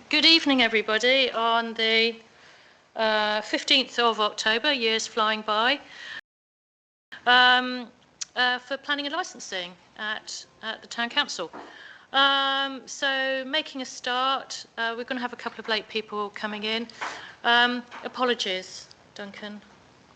Good evening, everybody, on the 15th of October, years flying by, for planning and licensing at the Town Council. So making a start, we're going to have a couple of late people coming in. Apologies, Duncan.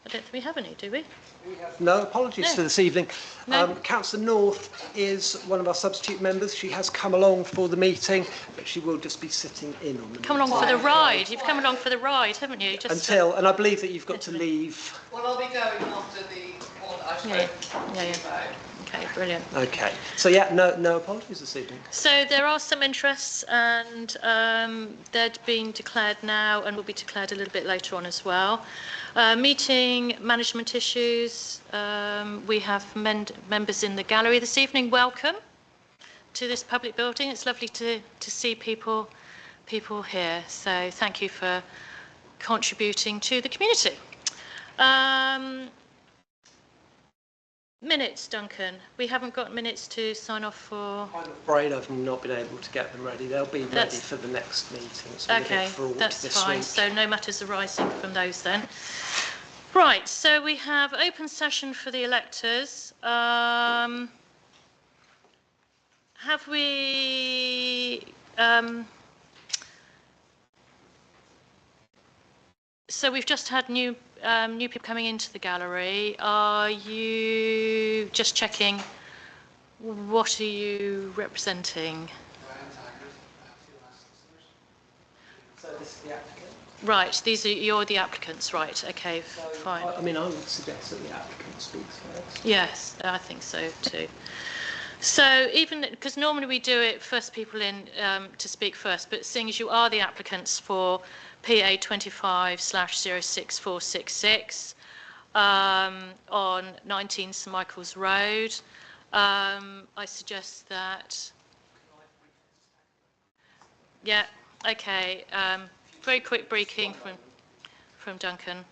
I don't think we have any, do we? We have no apologies for this evening. No. Councillor North is one of our substitute members. She has come along for the meeting, but she will just be sitting in on the Come meeting. along for the ride. You've come along for the ride, haven't you? Just and I believe that you've got to leave. Well, I'll be going after the one that I spoke to you about. Okay, brilliant. Okay, so yeah, no apologies this evening. So there are some interests, and they're being declared now and will be declared a little bit later on as well. Meeting management issues. We have members in the gallery this evening. Welcome to this public building. It's lovely to see people here. So thank you for contributing to the community. Minutes, Duncan. We haven't got minutes to sign off for. I'm afraid I've not been able to get them ready. They'll be ready for the next meeting. So Okay, that's fine. So no matters arising from those then. Right, so we have open session for the electors. Have we... so we've just had new people coming into the gallery. Are you just checking, what are you representing? So this is the applicant? Right, you're the applicants, right, okay, So, fine. I mean, I would suggest that the applicant speaks first. Yes, I think so too. So even, because normally we do it first people in to speak first, but seeing as you are the applicants for PA 25/06466 on 19 St Michael's Road, I suggest that, yeah, okay, very quick briefing from Duncan.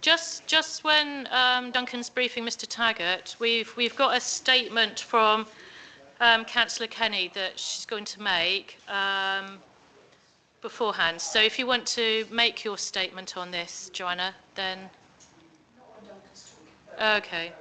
Just when Duncan's briefing Mr Taggart, we've got a statement from Councillor Kenny that she's going to make beforehand. So if you want to make your statement on this, Joanna, then okay.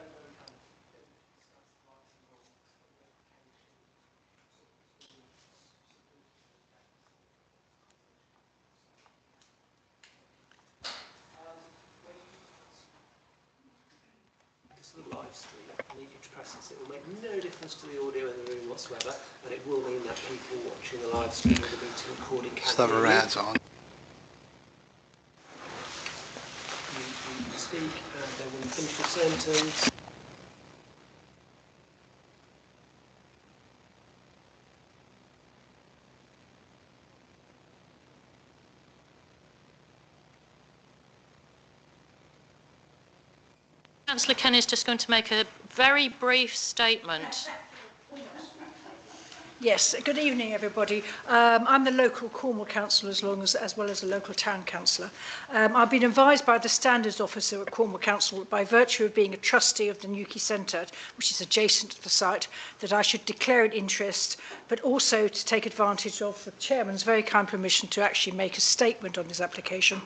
Live stream, I need you to press this. It will make no difference to the audio in the room whatsoever, but it will mean that people watching the live stream of the meeting recording can Just have our ads on. You speak, and then when you finish your sentence, Councillor Kenny is just going to make a very brief statement. Yes, good evening everybody. I'm the local Cornwall councillor as well as a local town councillor. I've been advised by the standards officer at Cornwall Council that by virtue of being a trustee of the Newquay Centre, which is adjacent to the site, that I should declare an interest, but also to take advantage of the chairman's very kind permission to actually make a statement on this application.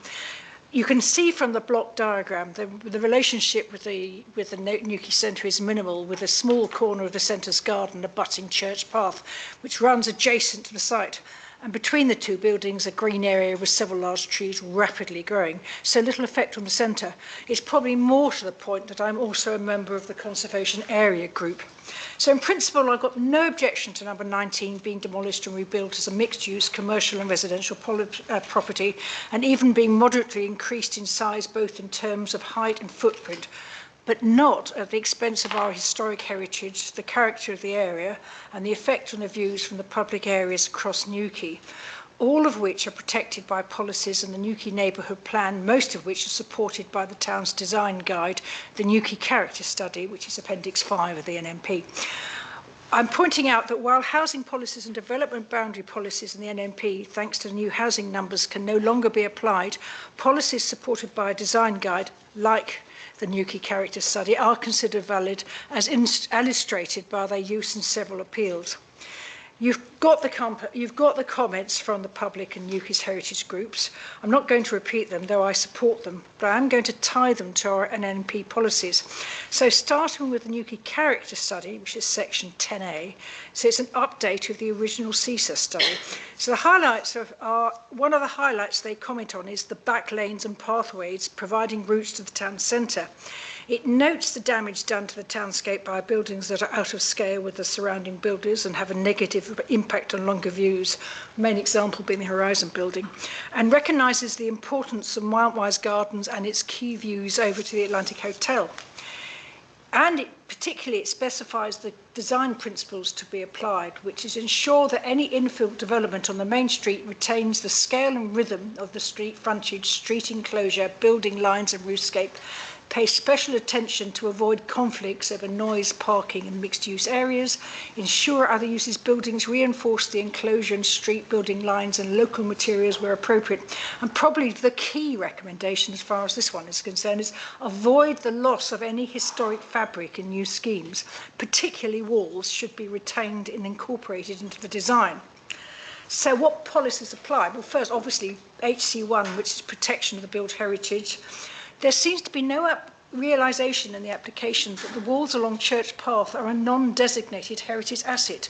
You can see from the block diagram the relationship with the Newquay Centre is minimal, with a small corner of the centre's garden abutting Church Path, which runs adjacent to the site. And between the two buildings, a green area with several large trees rapidly growing, so little effect on the centre. It's probably more to the point that I'm also a member of the Conservation Area Group. So in principle, I've got no objection to number 19 being demolished and rebuilt as a mixed-use commercial and residential property, and even being moderately increased in size, both in terms of height and footprint, but not at the expense of our historic heritage, the character of the area, and the effect on the views from the public areas across Newquay, all of which are protected by policies in the Newquay Neighbourhood Plan, most of which are supported by the town's design guide, the Newquay Character Study, which is Appendix 5 of the NMP. I'm pointing out that while housing policies and development boundary policies in the NMP, thanks to the new housing numbers, can no longer be applied, policies supported by a design guide, like the Newquay character study are considered valid as illustrated by their use in several appeals. You've got the comments from the public and Newquay's heritage groups. I'm not going to repeat them, though I support them, but I am going to tie them to our NNP policies. So starting with the Newquay character study, which is section 10A, so it's an update of the original CSA study. So the highlights one of the highlights they comment on is the back lanes and pathways providing routes to the town centre. It notes the damage done to the townscape by buildings that are out of scale with the surrounding buildings and have a negative impact on longer views, main example being the Horizon building, and recognises the importance of Mountwise Gardens and its key views over to the Atlantic Hotel. And particularly it specifies the design principles to be applied, which is ensure that any infill development on the main street retains the scale and rhythm of the street frontage, street enclosure, building lines and roofscape, pay special attention to avoid conflicts over noise, parking and mixed-use areas, ensure other uses buildings reinforce the enclosure and street building lines and local materials where appropriate. And probably the key recommendation as far as this one is concerned is avoid the loss of any historic fabric in new schemes, particularly walls should be retained and incorporated into the design. So what policies apply? Well, first, obviously, HC1, which is protection of the built heritage. There seems to be no realisation in the application that the walls along Church Path are a non-designated heritage asset.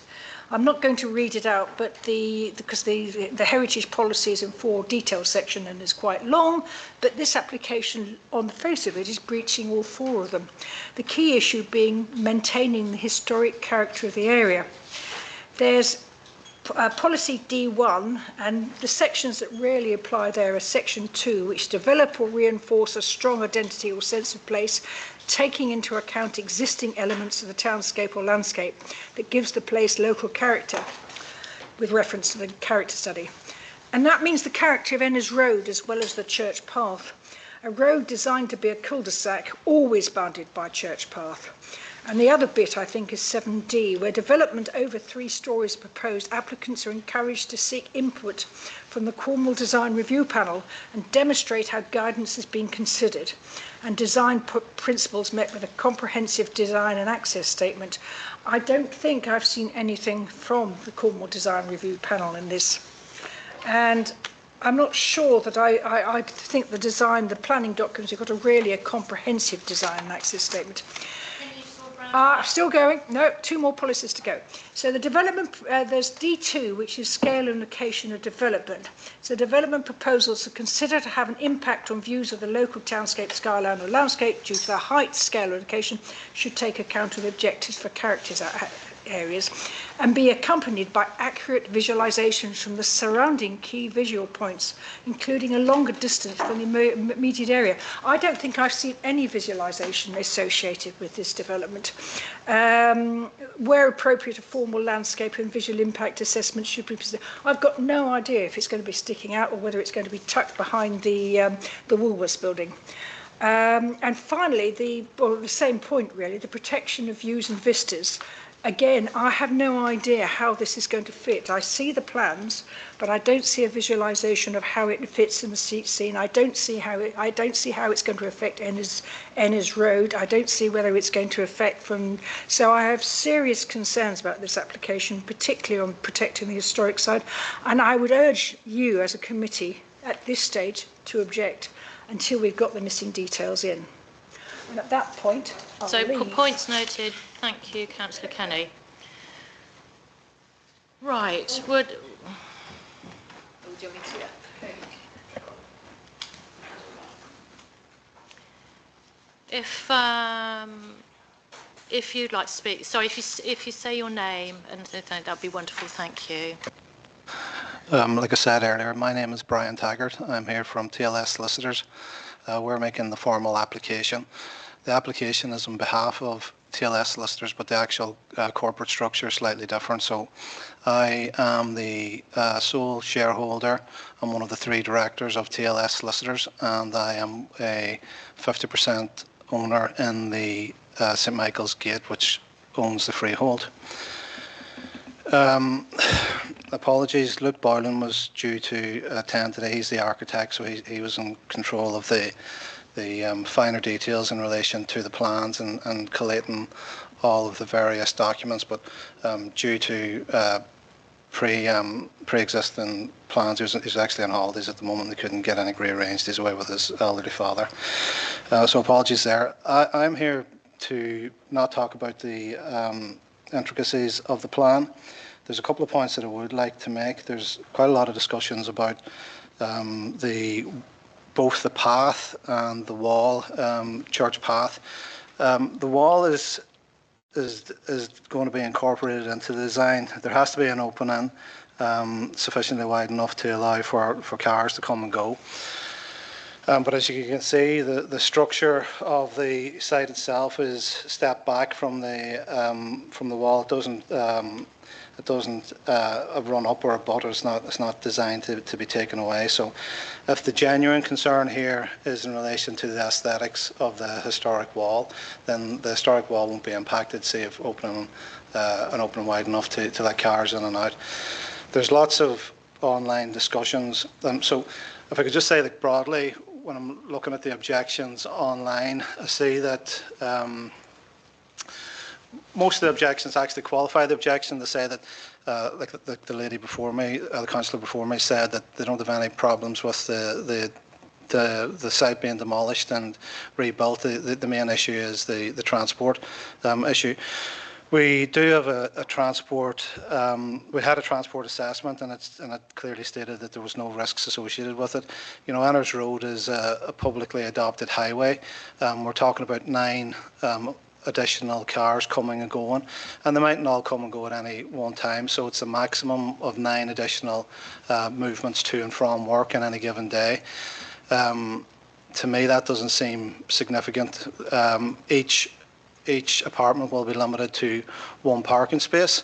I'm not going to read it out, but because the heritage policy is in 4 detailed section and is quite long, but this application on the face of it is breaching all 4 of them. The key issue being maintaining the historic character of the area. There's policy D1, and the sections that really apply there are section 2, which develop or reinforce a strong identity or sense of place, taking into account existing elements of the townscape or landscape that gives the place local character, with reference to the character study. And that means the character of Ennis Road as well as the Church Path. A road designed to be a cul-de-sac, always bounded by Church Path. And the other bit, I think, is 7D, where development over 3 stories proposed, applicants are encouraged to seek input from the Cornwall Design Review Panel and demonstrate how guidance has been considered, and design principles met with a comprehensive design and access statement. I don't think I've seen anything from the Cornwall Design Review Panel in this. And I'm not sure that I think the planning documents have got really a comprehensive design and access statement. Still going. No, 2 more policies to go. So the development, there's D2, which is scale and location of development. So development proposals are considered to have an impact on views of the local townscape, skyline or landscape due to their height, scale or location, should take account of the objectives for characters areas and be accompanied by accurate visualizations from the surrounding key visual points, including a longer distance from the immediate area. I don't think I've seen any visualization associated with this development. Where appropriate, a formal landscape and visual impact assessment should be presented. I've got no idea if it's going to be sticking out or whether it's going to be tucked behind the Woolworths building. And finally, the same point really, the protection of views and vistas. Again, I have no idea how this is going to fit. I see the plans, but I don't see a visualization of how it fits in the scene. I don't see how it's going to affect Ennis Road. I don't see whether it's going to affect from. So I have serious concerns about this application, particularly on protecting the historic side. And I would urge you as a committee at this stage to object until we've got the missing details in. And at that point, I'll leave. Points noted. Thank you, Councillor Kenny. Right. If you'd like to speak, sorry, if you say your name and that'd be wonderful. Thank you. Like I said earlier, my name is Brian Taggart. I'm here from TLS Solicitors. We're making the formal application. The application is on behalf of TLS Solicitors, but the actual corporate structure is slightly different. So I am the sole shareholder. I'm one of the 3 directors of TLS Solicitors, and I am a 50% owner in the St Michael's Gate, which owns the freehold. Apologies, Luke Boylan was due to attend today. He's the architect, so he was in control of the finer details in relation to the plans and collating all of the various documents, but due to pre-existing plans, he's actually on holidays at the moment. They couldn't get any rearranged. He's away with his elderly father. So apologies there. I'm here to not talk about the intricacies of the plan. There's a couple of points that I would like to make. There's quite a lot of discussions about both the path and the wall, church path. The wall is going to be incorporated into the design. There has to be an opening sufficiently wide enough to allow for cars to come and go. But as you can see, the structure of the site itself is stepped back from the wall. It doesn't run up or abut. It's not designed to be taken away. So, if the genuine concern here is in relation to the aesthetics of the historic wall, then the historic wall won't be impacted. Say, if opening wide enough to let cars in and out. There's lots of online discussions. So, if I could just say that broadly, when I'm looking at the objections online, I see that most of the objections actually qualify the objection. They say that, like the lady before me, the councillor before me said that they don't have any problems with the site being demolished and rebuilt. The main issue is the transport issue. We do have a transport. We had a transport assessment, and it clearly stated that there was no risks associated with it. You know, Anners Road is a publicly adopted highway. We're talking about 9 additional cars coming and going, and they mightn't all come and go at any one time. So it's a maximum of 9 additional movements to and from work in any given day. To me, that doesn't seem significant. Each apartment will be limited to 1 parking space,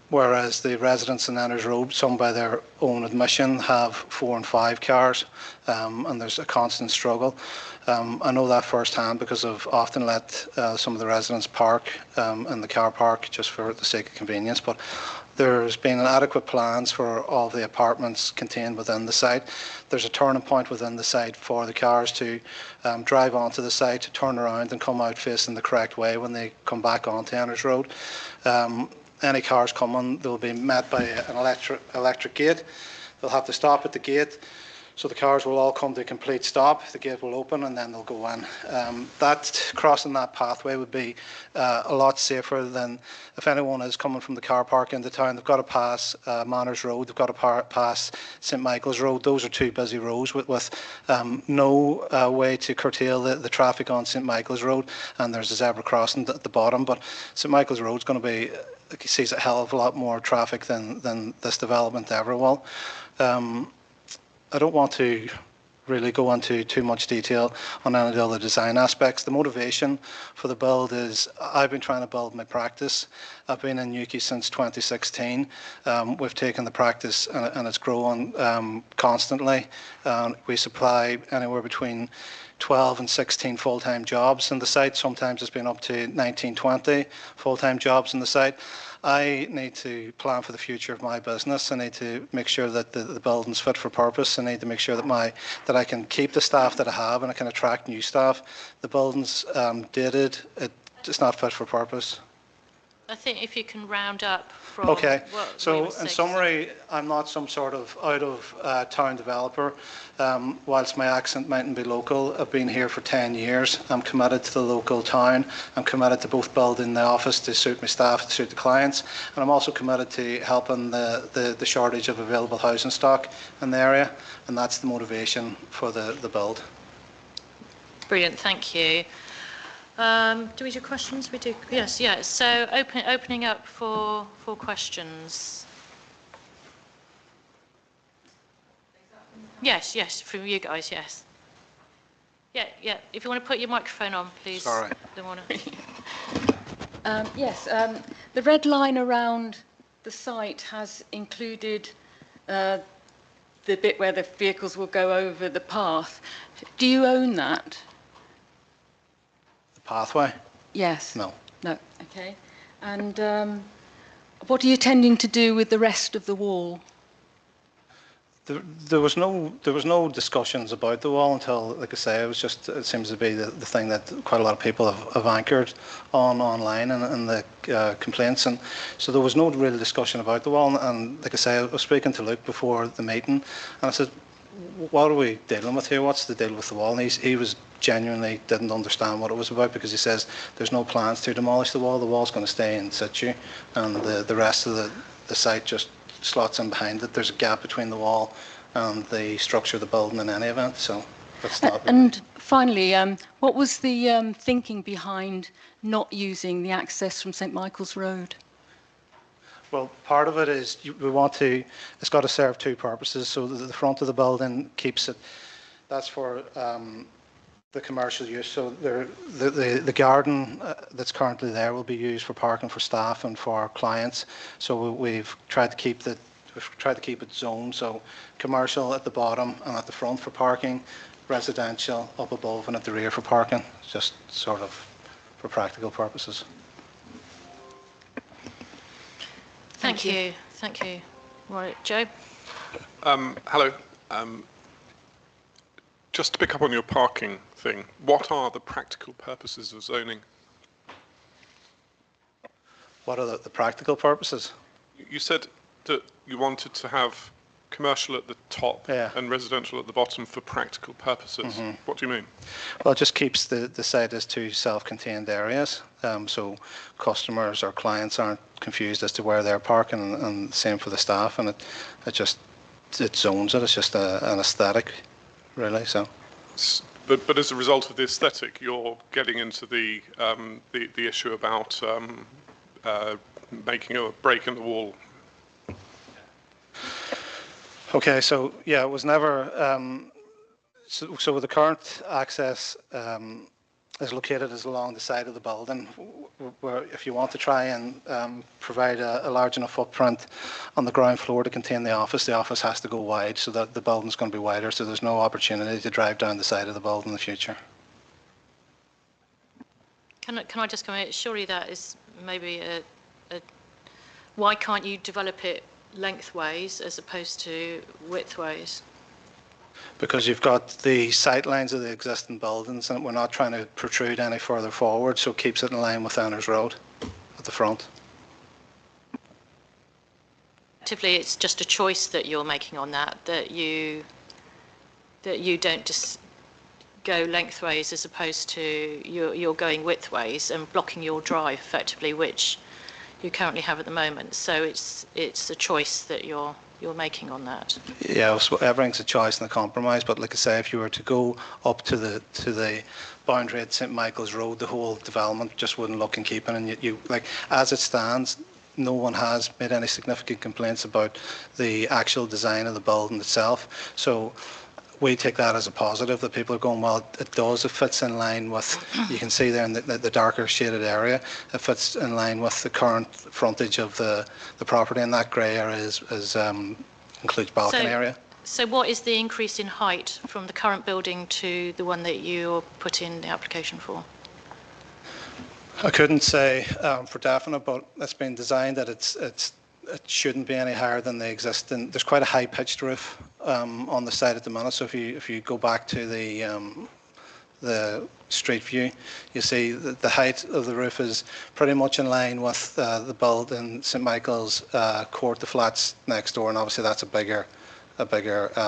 whereas the residents in Anners Road, some by their own admission, have 4 and 5 cars, and there's a constant struggle. I know that firsthand because I've often let some of the residents park in the car park just for the sake of convenience, but there's been adequate plans for all the apartments contained within the site. There's a turning point within the site for the cars to drive onto the site, to turn around and come out facing the correct way when they come back onto Anners Road. Any cars coming, they'll be met by an electric gate. They'll have to stop at the gate. So the cars will all come to a complete stop. The gate will open and then they'll go in. Crossing that pathway would be a lot safer than if anyone is coming from the car park into town. They've got to pass Manners Road. They've got to pass St Michael's Road. Those are 2 busy roads with no way to curtail the traffic on St Michael's Road. And there's a zebra crossing at the bottom. But St Michael's Road is going to be, sees a hell of a lot more traffic than this development ever will. I don't want to really go into too much detail on any of the other design aspects. The motivation for the build is I've been trying to build my practice. I've been in Newquay since 2016. We've taken the practice and it's grown constantly. We supply anywhere between 12 and 16 full-time jobs in the site. Sometimes it's been up to 19, 20 full-time jobs in the site. I need to plan for the future of my business. I need to make sure that the building's fit for purpose. I need to make sure that I can keep the staff that I have and I can attract new staff. The building's dated. It's not fit for purpose. I think if you can round up from Okay, what we so were in saying. summary, I'm not some sort of out-of-town developer. Whilst my accent mightn't be local, I've been here for 10 years. I'm committed to the local town. I'm committed to both building the office to suit my staff, to suit the clients, and I'm also committed to helping the shortage of available housing stock in the area, and that's the motivation for the build. Brilliant, thank you. Do we do questions? We do. Yes, yeah. So opening up for questions. Yes, from you guys. Yes. Yeah. If you want to put your microphone on, please. Sorry. Yes. The red line around the site has included the bit where the vehicles will go over the path. Do you own that? Pathway? Yes. No. No. Okay. And what are you intending to do with the rest of the wall? There was no discussions about the wall until, like I say, it seems to be the thing that quite a lot of people have anchored on online and the complaints, and so there was no real discussion about the wall. And like I say, I was speaking to Luke before the meeting, and I said, what are we dealing with here? What's the deal with the wall? And he was genuinely didn't understand what it was about, because he says there's no plans to demolish the wall. The wall's going to stay in situ, and the rest of the site just slots in behind it. There's a gap between the wall and the structure of the building in any event, so that's not really. And finally, what was the thinking behind not using the access from St Michael's Road? Well, part of it is it's got to serve two purposes. So the front of the building keeps it, that's for the commercial use. So the garden that's currently there will be used for parking for staff and for clients. So we've tried to keep it zoned. So commercial at the bottom and at the front for parking, residential up above and at the rear for parking, just sort of for practical purposes. Thank you. Right, Joe? Hello. Just to pick up on your parking thing, what are the practical purposes of zoning? What are the practical purposes? You said that you wanted to have commercial at the top and residential at the bottom for practical purposes. Mm-hmm. What do you mean? Well, it just keeps the site as two self-contained areas, so customers or clients aren't confused as to where they're parking, and same for the staff, and it zones it. It's just an aesthetic, really. So, but as a result of the aesthetic, you're getting into the issue about making a break in the wall. Okay, so yeah, it was never. So the current access is located as along the side of the building, where if you want to try and provide a large enough footprint on the ground floor to contain the office has to go wide, so that the building's going to be wider, so there's no opportunity to drive down the side of the building in the future. Can I just comment? Surely that is maybe why can't you develop it lengthways as opposed to widthways? Because you've got the sight lines of the existing buildings, and we're not trying to protrude any further forward, so it keeps it in line with Enners Road at the front. Effectively, it's just a choice that you're making on that you don't just go lengthways as opposed to you're going widthways and blocking your drive effectively, which you currently have at the moment. So it's a choice that you're making on that. Yeah, so everything's a choice and a compromise. But like I say, if you were to go up to the boundary at St Michael's Road, the whole development just wouldn't look in keeping. And you like, as it stands, no one has made any significant complaints about the actual design of the building itself. So we take that as a positive, that people are going, well, it fits in line with, you can see there in the darker shaded area, it fits in line with the current frontage of the property, and that grey area includes balcony area. So what is the increase in height from the current building to the one that you're putting the application for? I couldn't say for definite, but it's been designed that it shouldn't be any higher than the existing. There's quite a high-pitched roof on the site at the minute. So if you go back to the street view, you see that the height of the roof is pretty much in line with the building St Michael's Court, the flats next door, and obviously that's a bigger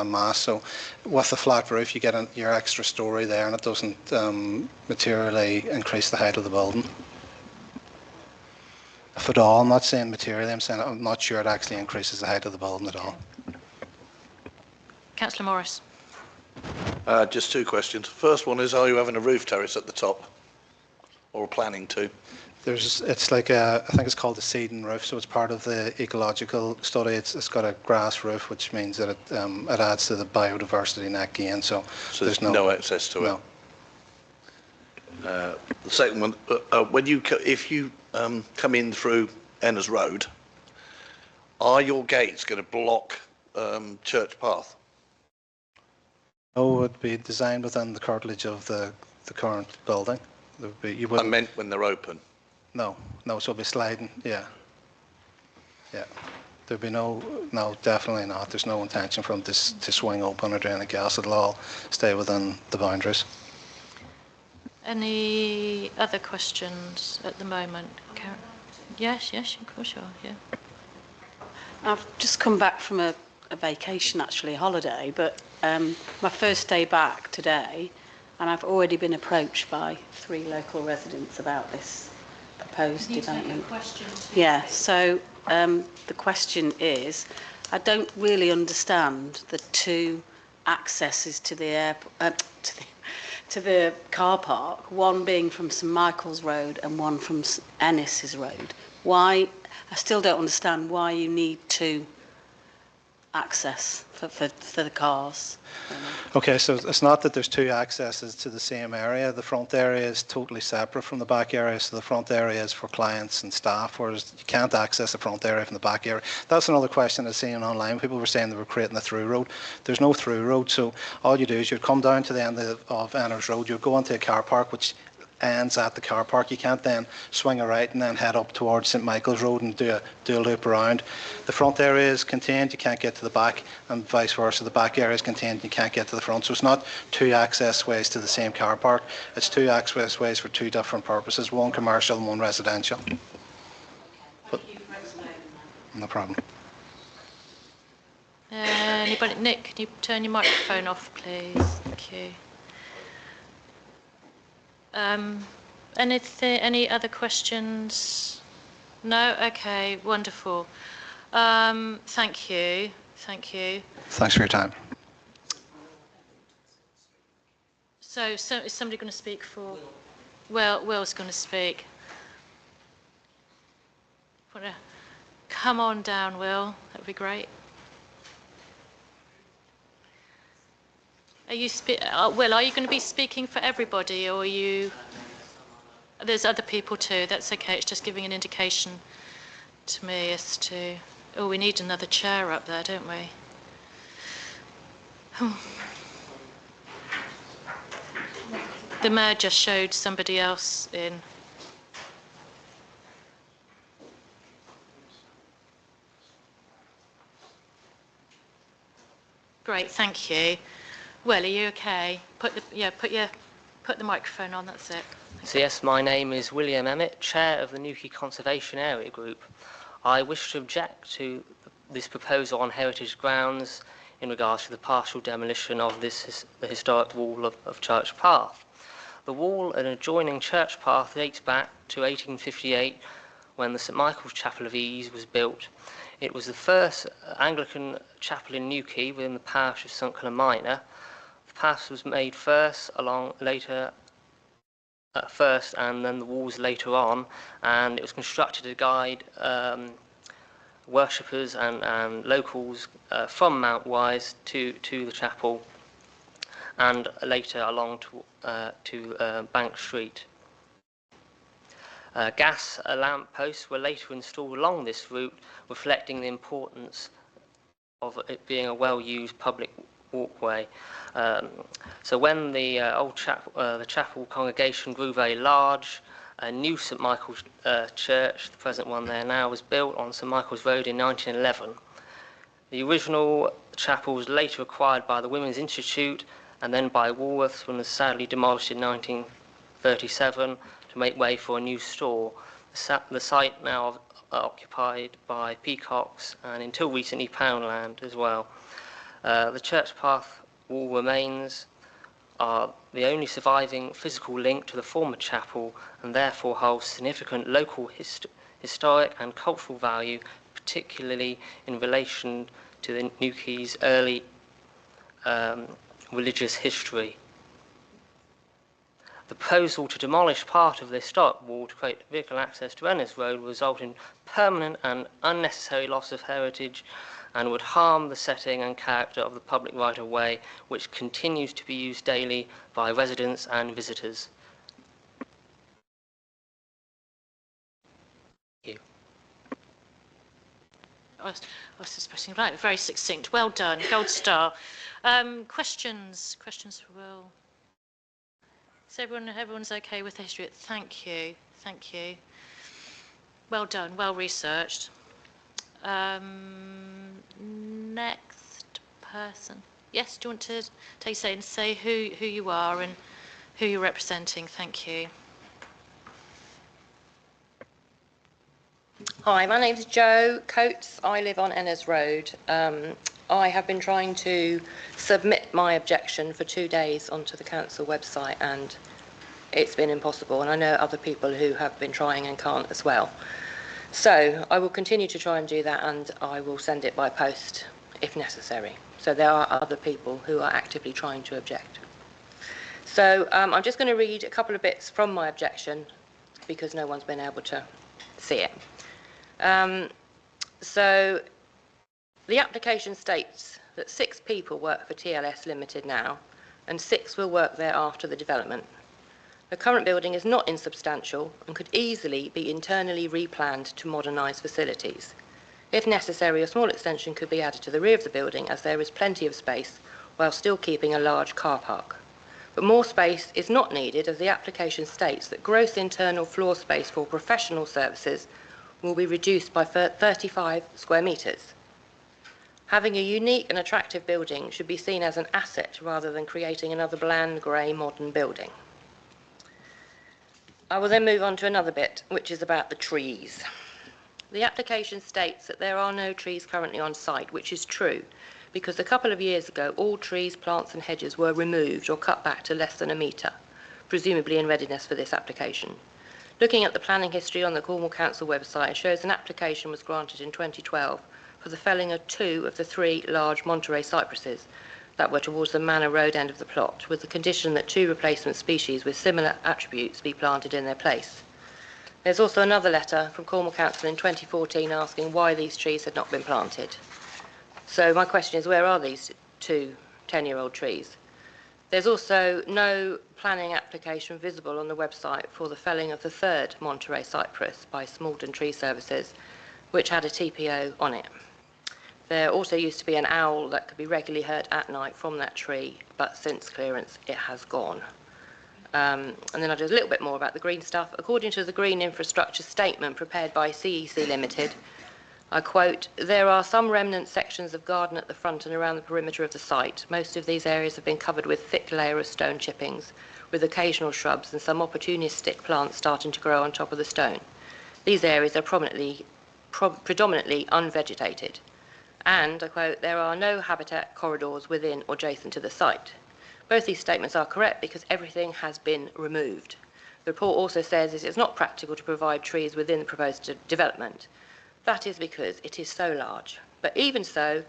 mass. So with the flat roof, you get your extra story there, and it doesn't materially increase the height of the building. If at all, I'm not saying materially, I'm not sure it actually increases the height of the building at all. Councillor Morris. Just two questions. First one is, are you having a roof terrace at the top, or planning to? It's like I think it's called a seeding roof, so it's part of the ecological study. It's got a grass roof, which means that it adds to the biodiversity net gain. So there's no access to it. The second one, if you come in through Enners Road, are your gates going to block Church Path? No, it would be designed within the curtilage of the current building. I meant when they're open. No, so it'll be sliding, yeah. There'd be no, definitely not. There's no intention for them to swing open or do anything else. It'll all stay within the boundaries. Any other questions at the moment? Karen? Yes, of course you are, yeah. I've just come back from a vacation, actually, a holiday, but my first day back today, and I've already been approached by 3 local residents about this proposed development. Yeah, so the question is, I don't really understand the 2 accesses to the airport, to the car park, one being from St Michael's Road and one from Ennis's Road. Why? I still don't understand why you need 2 access for the cars. Okay, so it's not that there's 2 accesses to the same area. The front area is totally separate from the back area, so the front area is for clients and staff, whereas you can't access the front area from the back area. That's another question I've seen online. People were saying they were creating a through road. There's no through road, so all you do is you'd come down to the end of Enners Road, you'd go into a car park, which ends at the car park. You can't then swing a right and then head up towards St Michael's Road and do a loop around. The front area is contained, you can't get to the back, and vice versa. The back area is contained, you can't get to the front. So it's not 2 access ways to the same car park. It's 2 access ways for 2 different purposes, one commercial and one residential. Thank you for explaining that. No problem. Anybody? Nick, can you turn your microphone off, please? Thank you. Any other questions? No? Okay, wonderful. Thank you. Thanks for your time. So is somebody going to speak for? Will's going to speak. Come on down, Will. That would be great. Are you Will, are you going to be speaking for everybody, or are you? There's other people too. That's okay. It's just giving an indication to me as to. Oh, we need another chair up there, don't we? The mayor just showed somebody else in. Great, thank you. Well, are you okay? Put the microphone on. That's it. So yes, my name is William Emmett, Chair of the Newquay Conservation Area Group. I wish to object to this proposal on heritage grounds in regards to the partial demolition of the historic wall of Church Path. The wall and adjoining Church Path dates back to 1858 when the St Michael's Chapel of Ease was built. It was the first Anglican chapel in Newquay within the parish of St Columbine Minor. The path was made first and then the walls later on, and it was constructed to guide worshippers and locals from Mount Wise to the chapel and later along to Bank Street. Gas lamp posts were later installed along this route, reflecting the importance of it being a well-used public walkway. So when the the chapel congregation grew very large, a new St Michael's church, the present one there now, was built on St Michael's Road in 1911. The original chapel was later acquired by the Women's Institute and then by Woolworths when it was sadly demolished in 1937 to make way for a new store. The site now occupied by Peacocks and until recently Poundland as well. The Church Path wall remains are the only surviving physical link to the former chapel and therefore hold significant local historic and cultural value, particularly in relation to the Newquay's early religious history. The proposal to demolish part of the historic wall to create vehicle access to Ennis Road will result in permanent and unnecessary loss of heritage and would harm the setting and character of the public right-of-way, which continues to be used daily by residents and visitors. Thank you. I was just pressing right. Very succinct. Well done. Gold star. Questions for Will? Is everyone's okay with the history? Thank you. Well done. Well researched. Next person. Yes, do you want to say who you are and who you're representing? Thank you. Hi, my name's Jo Coates. I live on Ennis Road. I have been trying to submit my objection for 2 days onto the council website, and it's been impossible. And I know other people who have been trying and can't as well. So I will continue to try and do that, and I will send it by post if necessary. So there are other people who are actively trying to object. So I'm just going to read a couple of bits from my objection because no one's been able to see it. So the application states that 6 people work for TLS Limited now, and 6 will work there after the development. The current building is not insubstantial and could easily be internally replanned to modernise facilities. If necessary, a small extension could be added to the rear of the building, as there is plenty of space while still keeping a large car park. But more space is not needed, as the application states that gross internal floor space for professional services will be reduced by 35 square metres. Having a unique and attractive building should be seen as an asset rather than creating another bland, grey, modern building. I will then move on to another bit, which is about the trees. The application states that there are no trees currently on site, which is true, because a couple of years ago all trees, plants and hedges were removed or cut back to less than a metre, presumably in readiness for this application. Looking at the planning history on the Cornwall Council website, it shows an application was granted in 2012 for the felling of 2 of the 3 large Monterey cypresses that were towards the Manor Road end of the plot, with the condition that 2 replacement species with similar attributes be planted in their place. There's also another letter from Cornwall Council in 2014 asking why these trees had not been planted. So my question is, where are these 2 10-year-old trees? There's also no planning application visible on the website for the felling of the 3rd Monterey cypress by Smaldon Tree Services, which had a TPO on it. There also used to be an owl that could be regularly heard at night from that tree, but since clearance it has gone. And then I'll do a little bit more about the green stuff. According to the Green Infrastructure Statement prepared by CEC Limited, I quote, "There are some remnant sections of garden at the front and around the perimeter of the site. Most of these areas have been covered with thick layer of stone chippings, with occasional shrubs and some opportunistic plants starting to grow on top of the stone. These areas are predominantly unvegetated. And, I quote, there are no habitat corridors within or adjacent to the site." Both these statements are correct because everything has been removed. The report also says it is not practical to provide trees within the proposed development. That is because it is so large. But even so,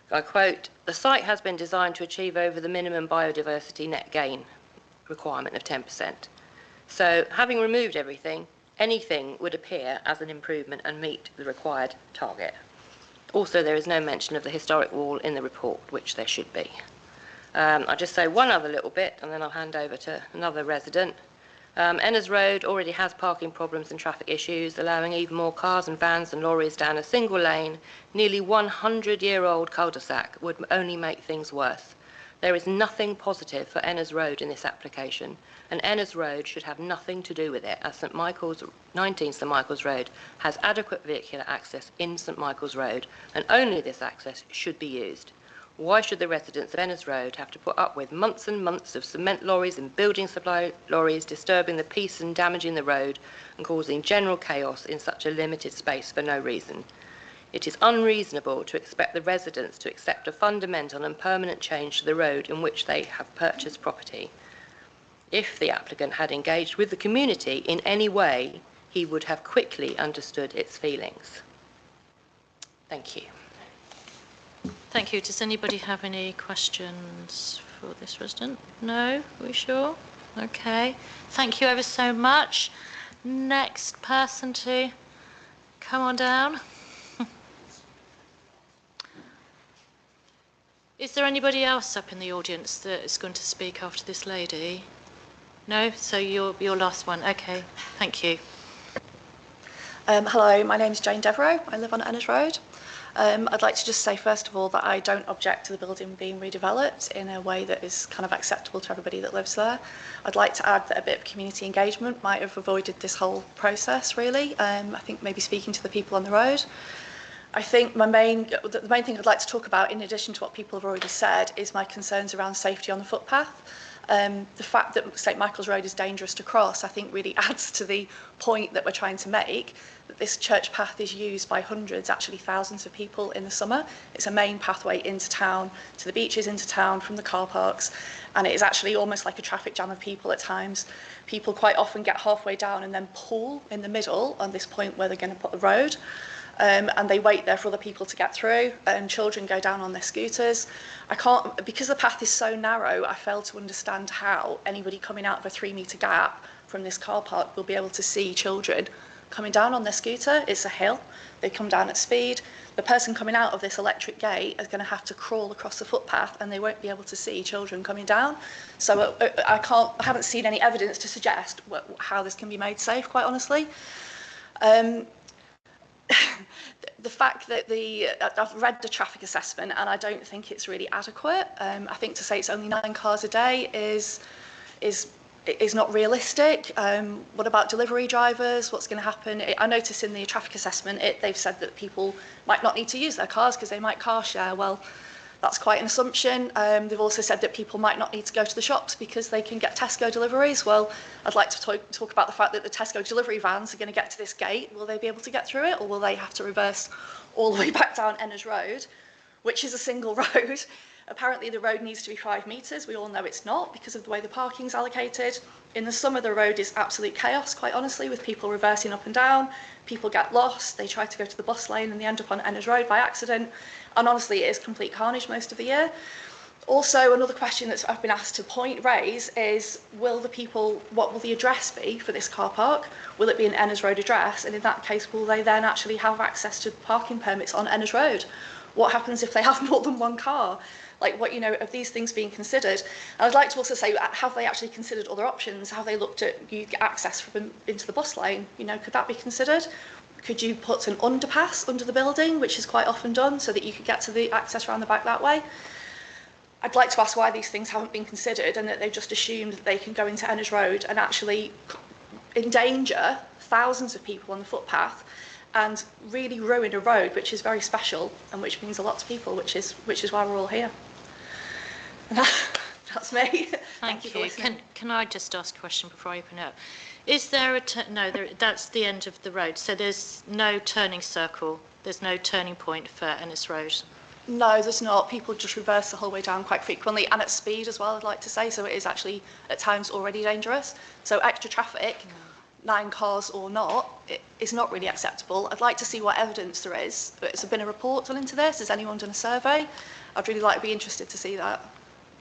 I quote, "The site has been designed to achieve over the minimum biodiversity net gain requirement of 10%. So, having removed everything, anything would appear as an improvement and meet the required target. Also, there is no mention of the historic wall in the report, which there should be." I'll just say one other little bit, and then I'll hand over to another resident. Ennis Road already has parking problems and traffic issues, allowing even more cars and vans and lorries down a single lane, nearly 100-year-old cul-de-sac would only make things worse. There is nothing positive for Ennis Road in this application, and Ennis Road should have nothing to do with it, as 19 St Michael's Road has adequate vehicular access in St Michael's Road, and only this access should be used. Why should the residents of Ennis Road have to put up with months and months of cement lorries and building supply lorries disturbing the peace and damaging the road and causing general chaos in such a limited space for no reason? It is unreasonable to expect the residents to accept a fundamental and permanent change to the road in which they have purchased property. If the applicant had engaged with the community in any way, he would have quickly understood its feelings. Thank you. Thank you. Does anybody have any questions for this resident? No? Are we sure? Okay. Thank you ever so much. Next person to come on down. Is there anybody else up in the audience that is going to speak after this lady? No? So you're last one. Okay. Thank you. Hello, my name is Jane Devereux. I live on Ennis Road. I'd like to just say, first of all, that I don't object to the building being redeveloped in a way that is kind of acceptable to everybody that lives there. I'd like to add that a bit of community engagement might have avoided this whole process, really. I think maybe speaking to the people on the road. I think the main thing I'd like to talk about, in addition to what people have already said, is my concerns around safety on the footpath. The fact that St Michael's Road is dangerous to cross, I think, really adds to the point that we're trying to make, that this church path is used by hundreds, actually thousands of people in the summer. It's a main pathway into town, to the beaches, into town, from the car parks, and it is actually almost like a traffic jam of people at times. People quite often get halfway down and then pull in the middle on this point where they're going to put the road. And they wait there for other people to get through, and children go down on their scooters. Because the path is so narrow, I fail to understand how anybody coming out of a 3-metre gap from this car park will be able to see children coming down on their scooter. It's a hill, they come down at speed. The person coming out of this electric gate is going to have to crawl across the footpath, and they won't be able to see children coming down. So I haven't seen any evidence to suggest how this can be made safe, quite honestly. The fact that I've read the traffic assessment, and I don't think it's really adequate. I think to say it's only 9 cars a day is not realistic. What about delivery drivers? What's going to happen? I noticed in the traffic assessment, they've said that people might not need to use their cars because they might car share. Well, that's quite an assumption. They've also said that people might not need to go to the shops because they can get Tesco deliveries. Well, I'd like to talk about the fact that the Tesco delivery vans are going to get to this gate. Will they be able to get through it, or will they have to reverse all the way back down Ennis Road, which is a single road? Apparently the road needs to be 5 metres. We all know it's not because of the way the parking's allocated. In the summer, the road is absolute chaos, quite honestly, with people reversing up and down. People get lost. They try to go to the bus lane and they end up on Ennis Road by accident. And honestly, it is complete carnage most of the year. Also, another question that I've been asked to raise is, what will the address be for this car park? Will it be an Ennis Road address? And in that case, will they then actually have access to parking permits on Ennis Road? What happens if they have more than one car? Of these things being considered? And I'd like to also say, have they actually considered other options? Have they looked at access into the bus lane? Could that be considered? Could you put an underpass under the building, which is quite often done, so that you could get to the access around the back that way? I'd like to ask why these things haven't been considered, and that they've just assumed that they can go into Ennis Road and actually endanger thousands of people on the footpath and really ruin a road which is very special and which means a lot to people, which is why we're all here. That's me. Thank you for listening. Can I just ask a question before I open it up? Is there that's the end of the road, so there's no turning circle, there's no turning point for Ennis Road? No, there's not. People just reverse the whole way down quite frequently, and at speed as well, I'd like to say, so it is actually at times already dangerous. So extra traffic, 9 cars or not, it is not really acceptable. I'd like to see what evidence there is. Has there been a report done into this? Has anyone done a survey? I'd really be interested to see that.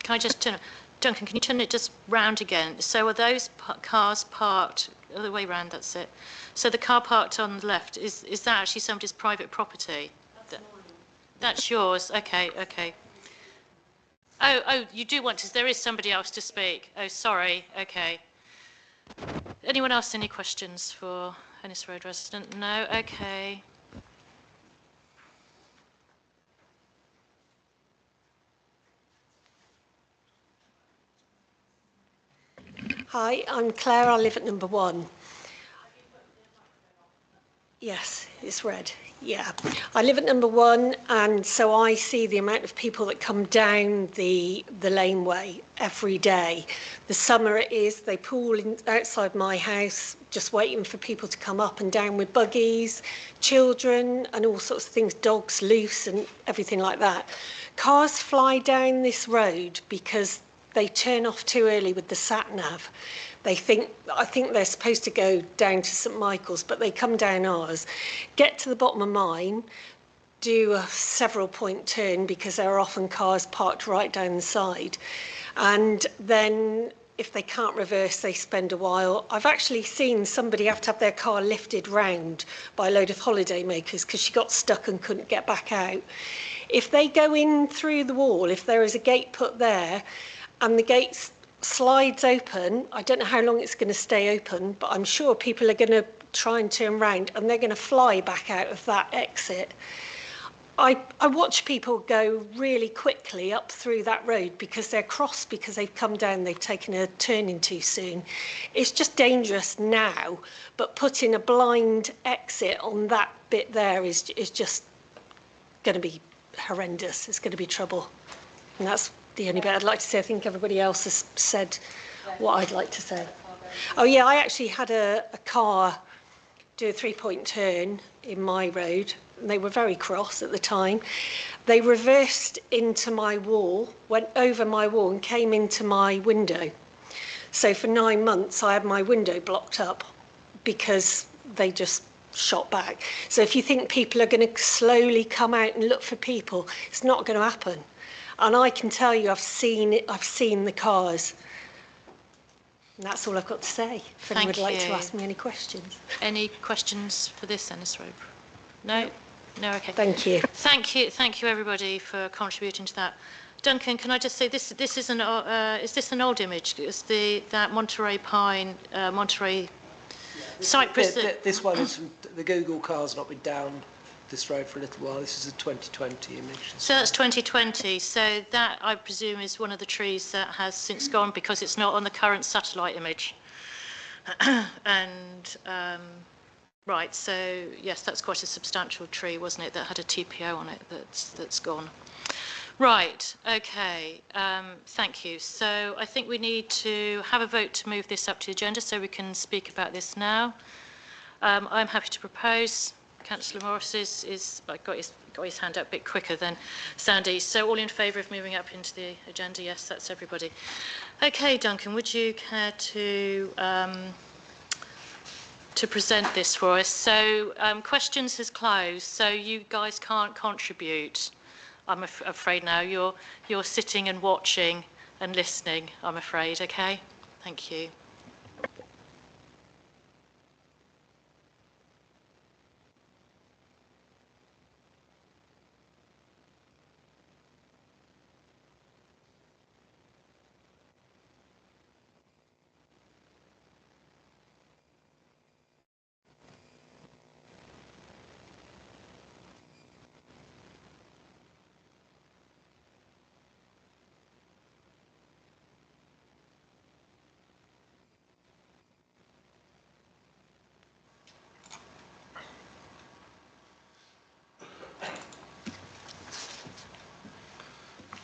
Can I just turn it? Duncan, can you turn it just round again? So are those cars parked the other way round? That's it. So the car parked on the left, is that actually somebody's private property? That's yours. Okay. Oh, you do want to. There is somebody else to speak. Oh, sorry. Okay. Anyone else? Any questions for Ennis Road resident? No. Okay. Hi, I'm Claire. I live at number 1. Yes, it's red. Yeah. I live at number 1, and so I see the amount of people that come down the laneway every day. The summer it is, they pool outside my house, just waiting for people to come up and down with buggies, children and all sorts of things, dogs loose and everything like that. Cars fly down this road because they turn off too early with the sat-nav. I think they're supposed to go down to St Michael's, but they come down ours, get to the bottom of mine, do a several point turn because there are often cars parked right down the side. And then if they can't reverse, they spend a while. I've actually seen somebody have to have their car lifted round by a load of holiday makers because she got stuck and couldn't get back out. If they go in through the wall, if there is a gate put there and the gate's slides open, I don't know how long it's going to stay open, but I'm sure people are going to try and turn round and they're going to fly back out of that exit. I watch people go really quickly up through that road because they're cross, because they've come down, they've taken a turning too soon. It's just dangerous now, but putting a blind exit on that bit there is just going to be horrendous. It's going to be trouble. And that's the only bit I'd like to say. I think everybody else has said what I'd like to say. Oh yeah, I actually had a car do a 3-point turn in my road. And they were very cross at the time. They reversed into my wall, went over my wall and came into my window. So for 9 months, I had my window blocked up because they just shot back. So if you think people are going to slowly come out and look for people, it's not going to happen. And I can tell you, I've seen the cars. And that's all I've got to say. If anyone would like to ask me any questions. Any questions for this, Ennis Road? No? No, okay. Thank you. Thank you everybody for contributing to that. Duncan, can I just say this is this an old image? Is that Monterey Pine, Monterey Cypress? This one is from the Google car's not been down this road for a little while. This is a 2020 image. So that's 2020. So that, I presume, is one of the trees that has since gone because it's not on the current satellite image. And right, so yes, that's quite a substantial tree, wasn't it? That had a TPO on it. That's gone. Right. Okay. Thank you. So I think we need to have a vote to move this up to the agenda, so we can speak about this now. I'm happy to propose. Councillor Morris is got his hand up a bit quicker than Sandy. So all in favour of moving up into the agenda? Yes, that's everybody. Okay, Duncan, would you care to present this for us? So questions has closed, so you guys can't contribute. I'm afraid now. You're sitting and watching and listening, I'm afraid. Okay, thank you.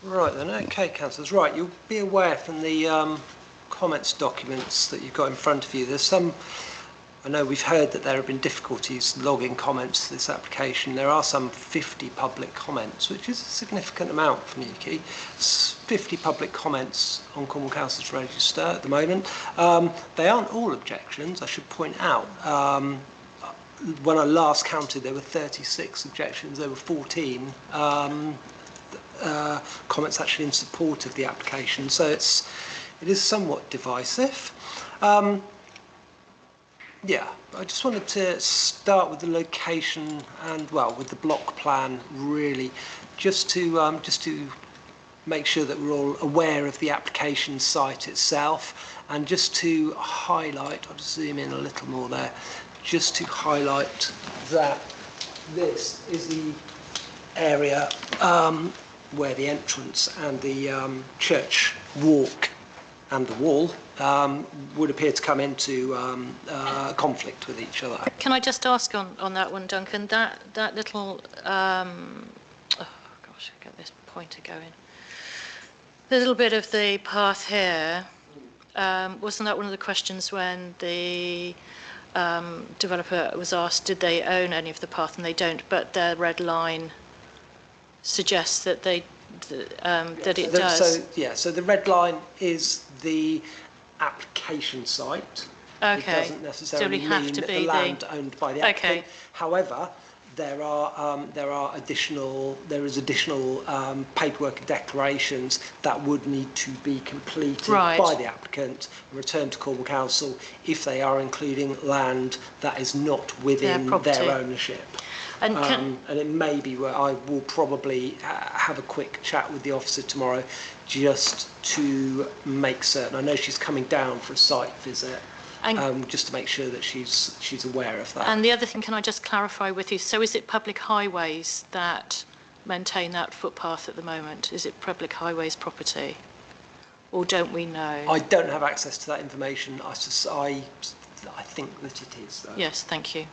Right then, okay, councillors. Right, you'll be aware from the comments documents that you've got in front of you, there's some, I know we've heard that there have been difficulties logging comments to this application. There are some 50 public comments, which is a significant amount for Newquay. 50 public comments on Cornwall Council's register at the moment. They aren't all objections, I should point out. When I last counted, there were 36 objections, there were 14 comments actually in support of the application, so it is somewhat divisive. Yeah, I just wanted to start with the location and, well, with the block plan, really, just to make sure that we're all aware of the application site itself, and just to highlight, I'll just zoom in a little more there, just to highlight that this is the area where the entrance and the church walk and the wall would appear to come into conflict with each other. Can I just ask on that one, Duncan, that little, oh gosh, I get this pointer going. The little bit of the path here, wasn't that one of the questions when the developer was asked, did they own any of the path, and they don't, but their red line suggests that they that it does. So the red line is the application site. Okay. It doesn't necessarily mean that the land owned by the applicant. Okay. However, there is additional paperwork and declarations that would need to be completed by the applicant and returned to Cornwall Council if they are including land that is not within their ownership. And it may be where I will probably have a quick chat with the officer tomorrow just to make certain. I know she's coming down for a site visit, just to make sure that she's aware of that. And the other thing, can I just clarify with you, so is it public highways that maintain that footpath at the moment? Is it public highways property? Or don't we know? I don't have access to that information. I think that it is, though. Yes, thank you.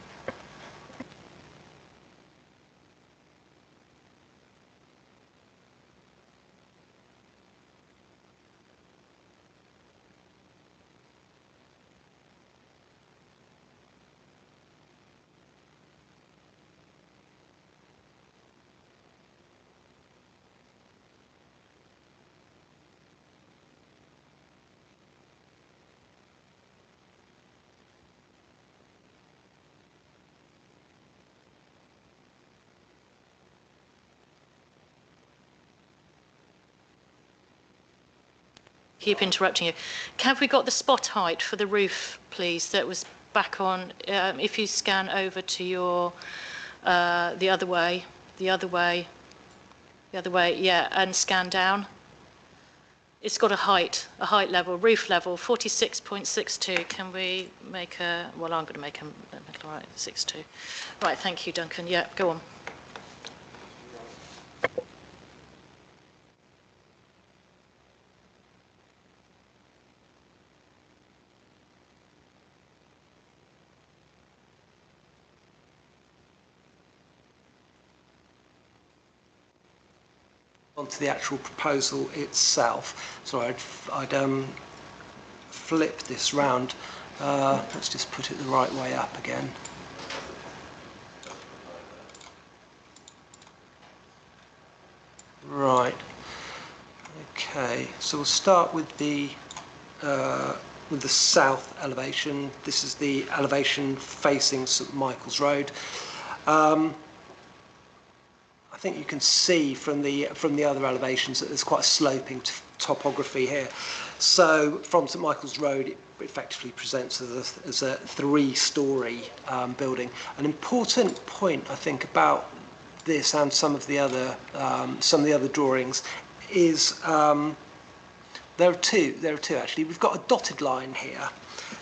keep interrupting you. Have we got the spot height for the roof, please, that was back on? If you scan over to your, the other way, yeah, and scan down. It's got a height level, roof level, 46.62. Can we make a, well, I'm going to make a right, 62. Right, thank you, Duncan. Yeah, go on. Onto the actual proposal itself. So I'd flip this round. Let's just put it the right way up again. Right. Okay. So we'll start with the south elevation. This is the elevation facing St Michael's Road. I think you can see from the other elevations that there's quite a sloping topography here. So from St Michael's Road, it effectively presents as a three-storey building. An important point, I think, about this and some of the other drawings is there are two actually. We've got a dotted line here.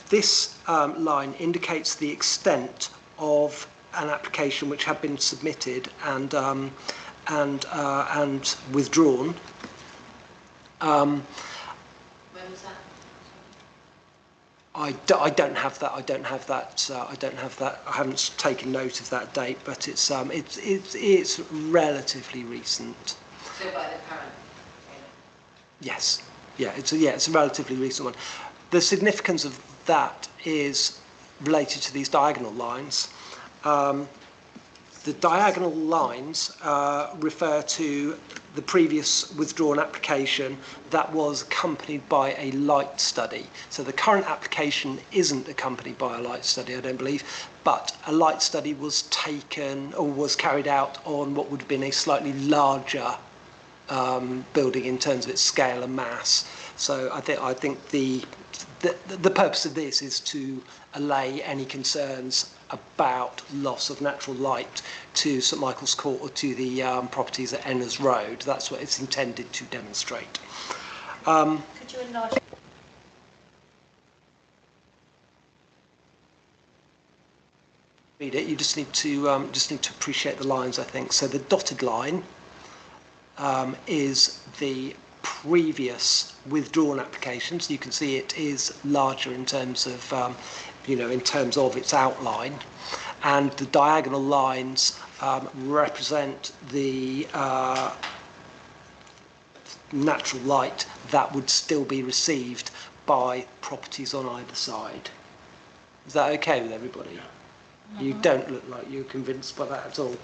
This line indicates the extent of an application which had been submitted and withdrawn. When was that? I don't have that. I haven't taken note of that date, but it's relatively recent. So by the current? Yes. Yeah. It's a relatively recent one. The significance of that is related to these diagonal lines. The diagonal lines refer to the previous withdrawn application that was accompanied by a light study. So the current application isn't accompanied by a light study, I don't believe, but a light study was taken or was carried out on what would have been a slightly larger building in terms of its scale and mass. So I think the purpose of this is to allay any concerns about loss of natural light to St Michael's Court or to the properties at Ennis Road. That's what it's intended to demonstrate. Could you enlarge? Read it. You just need to appreciate the lines, I think. So the dotted line is the previous withdrawn application. So you can see it is larger in terms of in terms of its outline, and the diagonal lines represent the natural light that would still be received by properties on either side. Is that okay with everybody? Mm-hmm. You don't look like you're convinced by that at all.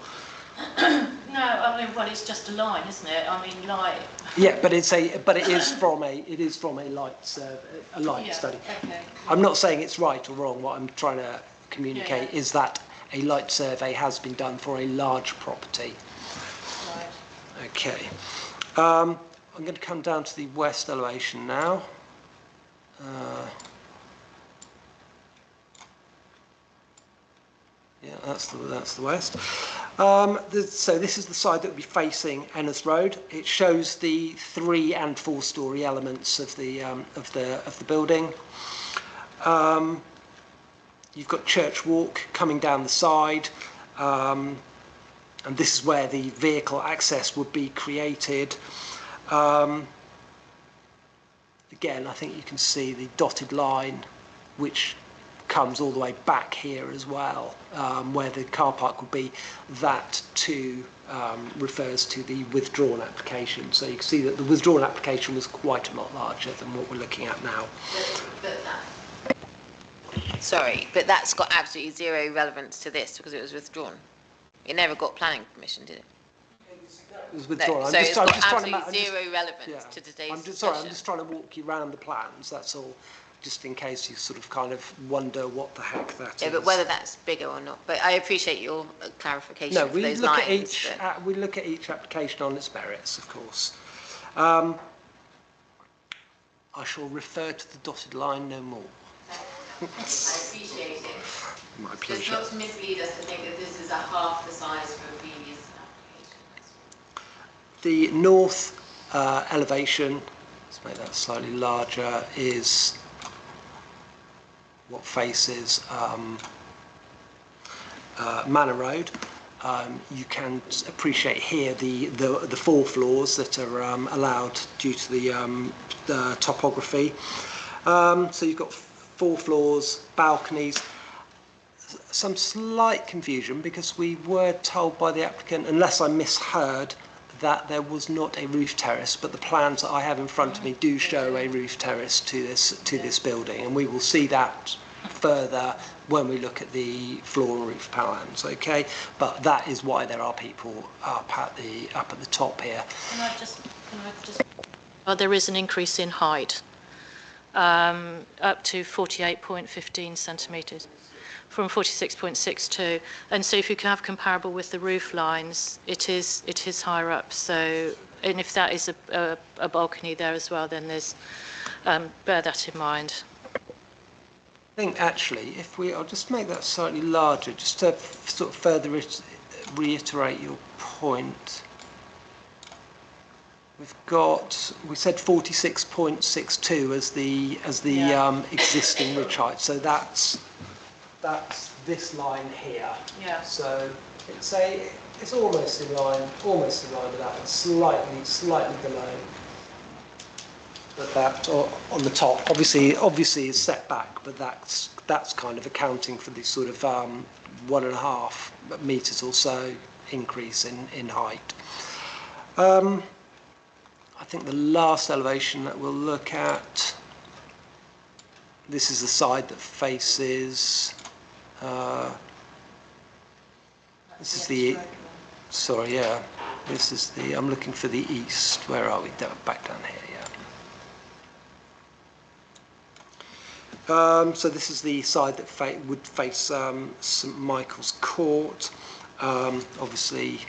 No, I mean, well, it's just a line, isn't it? I mean, light. Yeah, but it is from a light study. Okay. I'm not saying it's right or wrong. What I'm trying to communicate is that a light survey has been done for a large property. Right. Okay. I'm going to come down to the west elevation now. Yeah, that's the west. So this is the side that would be facing Ennis Road. It shows the 3- and 4-storey elements of the building. You've got Church Walk coming down the side, and this is where the vehicle access would be created. Again, I think you can see the dotted line, which comes all the way back here as well, where the car park would be. That too refers to the withdrawn application. So you can see that the withdrawn application was quite a lot larger than what we're looking at now. But that's got absolutely zero relevance to this because it was withdrawn. It never got planning permission, did it? It was withdrawn. No, so it's got absolutely zero relevance to today's discussion. I'm just trying to walk you around the plans, that's all. Just in case you sort of kind of wonder what the heck that is. Yeah, but whether that's bigger or not. But I appreciate your clarification for those lines. We look at each application on its merits, of course. I shall refer to the dotted line no more. I appreciate it. My Just pleasure. not to mislead us to think that this is a half the size of a previous application. The north elevation, let's make that slightly larger, is what faces Manor Road. You can appreciate here the 4 floors that are allowed due to the topography. So you've got 4 floors, balconies. Some slight confusion because we were told by the applicant, unless I misheard, that there was not a roof terrace, but the plans that I have in front of me do show a roof terrace to this building, and we will see that further when we look at the floor and roof plans. Okay, but that is why there are people up at the top here. Can I just there is an increase in height up to 48.15 centimetres from 46.62, and so if you can have comparable with the roof lines, it is higher up. So, and if that is a balcony there as well, then there's bear that in mind. I think actually, I'll just make that slightly larger, just to sort of further reiterate your point. We said 46.62 as the existing ridge height, so that's this line here. Yeah. So it's almost in line with that, but slightly below. But that on the top, obviously is set back, but that's kind of accounting for this sort of 1.5 meters or so increase in height. I think the last elevation that we'll look at, this is the side that faces. This is the. Sorry, yeah. This is the. I'm looking for the east. Where are we? Back down here. So this is the side that would face St Michael's Court. Obviously, it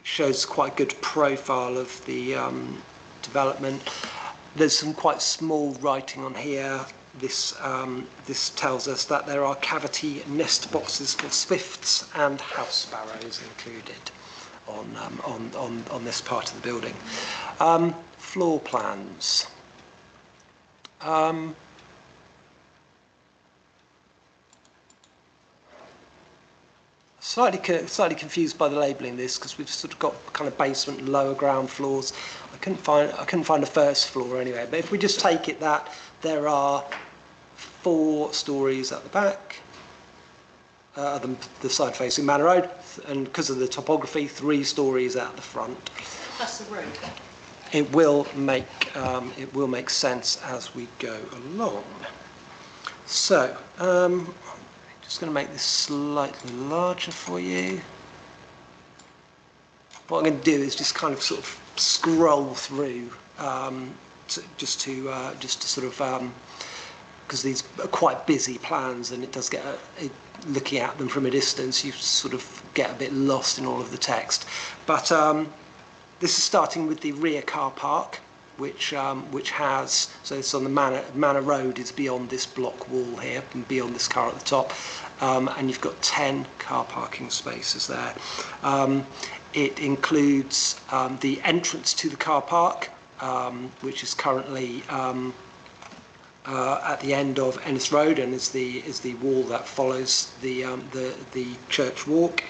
shows quite a good profile of the development. There's some quite small writing on here. This tells us that there are cavity nest boxes for swifts and house sparrows included on this part of the building. Floor plans. Slightly confused by the labelling of this because we've sort of got kind of basement and lower ground floors. I couldn't find a first floor anyway. But if we just take it that there are 4 stories at the back, the side facing Manor Road, and because of the topography, 3 stories at the front. That's the roof. It will make sense as we go along. So, I'm just going to make this slightly larger for you. What I'm going to do is just kind of sort of scroll through, just to sort of, because these are quite busy plans, and it does get looking at them from a distance, you sort of get a bit lost in all of the text, but. This is starting with the rear car park, which has, so it's on the Manor Road is beyond this block wall here, and beyond this car at the top, and you've got 10 car parking spaces there. It includes the entrance to the car park, which is currently at the end of Ennis Road and is the wall that follows the church walk.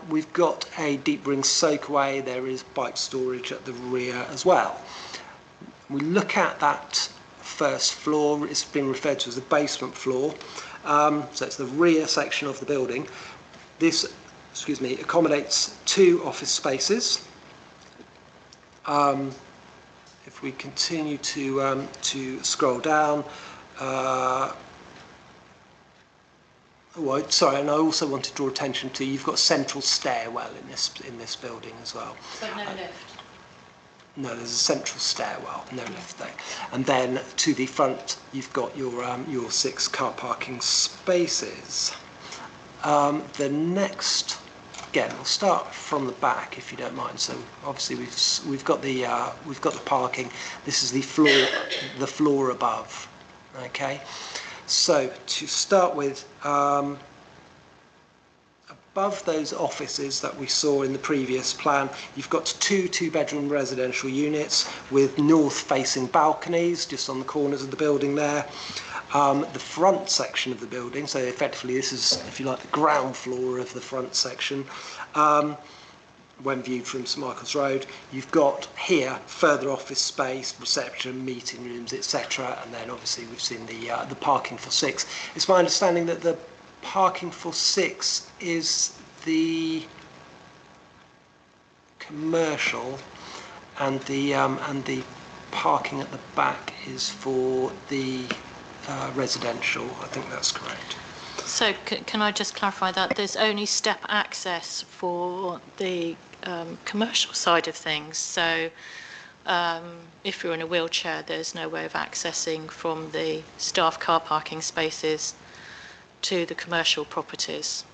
We've got a deep ring soakaway. There is bike storage at the rear as well. We look at that first floor. It's been referred to as the basement floor. So it's the rear section of the building. This, accommodates 2 office spaces. If we continue to scroll down. Sorry, and I also want to draw attention to you've got a central stairwell in this building as well. But no lift. No, there's a central stairwell, no lift there. And then to the front, you've got your 6 car parking spaces. The next again, we'll start from the back if you don't mind. So obviously we've got the parking. This is the floor above. Okay. So to start with, above those offices that we saw in the previous plan, you've got two-bedroom residential units with north-facing balconies just on the corners of the building there. The front section of the building, so effectively this is, if you like, the ground floor of the front section, when viewed from St Michael's Road. You've got here further office space, reception, meeting rooms, etc. And then obviously we've seen the parking for 6. It's my understanding that the parking for 6 is the commercial, and the parking at the back is for the residential. I think that's correct. So can I just clarify that there's only step access for the commercial side of things? So if you're in a wheelchair, there's no way of accessing from the staff car parking spaces to the commercial properties.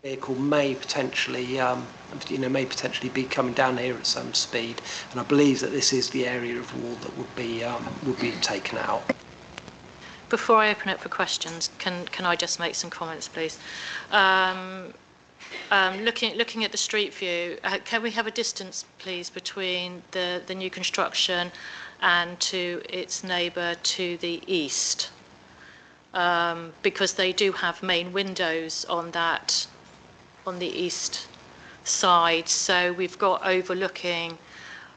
Vehicle may potentially, may potentially be coming down here at some speed, and I believe that this is the area of wall that would be taken out. Before I open it for questions, can I just make some comments, please? Looking at the street view, can we have a distance, please, between the new construction and to its neighbour to the east? because they do have main windows on the east side. So we've got overlooking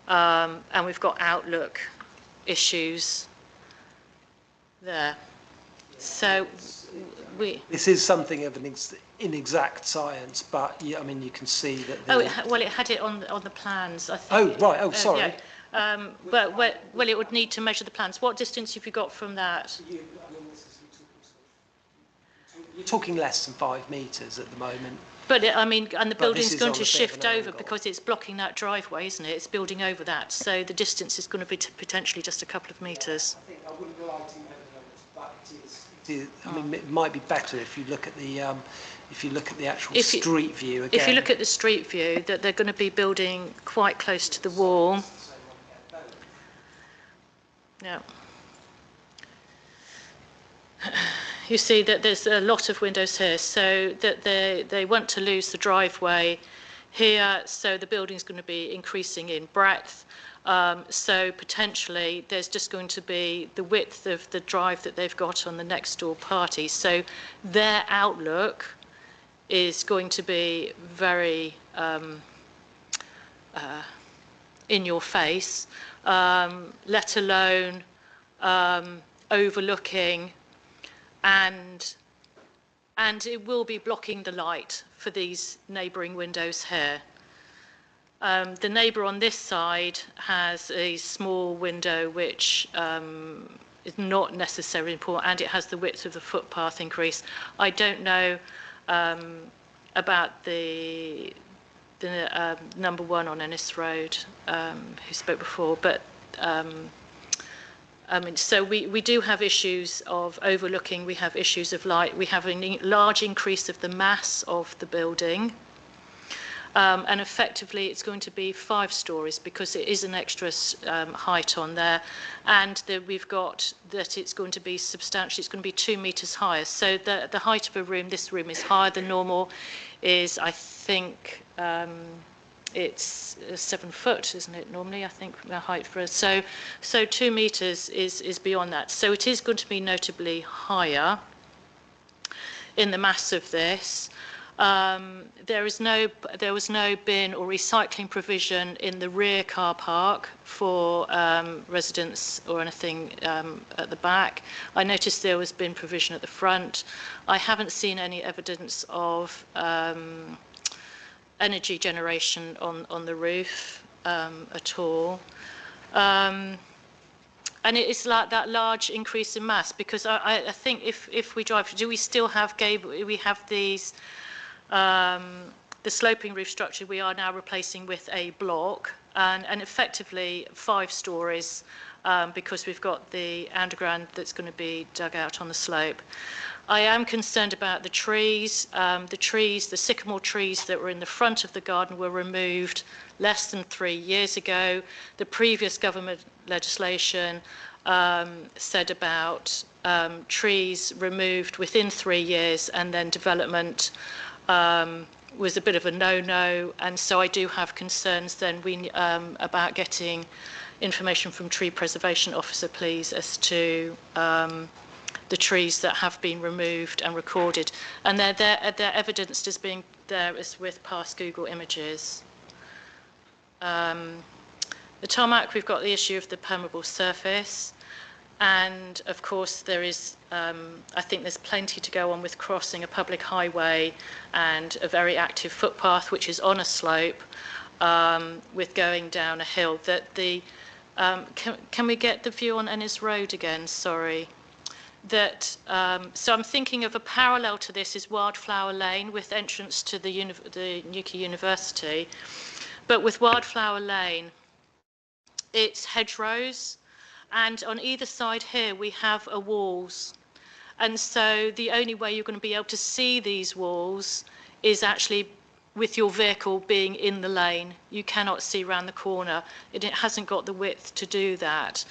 and we've got outlook issues there. So This is something of an inexact science, but I mean, you can see that. Well, it had it on the plans, I think. Oh, right. Oh, sorry. Yeah. Well, it would need to measure the plans. What distance have you got from that? You're talking less than 5 metres at the moment. But I mean, and the building's going to on a bit of shift an over angle. because it's blocking that driveway, isn't it? It's building over that, so the distance is going to be potentially just a couple of metres. I think I wouldn't like to but it is. I mean, it might be better if you look at the actual street view again. If you look at the street view, that they're going to be building quite close to the wall. Yeah. You see that there's a lot of windows here, so that they want to lose the driveway here, so the building's going to be increasing in breadth. So potentially there's just going to be the width of the drive that they've got on the next door party. So their outlook is going to be very in your face, let alone overlooking, and it will be blocking the light for these neighbouring windows here. The neighbour on this side has a small window which is not necessarily important, and it has the width of the footpath increase. I don't know about the number 1 on Ennis Road who spoke before, but I mean, so we do have issues of overlooking, we have issues of light, we have a large increase of the mass of the building. And effectively, it's going to be 5 stories because it is an extra height on there. And we've got that it's going to be substantial, it's going to be 2 metres higher. So the height of a room, this room is higher than normal, is I think it's 7 foot, isn't it, normally, I think, the height for us. So 2 metres is beyond that. So it is going to be notably higher in the mass of this. There was no bin or recycling provision in the rear car park for residents or anything at the back. I noticed there was bin provision at the front. I haven't seen any evidence of energy generation on the roof at all. And it's like that large increase in mass, because I think if we drive, do we still have we have these the sloping roof structure we are now replacing with a block, and effectively 5 stories because we've got the underground that's going to be dug out on the slope. I am concerned about the trees. The sycamore trees that were in the front of the garden were removed less than 3 years ago. The previous government legislation said about trees removed within 3 years, and then development was a bit of a no-no, and so I do have concerns then about getting information from Tree Preservation Officer, please, as to the trees that have been removed and recorded, and they're evidenced as being there as with past Google images. The tarmac, we've got the issue of the permeable surface. And of course, there is, I think there's plenty to go on with crossing a public highway and a very active footpath, which is on a slope, with going down a hill. That can we get the view on Ennis Road again? Sorry. So I'm thinking of a parallel to this is Wildflower Lane with entrance to the Newquay University. But with Wildflower Lane, it's hedgerows. And on either side here, we have walls. And so the only way you're going to be able to see these walls is actually with your vehicle being in the lane. You cannot see around the corner. It hasn't got the width to do that.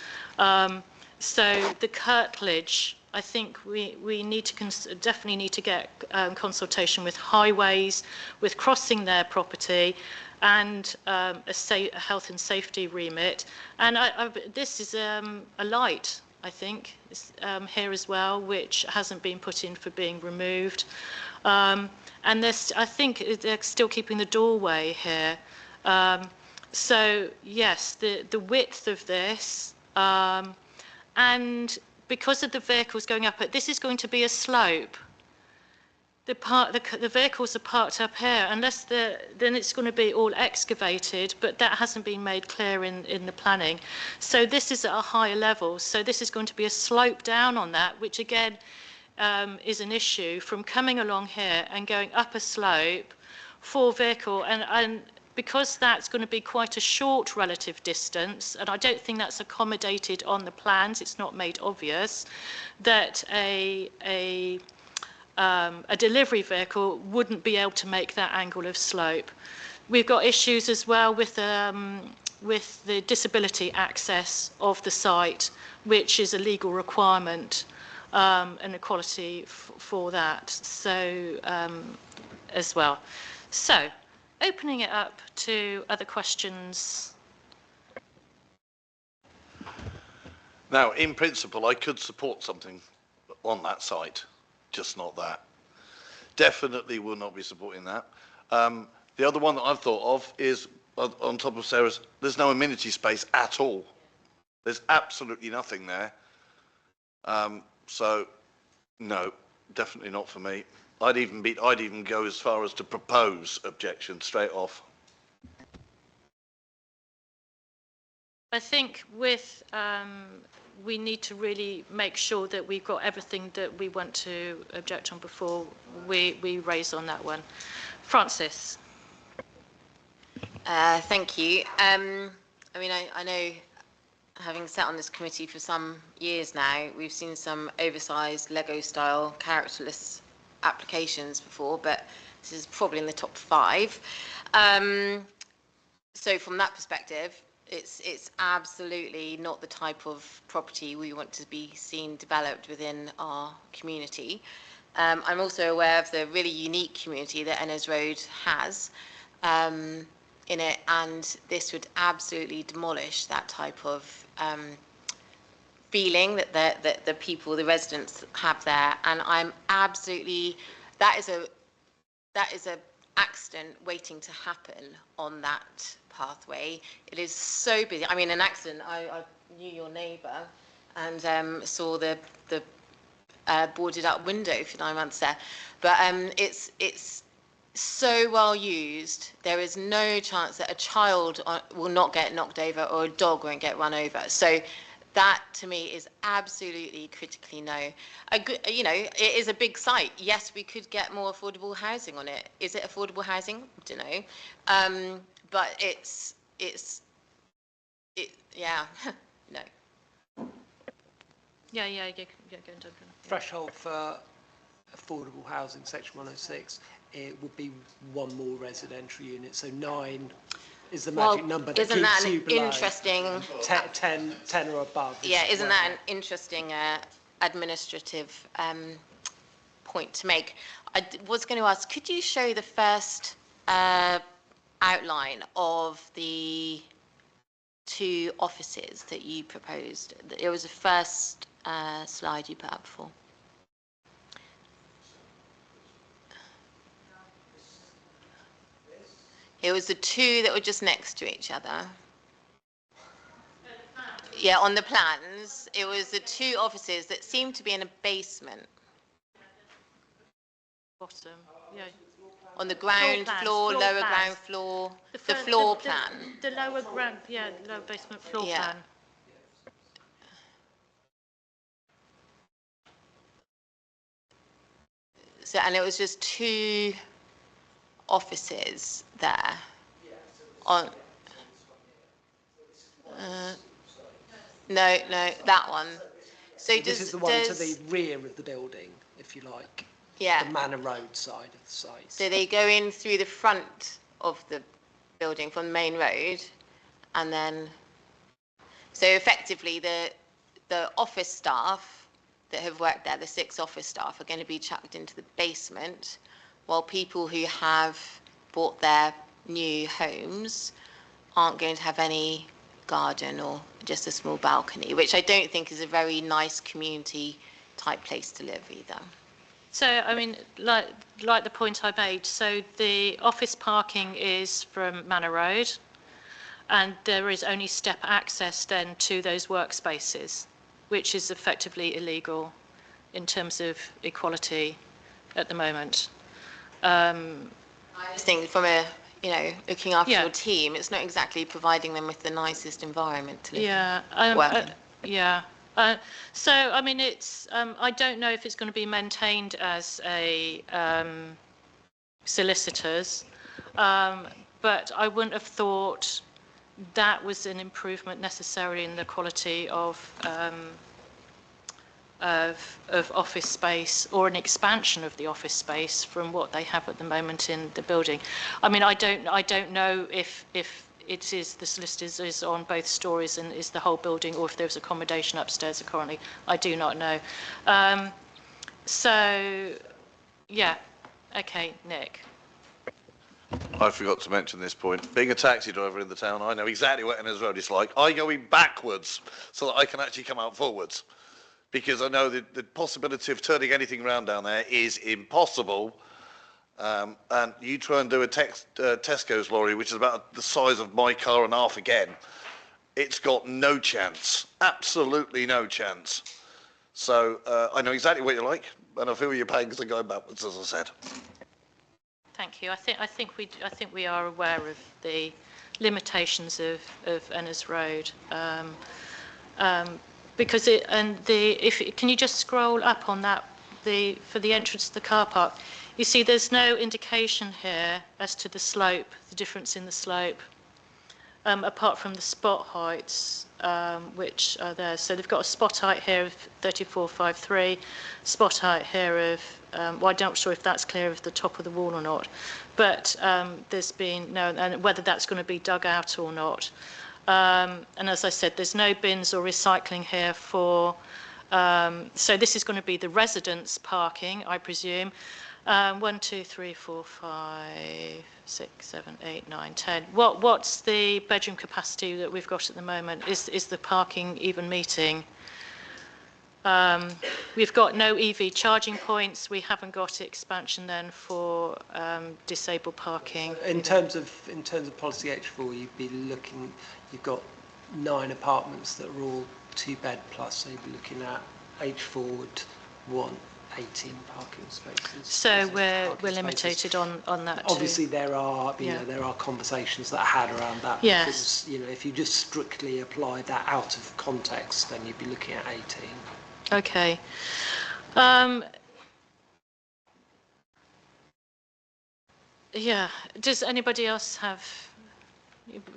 So the curtilage, I think we need to definitely need to get consultation with highways, with crossing their property, and a health and safety remit. And this is a light. I think, here as well, which hasn't been put in for being removed. And I think they're still keeping the doorway here. So yes, the width of this, and because of the vehicles going up, this is going to be a slope. The vehicles are parked up here, then it's going to be all excavated, but that hasn't been made clear in the planning. So this is at a higher level. So this is going to be a slope down on that, which again is an issue from coming along here and going up a slope for vehicle. And because that's going to be quite a short relative distance, and I don't think that's accommodated on the plans, it's not made obvious, that a delivery vehicle wouldn't be able to make that angle of slope. We've got issues as well with the disability access of the site, which is a legal requirement, and equality for that. So as well. So opening it up to other questions. Now, in principle, I could support something on that site. Just not that. Definitely will not be supporting that. The other one that I've thought of is, on top of Sarah's, there's no amenity space at all. There's absolutely nothing there. So, no, definitely not for me. I'd even go as far as to propose objection straight off. I think with we need to really make sure that we've got everything that we want to object on before we raise on that one. Francis. Thank you. I mean, I know, having sat on this committee for some years now, we've seen some oversized Lego-style characterless applications before, but this is probably in the top 5. So from that perspective, it's absolutely not the type of property we want to be seen developed within our community. I'm also aware of the really unique community that Ennis Road has in it, and this would absolutely demolish that type of feeling that the people, the residents have there. And I'm absolutely, that is a accident waiting to happen on that pathway. It is so busy. I mean, an accident, I knew your neighbour and saw the boarded up window for 9 months there. But it's so well used. There is no chance that a child will not get knocked over or a dog won't get run over. So that to me is absolutely critically no. You know, it is a big site. Yes, we could get more affordable housing on it. Is it affordable housing? I don't know. But yeah, no. Yeah, go into Threshold for affordable housing, section 106, it would be 1 more residential unit. So 9 is the magic number that isn't keeps that you an below. Interesting 10 or above. Yeah, isn't that an interesting administrative point to make? I was going to ask, could you show the first outline of the 2 offices that you proposed? It was the first slide you put up before. It was the 2 that were just next to each other. Yeah, on the plans, it was the 2 offices that seemed to be in a basement. Bottom, yeah. On the ground floor, lower ground floor, the floor plan. The lower ground, yeah, lower basement floor plan. So, and it was just 2 offices there. On. No, that one. So this is the one to the rear of the building, if you like. Yeah. The Manor Road side of the site. So they go in through the front of the building from the main road, and then, so effectively the office staff that have worked there, the 6 office staff, are going to be chucked into the basement, while people who have bought their new homes aren't going to have any garden or just a small balcony, which I don't think is a very nice community type place to live either. So, I mean, like the point I made, so the office parking is from Manor Road, and there is only step access then to those workspaces, which is effectively illegal in terms of equality at the moment. I just think from a, looking after your team, it's not exactly providing them with the nicest environment to live in. Work in. Yeah. So, I mean, it's, I don't know if it's going to be maintained as a solicitor's, but I wouldn't have thought that was an improvement necessarily in the quality of office space or an expansion of the office space from what they have at the moment in the building. I mean, I don't know if it is the solicitors is on both stories and is the whole building, or if there's accommodation upstairs currently. I do not know. So, yeah. Okay, Nick. I forgot to mention this point. Being a taxi driver in the town, I know exactly what Ennis Road is like. I go in backwards so that I can actually come out forwards, because I know that the possibility of turning anything around down there is impossible. And you try and do a Tesco's lorry, which is about the size of my car and half again, it's got no chance, absolutely no chance. So I know exactly what you're like, and I feel you're paying because I'm going backwards, as I said. Thank you. I think we are aware of the limitations of Ennis Road, because can you just scroll up on that for the entrance to the car park? You see, there's no indication here as to the slope, the difference in the slope, apart from the spot heights, which are there. So they've got a spot height here of 3453, spot height here of, well, I'm not sure if that's clear of the top of the wall or not, but there's been no, and whether that's going to be dug out or not. And as I said, there's no bins or recycling here for, so this is going to be the residents' parking, I presume. 1, 2, 3, 4, 5, 6, 7, 8, 9, 10. What's the bedroom capacity that we've got at the moment? Is the parking even meeting? We've got no EV charging points. We haven't got expansion then for disabled parking. In terms of policy H4, you'd be looking. You've got 9 apartments that are all 2-bed plus. So you'd be looking at H4 would want 18 parking spaces. So we're limited on that. Obviously, there are there are conversations that are had around that. Yes. Because, if you just strictly apply that out of context, then you'd be looking at 18. Okay. Yeah. Does anybody else have?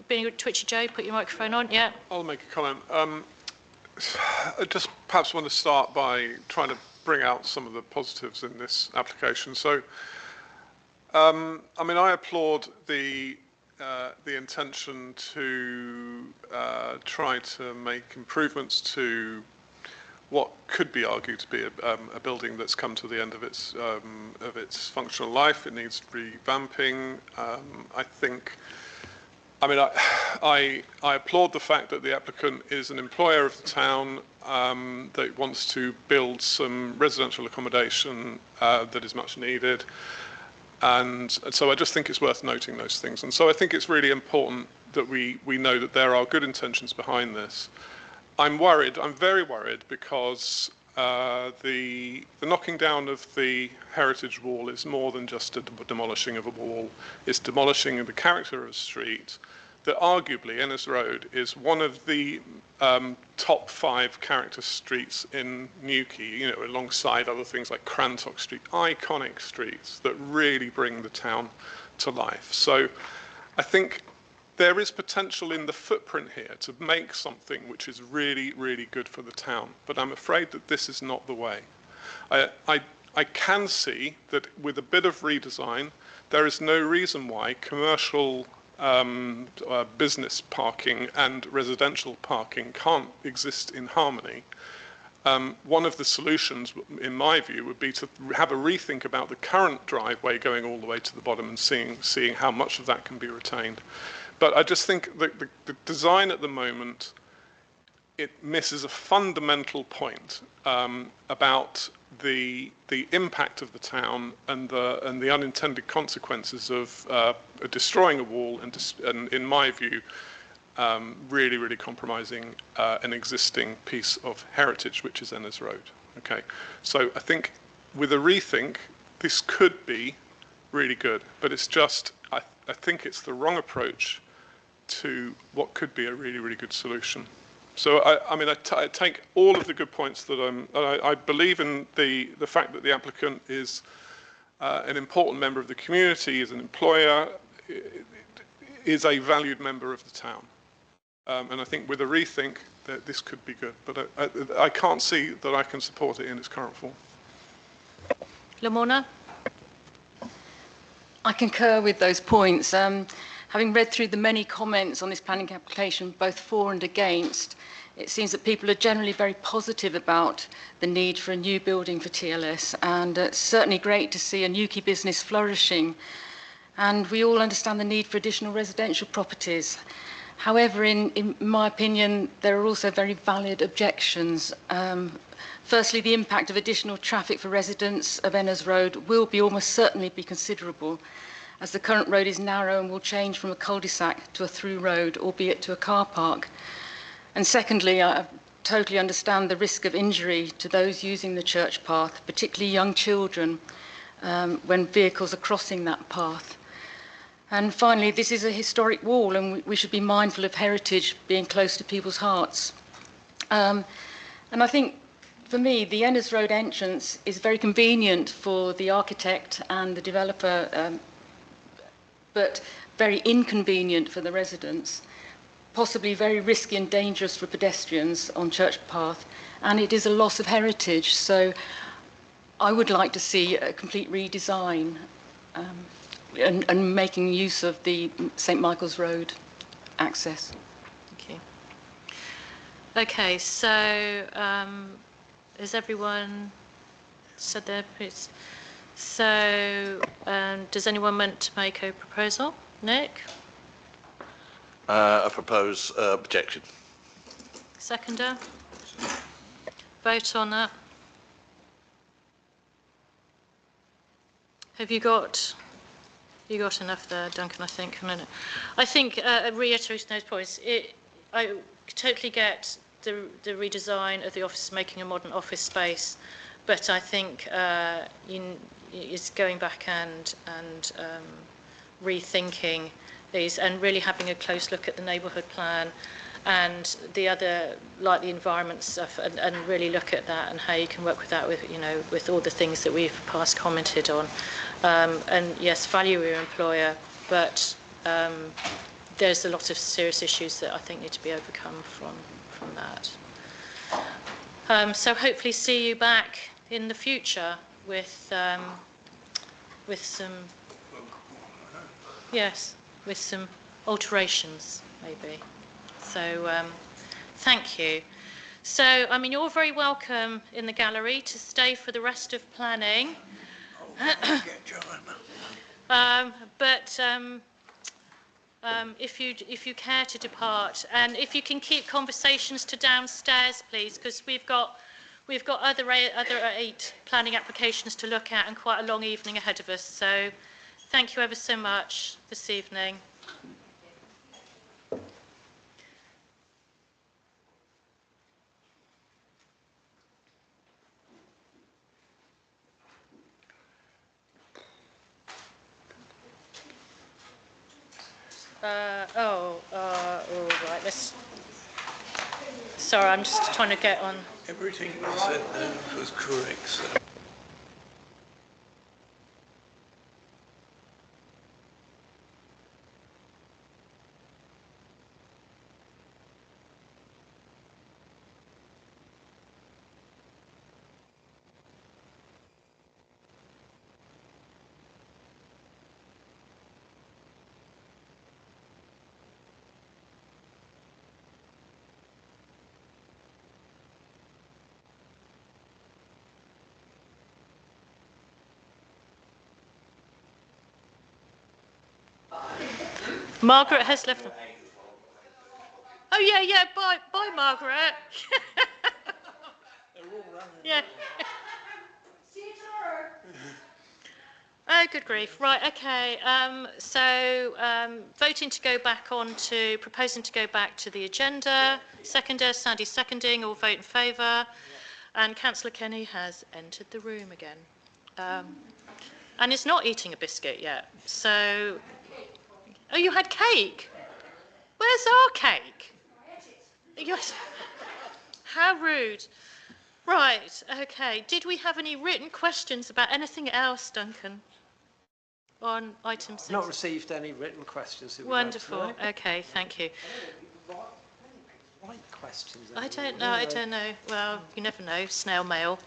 Being Twitchy Joe, put your microphone on. Yeah. I'll make a comment. I just perhaps want to start by trying to bring out some of the positives in this application. So, I mean, I applaud the intention to try to make improvements to what could be argued to be a building that's come to the end of its functional life. It needs revamping. I think. I mean, I applaud the fact that the applicant is an employer of the town that wants to build some residential accommodation that is much needed. And so I just think it's worth noting those things. And so I think it's really important that we know that there are good intentions behind this. I'm very worried because the knocking down of the heritage wall is more than just a demolishing of a wall. It's demolishing the character of a street that arguably Ennis Road is one of the top 5 character streets in Newquay, alongside other things like Crantock Street, iconic streets that really bring the town to life. So I think there is potential in the footprint here to make something which is really, really good for the town. But I'm afraid that this is not the way. I can see that with a bit of redesign, there is no reason why commercial business parking and residential parking can't exist in harmony. One of the solutions, in my view, would be to have a rethink about the current driveway going all the way to the bottom and seeing how much of that can be retained. But I just think that the design at the moment, it misses a fundamental point about the impact of the town and the unintended consequences of destroying a wall and in my view, really compromising an existing piece of heritage, which is Ennis Road. Okay, so I think with a rethink, this could be really good, but it's just I think it's the wrong approach to what could be a really good solution. So I take all of the good points that I believe in the fact that the applicant is an important member of the community, is an employer, is a valued member of the town. And I think with a rethink that this could be good, but I can't see that I can support it in its current form. Lamorna? I concur with those points. Having read through the many comments on this planning application, both for and against, it seems that people are generally very positive about the need for a new building for TLS, and it's certainly great to see a Newquay business flourishing. And we all understand the need for additional residential properties. However, in my opinion, there are also very valid objections. Firstly, the impact of additional traffic for residents of Ennis Road will almost certainly be considerable, as the current road is narrow and will change from a cul-de-sac to a through road, albeit to a car park. And secondly, I totally understand the risk of injury to those using the church path, particularly young children, when vehicles are crossing that path. And finally, this is a historic wall, and we should be mindful of heritage being close to people's hearts. And I think, for me, the Ennis Road entrance is very convenient for the architect and the developer, but very inconvenient for the residents, possibly very risky and dangerous for pedestrians on Church Path, and it is a loss of heritage. So I would like to see a complete redesign and making use of the St Michael's Road access. Thank you. Okay, so has everyone said their piece? So does anyone want to make a proposal? Nick? I propose objection. Seconder? Vote on that. Have you got enough there, Duncan, I think? I think, reiterating those points, I totally get the redesign of the office, making a modern office space, but I think it's going back and rethinking these and really having a close look at the neighbourhood plan and the other, like the environment stuff, and really look at that and how you can work with that with all the things that we've past commented on. And yes, value your employer, but there's a lot of serious issues that I think need to be overcome from that. So hopefully see you back in the future with some, yes, with some alterations maybe. So thank you. So, you're very welcome in the gallery to stay for the rest of planning. If you care to depart, and if you can keep conversations to downstairs, please, because we've got other 8 planning applications to look at and quite a long evening ahead of us. So, thank you ever so much this evening. All right, sorry, I'm just trying to get on. Everything you said then was correct, sir. Margaret has left. Oh, yeah, bye, Margaret. Yeah. See you tomorrow. Oh, good grief. Right, okay. Voting to go back on to, proposing to go back to the agenda. Seconder, Sandy seconding, all vote in favour. And Councillor Kenny has entered the room again. And is not eating a biscuit yet. So, oh, you had cake? Where's our cake? Yes. How rude. Right, okay. Did we have any written questions about anything else, Duncan? On item 6? Not received any written questions. Wonderful. Okay, thank you. Right questions. I don't know. Well, you never know. Snail mail.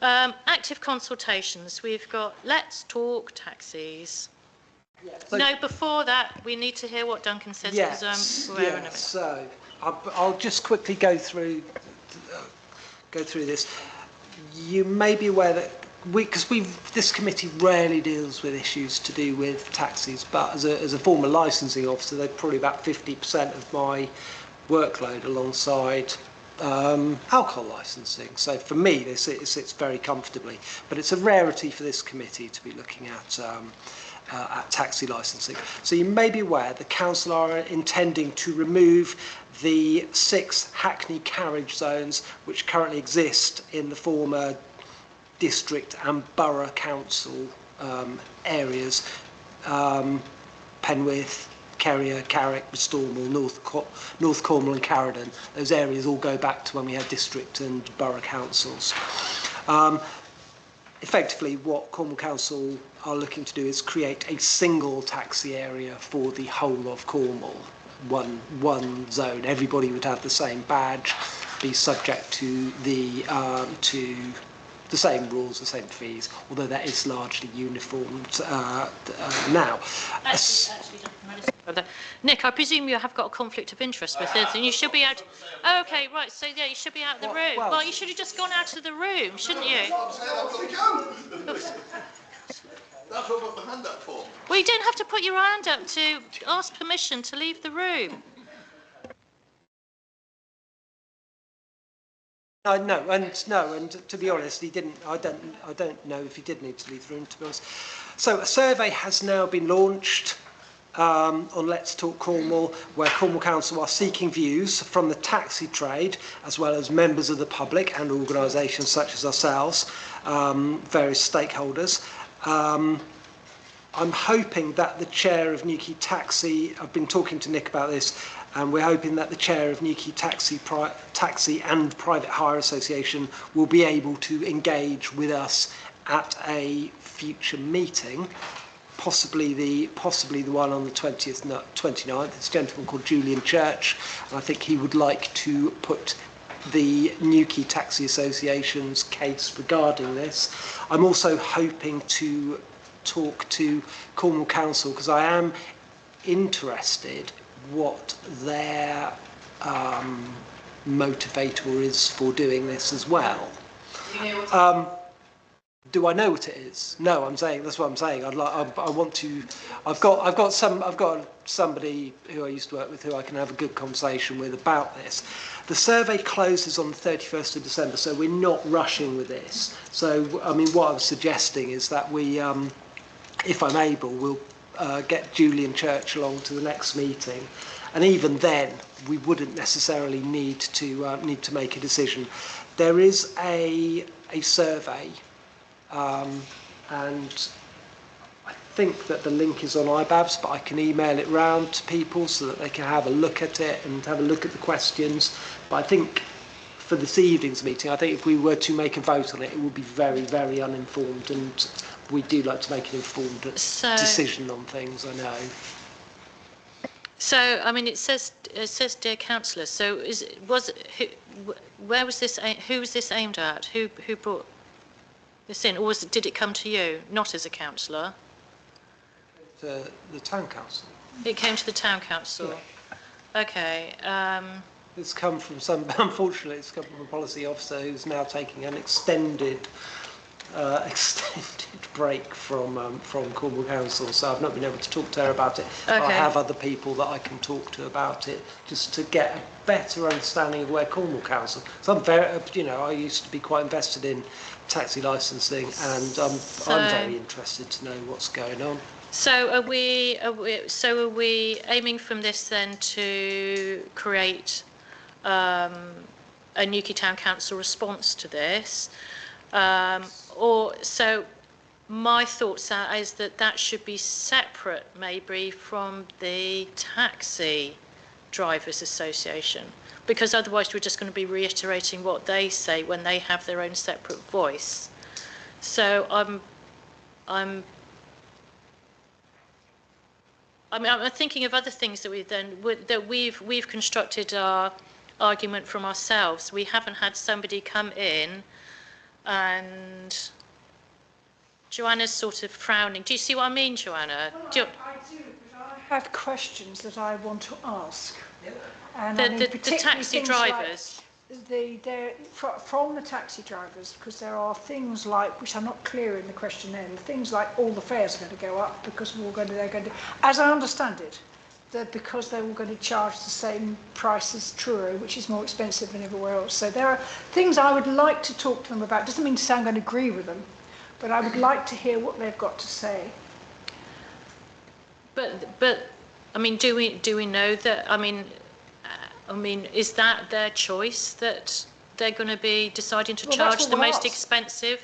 Active consultations. We've got Let's Talk Taxis. No, before that, we need to hear what Duncan says. Yes, so I'll just quickly go through this. You may be aware that this committee rarely deals with issues to do with taxis, but as a former licensing officer, they're probably about 50% of my workload alongside alcohol licensing. So for me, it sits very comfortably, but it's a rarity for this committee to be looking at taxi licensing. So you may be aware the council are intending to remove the 6 Hackney carriage zones which currently exist in the former district and borough council areas, Penwith, Kerrier, Carrick, Bristol, North Cornwall and Carridon. Those areas all go back to when we had district and borough councils. Effectively, what Cornwall Council are looking to do is create a single taxi area for the whole of Cornwall. One zone. Everybody would have the same badge, be subject to the same rules, the same fees, although that is largely uniformed now. Nick, I presume you have got a conflict of interest with this, and you should be out. Oh, okay, right. So yeah, you should be out of the room. Well, you should have just gone out of the room, shouldn't you? That's what I put my hand up for. Well, you don't have to put your hand up to ask permission to leave the room. And to be honest, he didn't. I don't know if he did need to leave the room. To be honest, so a survey has now been launched on Let's Talk Cornwall, where Cornwall Council are seeking views from the taxi trade, as well as members of the public and organisations such as ourselves, various stakeholders. I'm hoping that the chair of Newquay Taxi, I've been talking to Nick about this, and we're hoping that the chair of Newquay Taxi and Private Hire Association will be able to engage with us at a future meeting, possibly the one on the 29th. It's a gentleman called Julian Church, and I think he would like to put the Newquay Taxi Association's case regarding this. I'm also hoping to talk to Cornwall Council, because I am interested what their motivator is for doing this as well. Do I know what it is? No, I'm saying that's what I'm saying. I want to. I've got somebody who I used to work with who I can have a good conversation with about this. The survey closes on the 31st of December, so we're not rushing with this. So I mean, what I was suggesting is that we, if I'm able, we'll get Julian Church along to the next meeting, and even then, we wouldn't necessarily need to make a decision. There is a survey. And I think that the link is on IBABS, but I can email it round to people so that they can have a look at it and have a look at the questions. But I think for this evening's meeting, I think if we were to make a vote on it, it would be very, very uninformed, and we do like to make an informed decision on things, I know. So, I mean, it says, dear councillor. So, where was this? Who was this aimed at? Who brought this in, or did it come to you, not as a councillor? The town council. It came to the town council. Yeah. Okay. It's come from unfortunately, it's come from a policy officer who's now taking an extended extended break from Cornwall Council, so I've not been able to talk to her about it. Okay. I have other people that I can talk to about it, just to get a better understanding of where Cornwall Council. So I'm very, I used to be quite invested in taxi licensing, and I'm very interested to know what's going on. So are we aiming from this then to create a Newquay Town Council response to this? Or so my thoughts is that should be separate maybe from the Taxi Drivers Association, because otherwise we're just going to be reiterating what they say when they have their own separate voice. So I'm thinking of other things that we've constructed our argument from ourselves. We haven't had somebody come in, and Joanna's sort of frowning. Do you see what I mean, Joanna? Well, I do, but I have questions that I want to ask. Yeah. And the taxi drivers. From the taxi drivers, because there are things like, which are not clear in the questionnaire, things like all the fares are going to go up because they're going to, as I understand it, that because they're all going to charge the same price as Truro, which is more expensive than everywhere else. So there are things I would like to talk to them about. Doesn't mean to say I'm going to agree with them, but I would like to hear what they've got to say. But I mean, do we know that? I mean, is that their choice, that they're going to be deciding to charge the most expensive?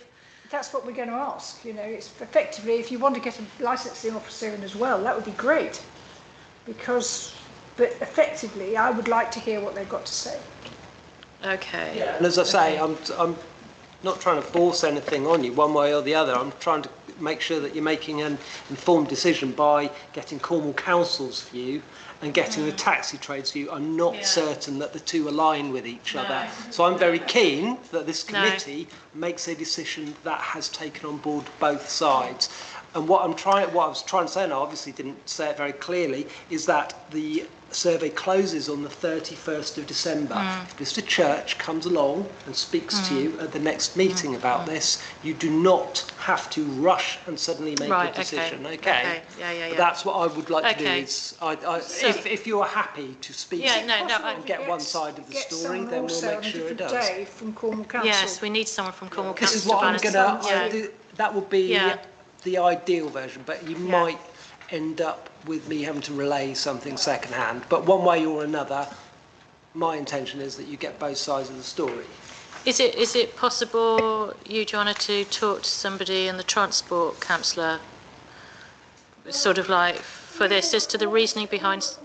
That's what we're going to ask. It's effectively, if you want to get a licensing officer in as well, that would be great. But effectively, I would like to hear what they've got to say. Okay. Yeah. And as I say, I'm not trying to force anything on you one way or the other. I'm trying to make sure that you're making an informed decision by getting Cornwall Council's view and getting the taxi trade's view. I'm not certain that the two align with each other. So I'm very keen that this committee makes a decision that has taken on board both sides. And what I was trying to say, and I obviously didn't say it very clearly, is that the survey closes on the 31st of December. If Mr. Church comes along and speaks to you at the next meeting about this, you do not have to rush and suddenly make a decision. Okay. Yeah. But that's what I would like to do. Is if you're happy to speak and get one side of the story, then we'll make sure it does. From Cornwall Council. Yes, we need someone from Cornwall Council. This is what I'm going to. That would be the ideal version, but you might end up with me having to relay something secondhand. But one way or another, my intention is that you get both sides of the story. Is it possible, you, Joanna, to talk to somebody in the Transport Councillor, sort of like for this, as to the reasoning behind?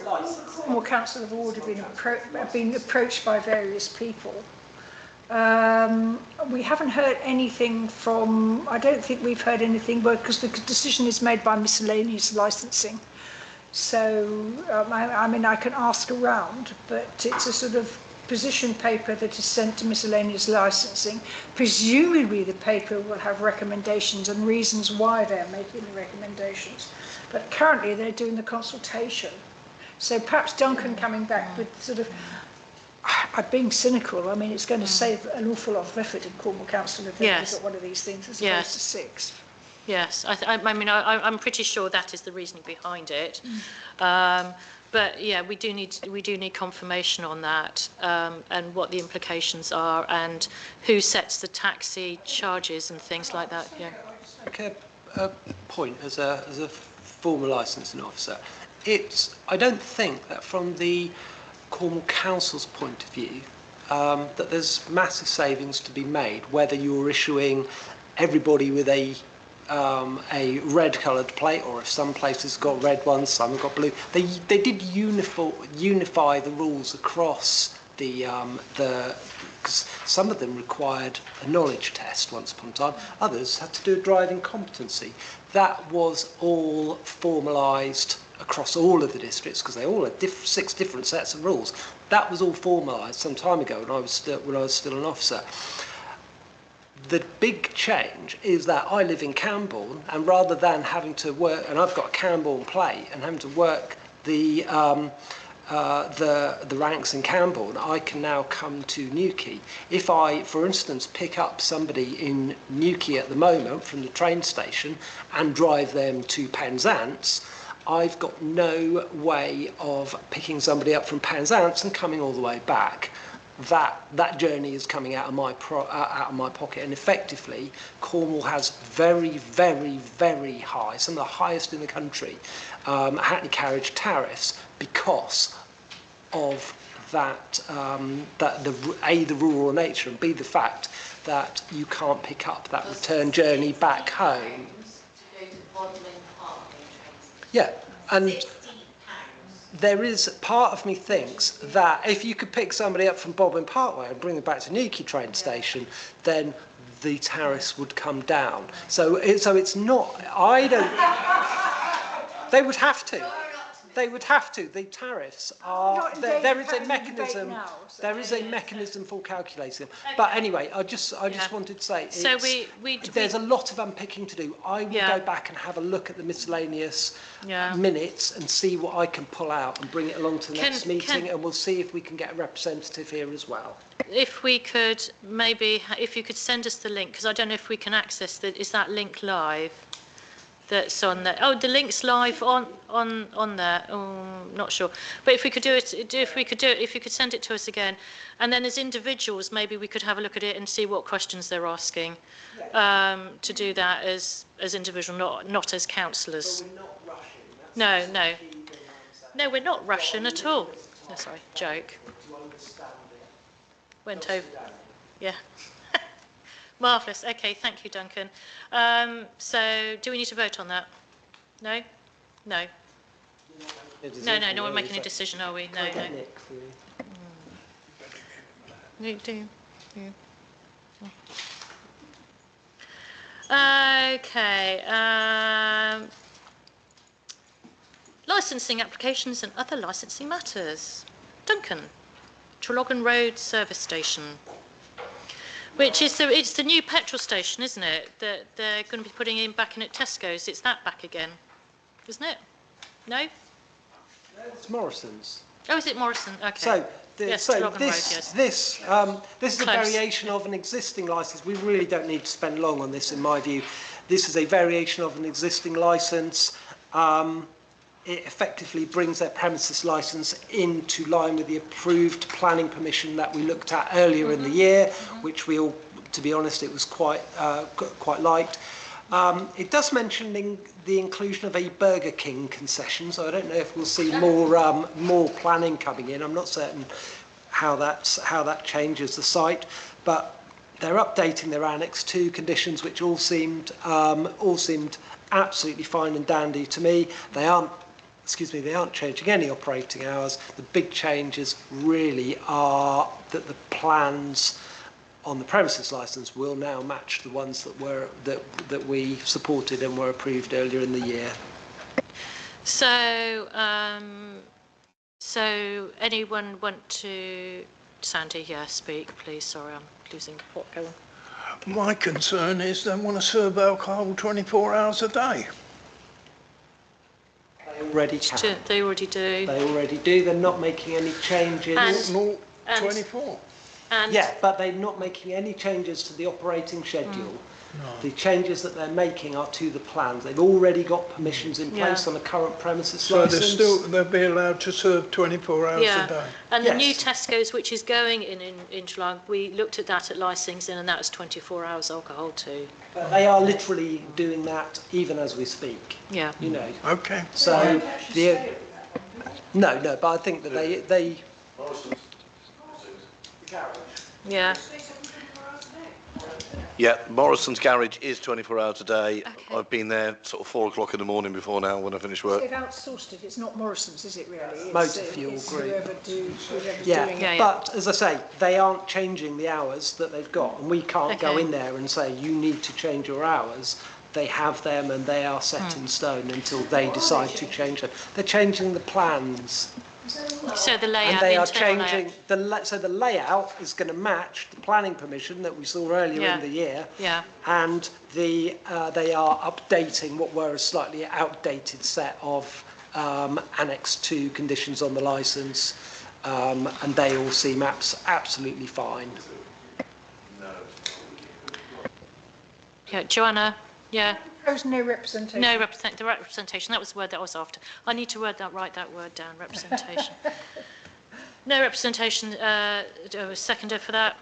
Cornwall Council have already been approached by various people. We haven't heard anything from, I don't think we've heard anything, because the decision is made by miscellaneous licensing. So, I can ask around, but it's a sort of position paper that is sent to miscellaneous licensing. Presumably the paper will have recommendations and reasons why they're making the recommendations. But currently they're doing the consultation. So perhaps Duncan coming back with sort of, being cynical, it's going to save an awful lot of effort in Cornwall Council if they've got one of these things as opposed to 6. Yes, I'm pretty sure that is the reasoning behind it. But yeah, we do need confirmation on that, and what the implications are, and who sets the taxi charges and things like that. Yeah. Okay, a point as a former licensing officer. I don't think that from the Cornwall Council's point of view, that there's massive savings to be made, whether you're issuing everybody with a red coloured plate, or if some places got red ones, some got blue. They did unify the rules across because some of them required a knowledge test once upon a time, others had to do a driving competency. That was all formalised across all of the districts, because they all had 6 different sets of rules. That was all formalised some time ago when I was still an officer. The big change is that I live in Camborne, and rather than having to work, and I've got a Camborne plate, and having to work the the ranks in Camborne, I can now come to Newquay. If I, for instance, pick up somebody in Newquay at the moment from the train station and drive them to Penzance, I've got no way of picking somebody up from Penzance and coming all the way back. That journey is coming out of my pocket, and effectively Cornwall has very, very, very high, some of the highest in the country, Hackney carriage tariffs because of that, the rural nature, and B, the fact that you can't pick up that return journey back home. Yeah, and there is, part of me thinks that if you could pick somebody up from Bodmin Parkway and bring them back to Newquay train station, then the tariffs would come down. So it's not, I don't, they would have to. They would have to. The tariffs are, there is a mechanism, there is a mechanism for calculating them. But anyway, I just wanted to say, so there's a lot of unpicking to do. I will go back and have a look at the miscellaneous minutes and see what I can pull out and bring it along to the next meeting, and we'll see if we can get a representative here as well. If we could, maybe, if you could send us the link, because I don't know if we can access is that link live? That's on there. Oh, the link's live on there. Oh, not sure. But if we could if you could send it to us again, and then as individuals, maybe we could have a look at it and see what questions they're asking. To do that as individual, not as councillors. But we're not rushing. No, we're not rushing at all. No, sorry, joke. Went over. Yeah. Marvellous. Okay, thank you, Duncan. So, do we need to vote on that? No? No. No, not we're making a decision, are we? No. You do. Okay. Licensing applications and other licensing matters. Duncan, Treloggan Road Service Station. Which is it's the new petrol station, isn't it? That they're going to be putting in back in at Tesco's. It's that back again, isn't it? No? It's Morrison's. Oh, is it Morrison? Okay. So, yes, this is a variation of an existing licence. We really don't need to spend long on this, in my view. This is a variation of an existing licence. It effectively brings their premises licence into line with the approved planning permission that we looked at earlier in the year, which we all, to be honest, it was quite liked. It does mention the inclusion of a Burger King concession, so I don't know if we'll see more planning coming in. I'm not certain how that changes the site, but they're updating their Annex 2 conditions, which all seemed absolutely fine and dandy to me. They aren't changing any operating hours. The big changes really are that the plans on the premises licence will now match the ones that we supported and were approved earlier in the year. So, so anyone want to, Sandy? Yeah, speak, please. Sorry, I'm losing what going. My concern is they want to serve alcohol 24 hours a day. They already can. They already do. They already do. They're not making any changes. Not 24. Yeah, but they're not making any changes to the operating schedule. No. The changes that they're making are to the plans. They've already got permissions in place on the current premises licence. So they'll be allowed to serve 24 hours a day. And the new Tesco's, which is going in July, we looked at that at licensing, and that was 24 hours alcohol too. But they are literally doing that even as we speak. Yeah. You know. Okay. So no, but I think that they. Yeah. Yeah, Morrison's garage is 24 hours a day. Okay. I've been there sort of 4 o'clock in the morning before now when I finish work. They've outsourced it. It's not Morrison's, is it really? Motor Fuel Group. Whoever's doing it. But as I say, they aren't changing the hours that they've got, and we can't go in there and say you need to change your hours. They have them, and they are set in stone until they decide to change them. They're changing the plans. So the layout, and they are changing so the layout is going to match the planning permission that we saw earlier in the year. Yeah. And they are updating what were a slightly outdated set of Annex 2 conditions on the licence, and they all seem absolutely fine. Yeah, Joanna, yeah. Propose no representation. No representation, that was the word that I was after. I need to write that word down, representation. No representation, seconder for that?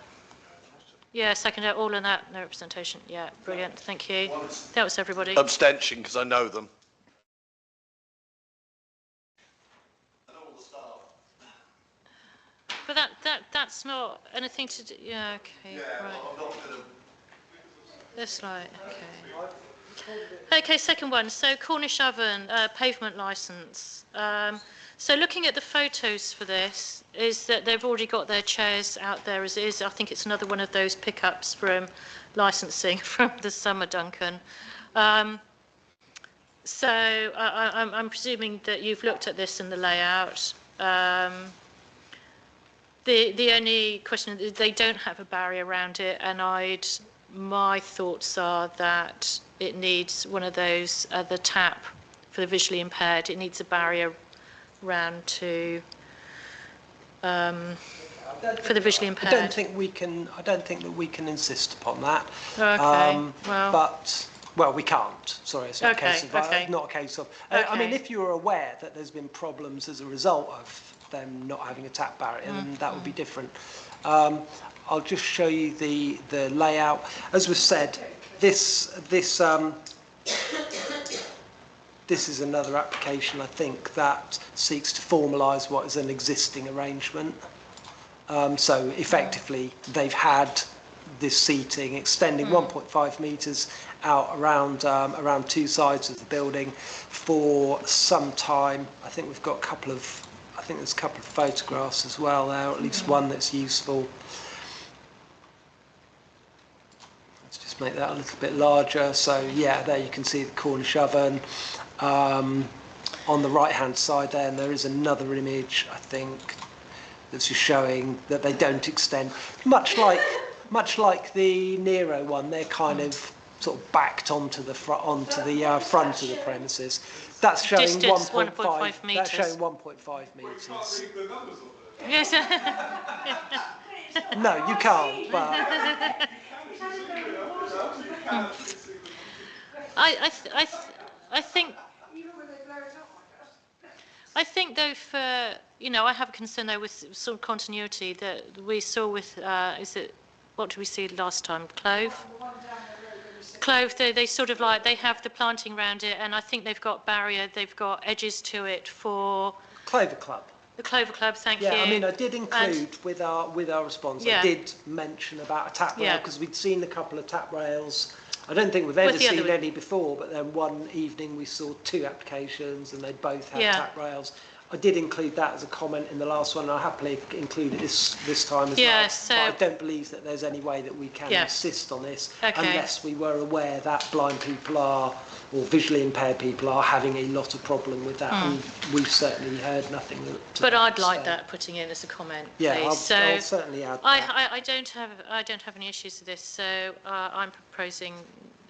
Yeah, seconder, all in that, no representation. Yeah, brilliant, thank you. That was everybody. Abstention, because I know them. But that's not anything to do, yeah, okay, right. I'm not going to... That's right, okay. Okay, second one, so Cornish Oven, pavement licence. So looking at the photos for this, is that they've already got their chairs out there as it is. I think it's another one of those pickups from licensing from the summer, Duncan. So I'm presuming that you've looked at this in the layout. The only question is they don't have a barrier around it, and my thoughts are that it needs one of those, the tap for the visually impaired. It needs a barrier round to for the visually impaired. I don't think that we can insist upon that. Okay. Well, we can't. Sorry, it's not Okay, a case of. okay. Not a case of. Okay. I mean, if you were aware that there's been problems as a result of them not having a tap barrier, then that would be different. I'll just show you the layout. As we've said, this is another application, I think, that seeks to formalise what is an existing arrangement. So effectively, they've had this seating extending 1.5 metres out around two sides of the building for some time. I think we've got there's a couple of photographs as well there, or at least one that's useful. Let's just make that a little bit larger. So yeah, there you can see the Cornish Oven. On the right-hand side there, and there is another image, I think, that's just showing that they don't extend. Much like the Nero one, they're kind of sort of backed onto the front of the premises. That's showing 1.5 metres. That's showing 1.5 metres. Yes. No, you can't. But I think though I have a concern though with sort of continuity that we saw with what did we see last time? Clove, they sort of they have the planting around it, and I think they've got edges to it for Clover Club. The Clover Club, thank you. Yeah, I mean, I did include with our response. Yeah. I did mention about a tap rail Yeah. because we'd seen a couple of tap rails. I don't think we've ever With the other seen one. any before, but then one evening we saw two applications and they both had Yeah. tap rails. I did include that as a comment in the last one, and I'll happily include it this time as Yeah, well. so- But I don't believe that there's any way that we can Yeah. insist on this Okay. unless we were aware that blind people or visually impaired people are having a lot of problem with that, and we've certainly heard nothing. But I'd like that putting in as a comment, Yeah, please. I'll certainly add that. I don't have any issues with this, so I'm proposing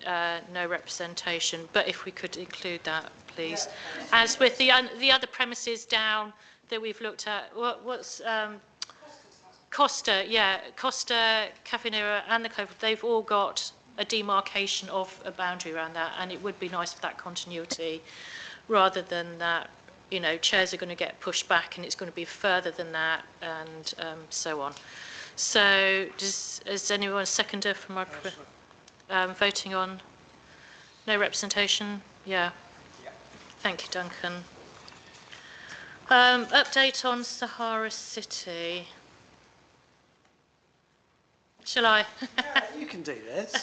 no representation. But if we could include that, please. As with the other premises down that we've looked at, what's Costa? Yeah, Costa, Cafe Nero, and the Clover. They've all got a demarcation of a boundary around that, and it would be nice for that continuity, rather than that. Chairs are going to get pushed back, and it's going to be further than that, and so on. So, is anyone seconder for my voting on no representation? Yeah. Thank you, Duncan. Update on Sahara City. Shall I? You can do this.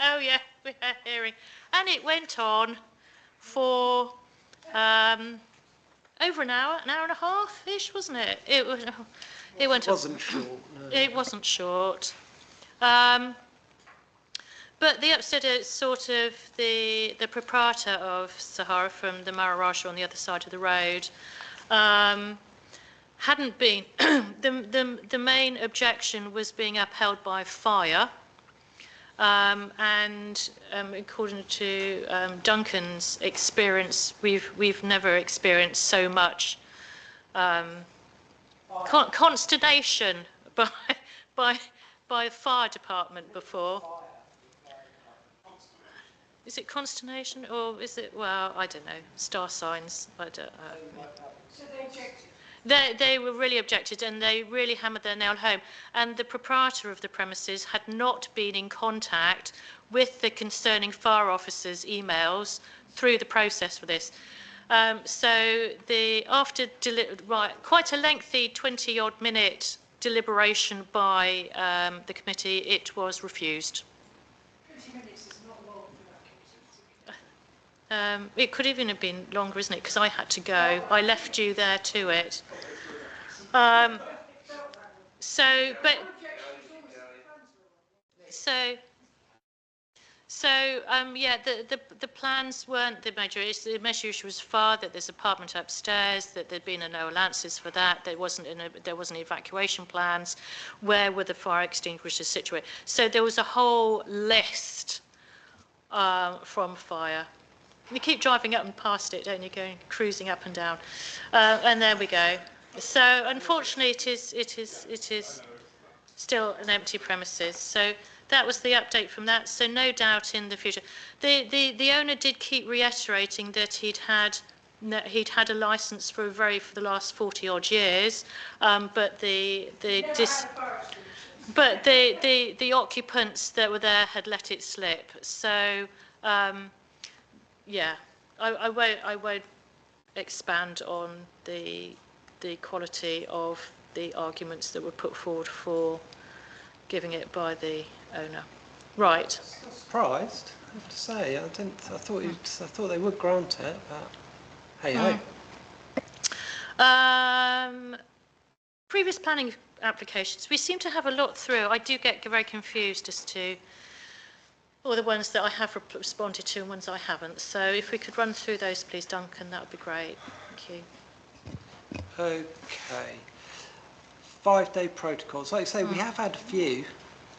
Oh yeah, we had a hearing, and it went on for over an hour and a half-ish, wasn't it? It went. It wasn't short. No. It wasn't short. But the upset is sort of the proprietor of Sahara from the Maharaja on the other side of the road hadn't been. The main objection was being upheld by fire. And according to Duncan's experience, we've never experienced so much consternation by a fire department before. Is it consternation or is it, well, I don't know, star signs? I don't know. So they objected? They were really objected, and they really hammered their nail home. And the proprietor of the premises had not been in contact with the concerning fire officer's emails through the process for this. So after quite a lengthy 20-odd minute deliberation by the committee, it was refused. 20 minutes is not long for that committee. It could even have been longer, isn't it? Because I had to go. I left you there to it. Yeah, the plans weren't the major issue. The major issue was fire, that there's apartment upstairs, that there'd been no allowances for that. There wasn't evacuation plans. Where were the fire extinguishers situated? So there was a whole list from fire. You keep driving up and past it, don't you? Going cruising up and down, and there we go. So unfortunately, it is still an empty premises. So that was the update from that. So no doubt in the future, the owner did keep reiterating that he'd had a license for the last 40 odd years, but the occupants that were there had let it slip. So yeah, I won't expand on the quality of the arguments that were put forward for giving it by the owner. Right. I'm surprised, I have to say. I thought they would grant it, but hey ho. Previous planning applications, we seem to have a lot through. I do get very confused as to all the ones that I have responded to and ones I haven't. So if we could run through those, please, Duncan, that would be great. Thank you. Okay. 5-day protocols. Like I say, we have had a few.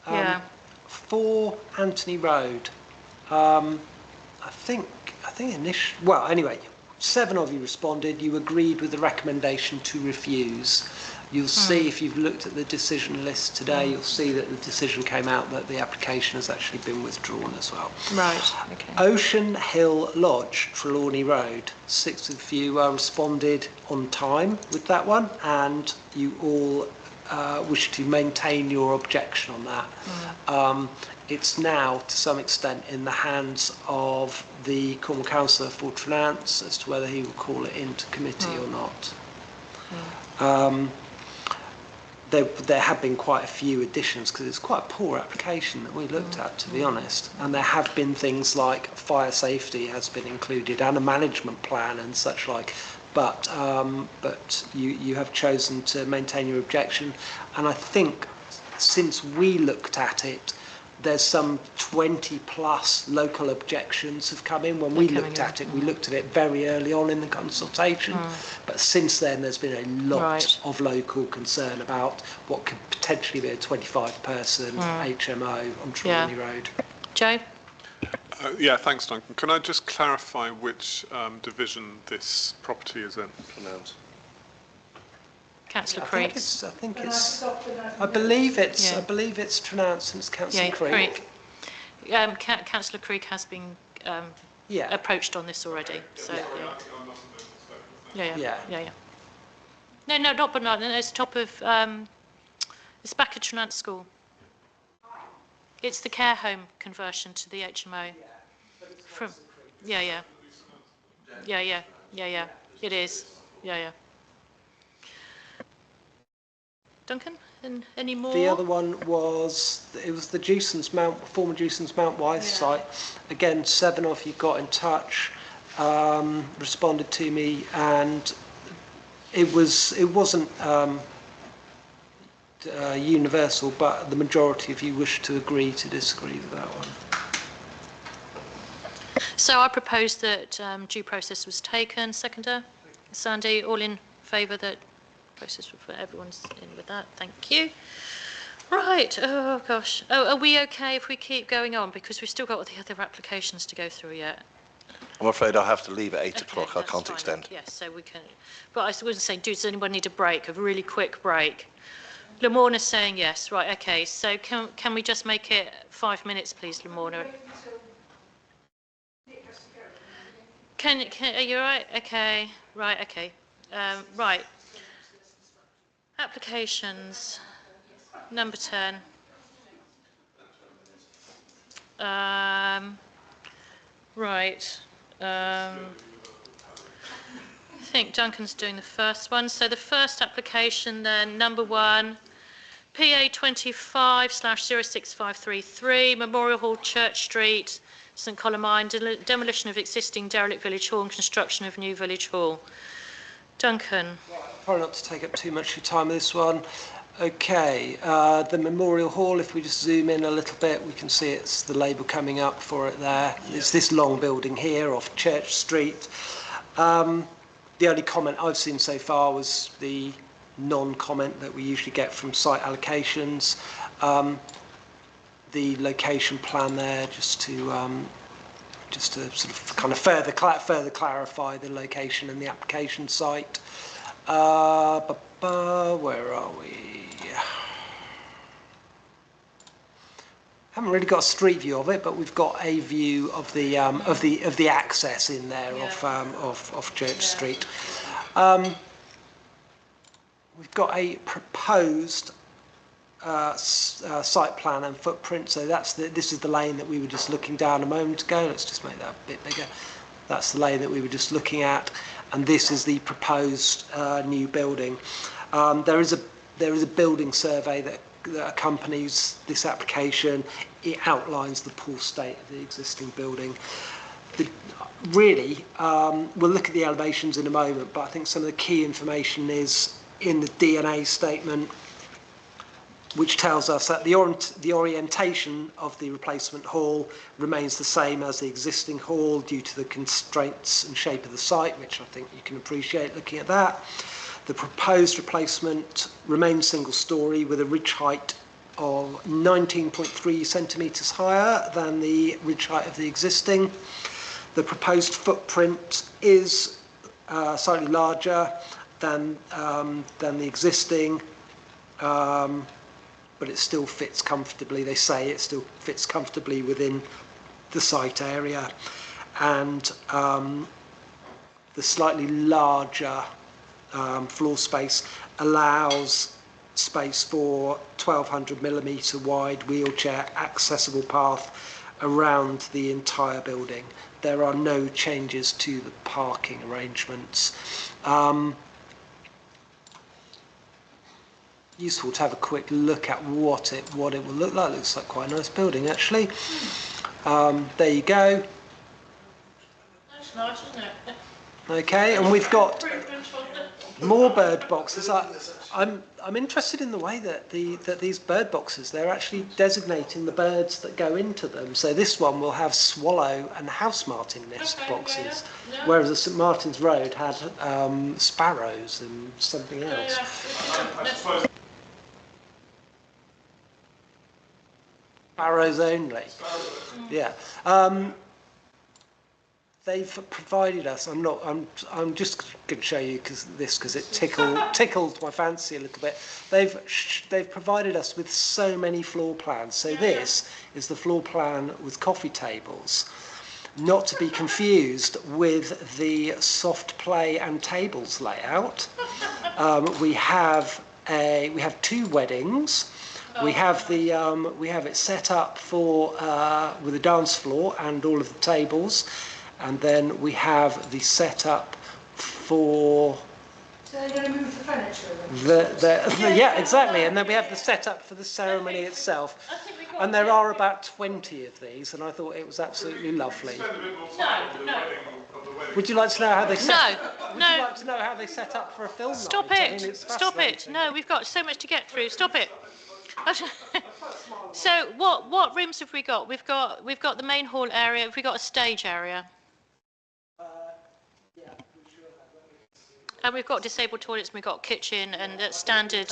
Yeah. For Anthony Road, I think initially, well, anyway, 7 of you responded. You agreed with the recommendation to refuse. You'll see if you've looked at the decision list today, you'll see that the decision came out that the application has actually been withdrawn as well. Right, okay. Ocean Hill Lodge, Trelawney Road. 6 of you responded on time with that one, and you all wish to maintain your objection on that. It's now, to some extent, in the hands of the Cornwall Councillor for Finance as to whether he will call it into committee or not. There have been quite a few additions because it's quite a poor application that we looked at, to be honest. And there have been things like fire safety has been included and a management plan and such like. But you have chosen to maintain your objection. And I think since we looked at it, there's some 20 plus local objections have come in. When we looked at it, we looked at it very early on in the consultation. But since then, there's been a lot of local concern about what could potentially be a 25-person HMO on Trelawney Road. Joe? Yeah, thanks, Duncan. Can I just clarify which division this property is in? Pronounce. Councillor I Creek. I believe it's pronounced and it's Councillor Creek. Councillor Creek has been approached on this already. So yeah. No, not Bernard. No, it's top of it's back at Trenant School. It's the care home conversion to the HMO. Yeah. It is. Yeah. Duncan, and any more? The other one was the former Dewson's Mount Wise site. Again, 7 of you got in touch, responded to me, and it wasn't universal, but the majority of you wished to agree to disagree with that one. So I propose that due process was taken. Seconder, Sandy, all in favour that process for everyone's in with that. Thank you. Right, oh gosh. Oh, are we okay if we keep going on? Because we've still got all the other applications to go through yet. I'm afraid I'll have to leave at 8 o'clock. I That's can't fine. extend. Yes, so we can. But I was saying, does anyone need a break, a really quick break? Lamorna's saying yes. Right, okay. So can we just make it 5 minutes, please, Lamorna? Are you all right? Okay. Right, okay. Right. Applications. Number 10. Right. I think Duncan's doing the first one. So the first application then, number 1, PA 25/06533, Memorial Hall, Church Street, St Columine, demolition of existing derelict village hall and construction of new village hall. Duncan. Probably not to take up too much of your time with this one. Okay, the Memorial Hall, if we just zoom in a little bit, we can see it's the label coming up for it there. It's this long building here off Church Street. The only comment I've seen so far was the non-comment that we usually get from site allocations. The location plan there, just to sort of kind of further clarify the location and the application site. Where are we? Haven't really got a street view of it, but we've got a view of the access in there of Church Street. We've got a proposed site plan and footprint. So this is the lane that we were just looking down a moment ago. Let's just make that a bit bigger. That's the lane that we were just looking at, and this is the proposed new building. There is a building survey that accompanies this application. It outlines the poor state of the existing building. We'll look at the elevations in a moment, but I think some of the key information is in the DNA statement, which tells us that the orientation of the replacement hall remains the same as the existing hall due to the constraints and shape of the site, which I think you can appreciate looking at that. The proposed replacement remains single storey with a ridge height of 19.3 centimetres higher than the ridge height of the existing. The proposed footprint is slightly larger than the existing, but it still fits comfortably. They say it still fits comfortably within the site area, and the slightly larger floor space allows space for 1200mm wide wheelchair accessible path around the entire building. There are no changes to the parking arrangements. Useful to have a quick look at what it will look like. Looks like quite a nice building actually. There you go. That's nice, isn't it? Okay, and we've got more bird boxes. I'm interested in the way that these bird boxes, they're actually designating the birds that go into them. So this one will have swallow and house martin nest boxes, whereas the St Martin's Road had sparrows and something else. Sparrows only. Yeah. They've provided us. I'm just going to show you because it tickled my fancy a little bit. They've provided us with so many floor plans. So this is the floor plan with coffee tables, not to be confused with the soft play and tables layout. We have two weddings. We have it set up for with a dance floor and all of the tables. And then we have the setup for. So they're going to move the furniture? Yeah, exactly. And then we have the setup for the ceremony itself. And there are about 20 of these, and I thought it was absolutely lovely. No. Would you like to know how they set? No. Would you like to know how they set up for a film Stop night? it! I mean, it's Stop it! fascinating. No, we've got so much to get through. Stop it. So what rooms have we got? We've got the main hall area. Have we got a stage area? And we've got disabled toilets, and we've got kitchen and standard.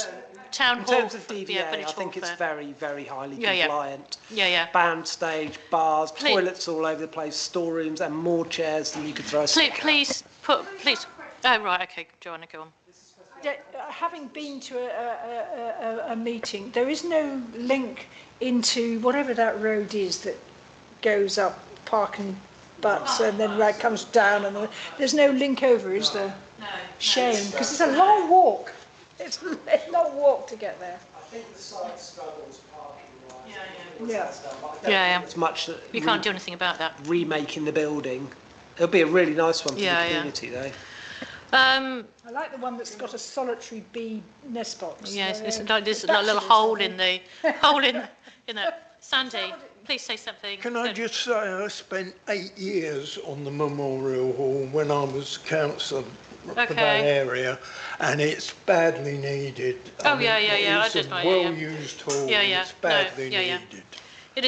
town In hall. terms of DVA, yeah, I village think hall it's fair. very, very highly Yeah, yeah. compliant. Yeah, yeah. Band stage, bars, Please- toilets all over the place, storerooms, and more chairs than you could throw a stick at. Please. Oh, right, okay, Joanna, go on. Having been to a meeting, there is no link into whatever that road is that goes up Park and Butts and then comes down, and there's no link over, is there? No. Shame, because it's a long walk. It's a long walk to get there. I think the site struggles parking-wise. Yeah. Yeah. It's much that You can't do anything about that. remaking the building. It'll be a really nice one for Yeah, the yeah. community, though. I like the one that's got a solitary bee nest box. Yes, There. it's like there's a That little should hole be in the hole in the. Sandy, please say something. Can I just say I spent 8 years on the Memorial Hall when I was councillor for that Okay. area, and it's badly needed. Oh, yeah. I It's did a know, yeah. well-used hall. Yeah, yeah. It's badly No, yeah. needed. It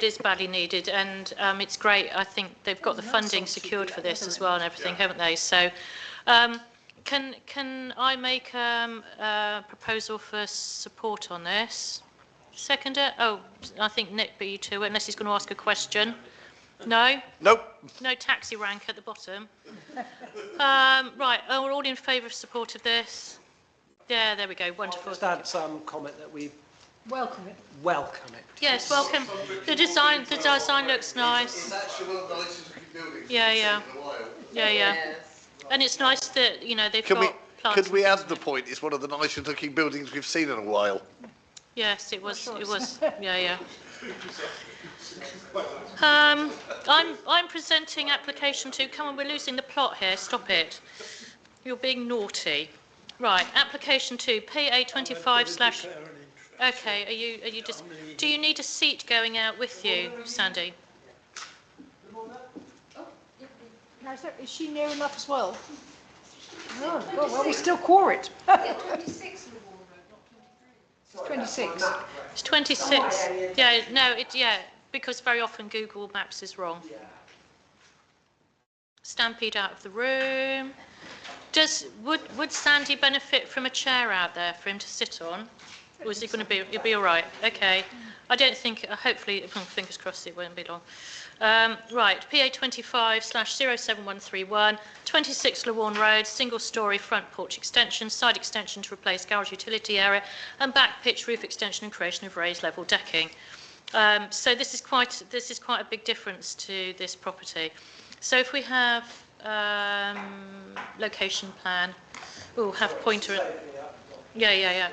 is badly needed, and it's great. I think they've got the funding secured for this as well and everything, haven't they? So, can I make a proposal for support on this? Second it? Oh, I think Nick beat you to it, unless he's going to ask a question. No? Nope. No taxi rank at the bottom. Right, we're all in favour of support of this? Yeah, there we go, wonderful. Just add some comment that we Welcome it. welcome it. Yes, welcome. The design looks nice. It's actually one of the nicest looking buildings Yeah, we've yeah. seen in a while. Yeah. And it's nice that, they've Could got plants. could we add the point? It's one of the nicest looking buildings we've seen in a while. Yes, it was, yeah. I'm presenting application 2. Come on, we're losing the plot here, stop it. You're being naughty. Right, application 2, PA 25/. Okay, are you just, do you need a seat going out with you, Sandy? Is she near enough as well? Oh, well, we still core it. 26. It's 26. Yeah, no, because very often Google Maps is wrong. Stampede out of the room. Would Sandy benefit from a chair out there for him to sit on? Or is he going to be, he'll be all right? Okay. I don't think, hopefully, fingers crossed, it won't be long. Right, PA 25/07131, 26 Lawarne Road, single-storey front porch extension, side extension to replace garage utility area, and back pitch roof extension and creation of raised level decking. So this is quite a big difference to this property. So if we have location plan, we'll have pointer. Yeah.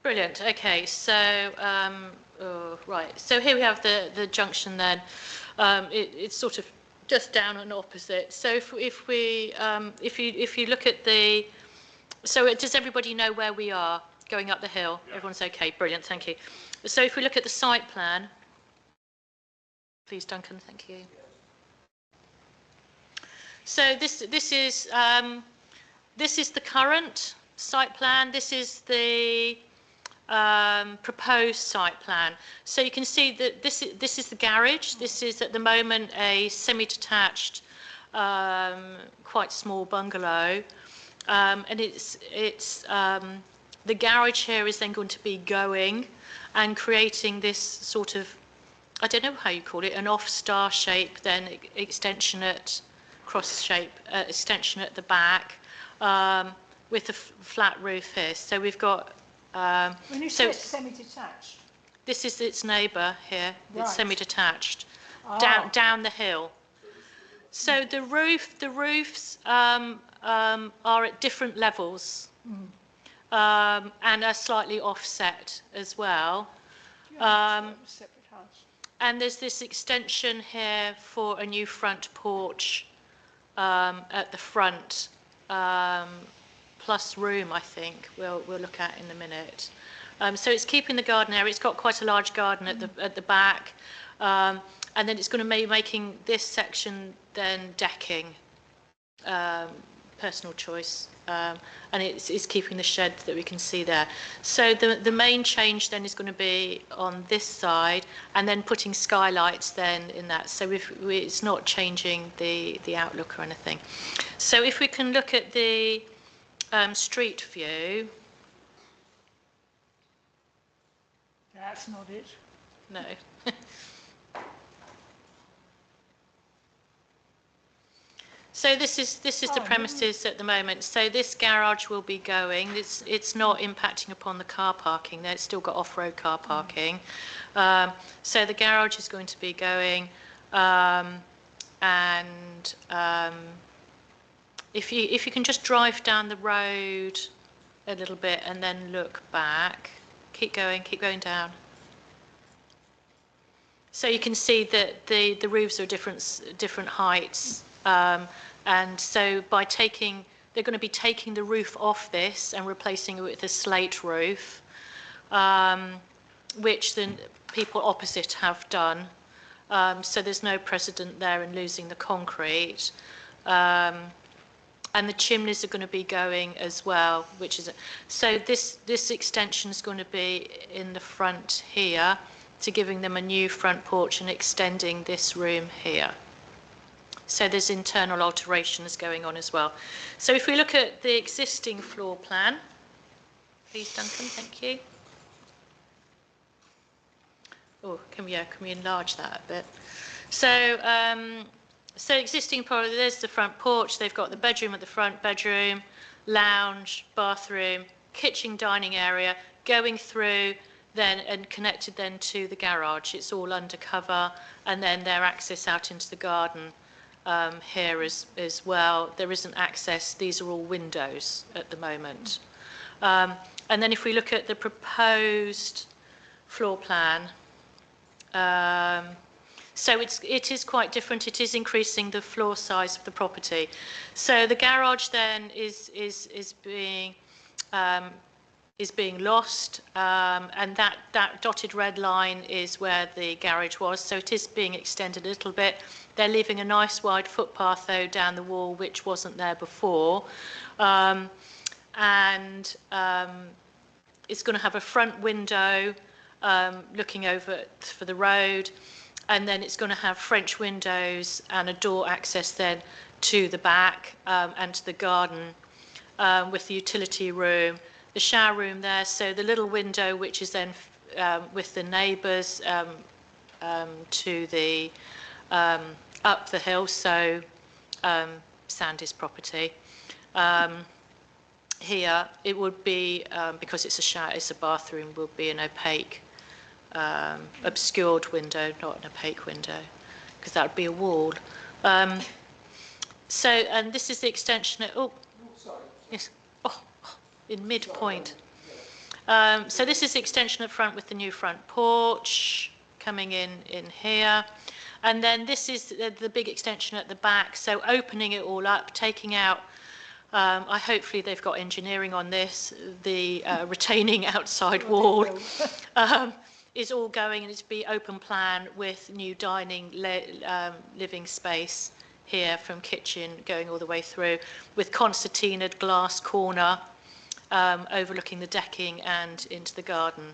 Brilliant. Okay, so right. So here we have the junction. Then it's sort of just down and opposite. So if you look at the, so does everybody know where we are going up the hill? Everyone's okay. Brilliant. Thank you. So if we look at the site plan, please, Duncan. Thank you. So this is the current site plan. This is the proposed site plan. So you can see that this is the garage. This is at the moment a semi-detached, quite small bungalow, and the garage here is then going to be going and creating this sort of, I don't know how you call it, an off-star shape, then extension at cross shape, extension at the back, with a flat roof here. So we've got. When you say it's semi-detached? This is its neighbour here. Right. It's semi-detached, Ah. down the hill. So the roofs are at different levels, and are slightly offset as well. Separate house. And there's this extension here for a new front porch at the front, plus room, I think, we'll look at in a minute. So it's keeping the garden area. It's got quite a large garden at the back, and then it's going to be making this section then decking. Personal choice. and it's keeping the shed that we can see there. So the main change then is going to be on this side, and then putting skylights then in that. So it's not changing the outlook or anything. So if we can look at the street view. That's not it. No. So this is the premises at the moment. So this garage will be going. It's not impacting upon the car parking there. It's still got off-road car parking. So the garage is going to be going, and if you can just drive down the road a little bit and then look back, keep going down. So you can see that the roofs are different heights. And so they're going to be taking the roof off this and replacing it with a slate roof, which the people opposite have done. So there's no precedent there in losing the concrete. And the chimneys are going to be going as well, so this extension is going to be in the front here, to giving them a new front porch and extending this room here. So there's internal alterations going on as well. So if we look at the existing floor plan, please, Duncan, thank you. Oh, can we enlarge that a bit? So, so existing part, there's the front porch. They've got the bedroom at the front, bedroom, lounge, bathroom, kitchen, dining area, going through then and connected then to the garage. It's all undercover, and then their access out into the garden. Here as well. There isn't access. These are all windows at the moment. And then if we look at the proposed floor plan, so it is quite different. It is increasing the floor size of the property. So the garage then is being lost, and that dotted red line is where the garage was. So it is being extended a little bit. They're leaving a nice wide footpath though down the wall, which wasn't there before, and it's going to have a front window looking over for the road, and then it's going to have French windows and a door access then to the back and to the garden, with the utility room, the shower room there. So the little window, which is then with the neighbours to the up the hill, so Sandy's property. Here it would be, because it's a shower, it's a bathroom, will be an opaque, obscured window, not an opaque window, because that would be a wall. So, and this is the extension. Yes. Oh, in midpoint. So this is the extension of front with the new front porch coming in here. And then this is the big extension at the back. So opening it all up, taking out, hopefully they've got engineering on this, the retaining outside wall is all going, and it's be open plan with new dining living space here from kitchen going all the way through, with concertinaed glass corner overlooking the decking and into the garden.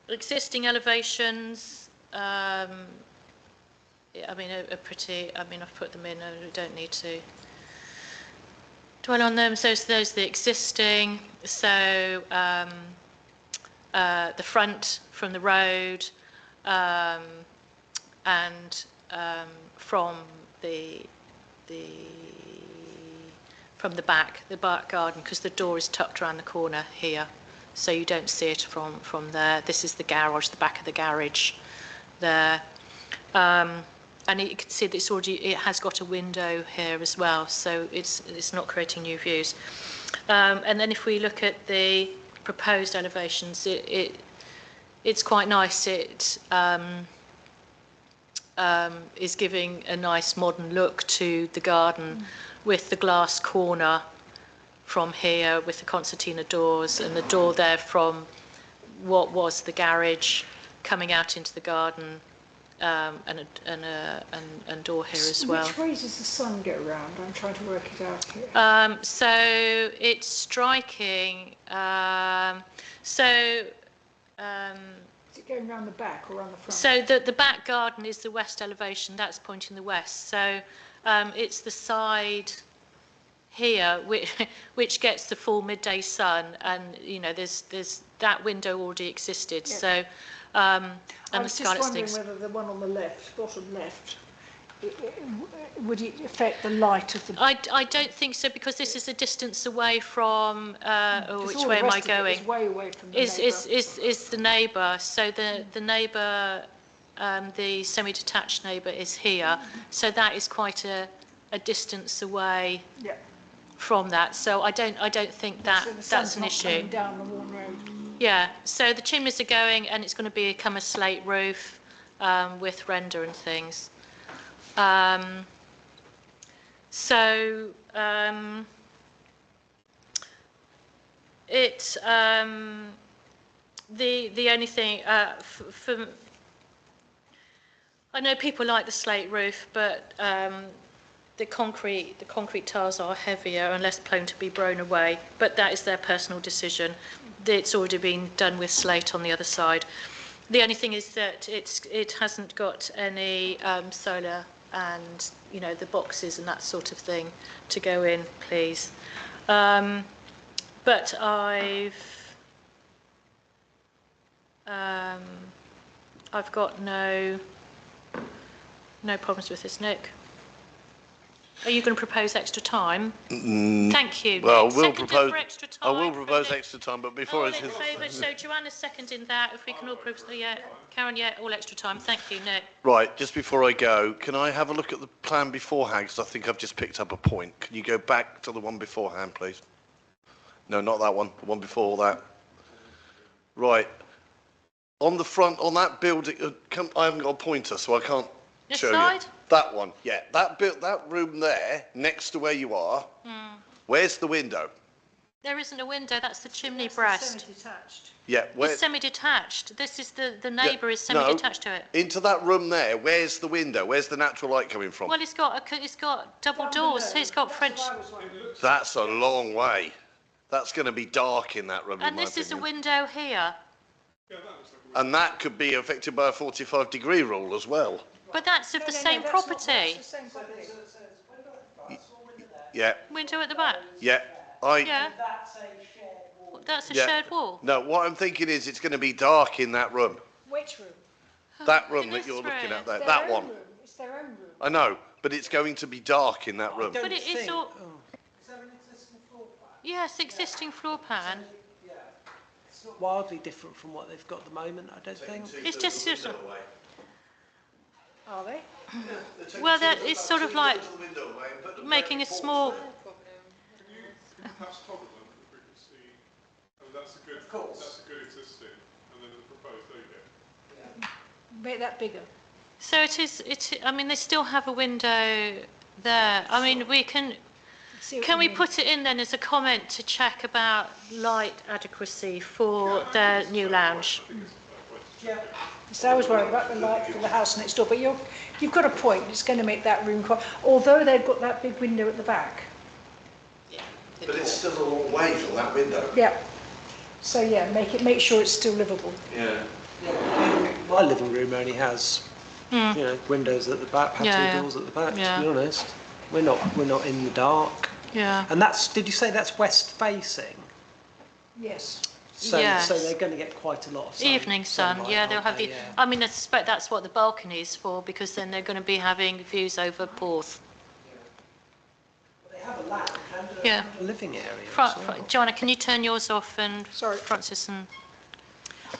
Existing elevations, I mean, are pretty, I mean, I've put them in, I don't need to dwell on them. So those are the existing. So the front from the road, and from the back garden, because the door is tucked around the corner here. So you don't see it from there. This is the garage, the back of the garage there. And you can see that it has got a window here as well, so it's not creating new views. And then if we look at the proposed elevations, it's quite nice. It is giving a nice modern look to the garden, with the glass corner from here with the concertina doors, and the door there from what was the garage coming out into the garden, and door here as well. Which way does the sun go round? I'm trying to work it out here. So it's striking. Is it going round the back or round the front? So the back garden is the west elevation. That's pointing the west. So it's the side here which gets the full midday sun, and you know there's that window already existed. Yeah. So I and was the just Scarlet wondering Sticks. whether the one on the left, bottom left, would it affect the light of the... I don't think so, because this is a distance away from, which way am I going? Is way away from the Is the neighbour. So the neighbour, the semi-detached neighbour is here. So that is quite a distance away from that. So I don't think that's an issue. Down the Warren Road. Yeah. So the chimneys are going, and it's going to become a slate roof with render and things. The only thing for I know people like the slate roof, but the concrete tiles are heavier and less prone to be blown away. But that is their personal decision. It's already been done with slate on the other side. The only thing is that it hasn't got any solar and the boxes and that sort of thing to go in, please. But I've got no problems with this, Nick. Are you going to propose extra time? Thank you. Well, Nick. we'll Seconded propose. for extra I time will from propose Nick. extra time, but before All it's in favour. So Joanna's seconding that. If we can all propose, Karen, all extra time. Thank you, Nick. right. Just before I go, can I have a look at the plan beforehand? Because I think I've just picked up a point. Can you go back to the one beforehand, please? No, not that one. The one before that. Right. On the front, on that building, I haven't got a pointer, so I can't This show side? you. That one, yeah. That room there, next to where you are. Where's the window? There isn't a window. That's the chimney breast. Semi-detached. Yeah. Where, It's semi-detached. This is the neighbour is semi-detached to it. Into that room there. Where's the window? Where's the natural light coming from? Well, it's got double doors. It's got French. That's a long way. That's going to be dark in that room. And in my this is a opinion. window here. And that could be affected by a 45-degree rule as well. But that's of the same property. Yeah, Window at the back. yeah. Yeah. That's a shared wall. No, what I'm thinking is it's going to be dark in that room. Which room? That room In that this you're looking room. at there. Their That own one. room. It's their own room. I know, but it's going to be dark in that room. But it is all. Yes, existing floor plan. It's not wildly different from what they've got at the moment, I don't think. It's just. Are they? Well, that is sort of like making a small. Perhaps toggle them if we can see. Oh, that's a good existing, and then the proposed. There you go. Make that bigger. So it is. I mean, they still have a window there. I mean, we can. Can we put it in then as a comment to check about light adequacy for their new lounge? Yeah. So I was worried about the light for the house next door, but you've got a point. It's going to make that room quite. Although they've got that big window at the back. But it's still a long way from that window. Yeah. So yeah, make sure it's still livable. Yeah. My living room only has, windows at the back, patio doors at the back. Yeah. To be honest, we're not in the dark. Yeah. And did you say that's west facing? Yes. So, Yes. so they're going to get quite a lot of Evening sun, sunlight, yeah, they'll aren't have they? the. Yeah. I mean, I suspect that's what the balcony is for, because then they're going to be having views over Porth. They have a lounge and Yeah. a living area. as well. Joanna, can you turn yours off, and Francis and.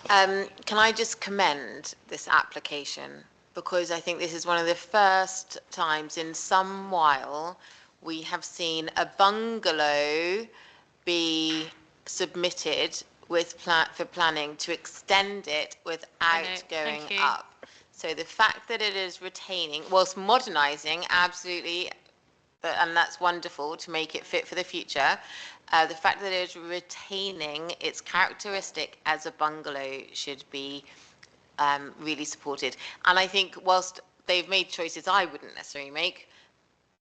Can I just commend this application, because I think this is one of the first times in some while we have seen a bungalow be submitted with for planning to extend it without going thank you. up. So the fact that it is retaining, whilst modernising, absolutely, and that's wonderful to make it fit for the future, the fact that it is retaining its characteristic as a bungalow should be really supported. And I think whilst they've made choices I wouldn't necessarily make,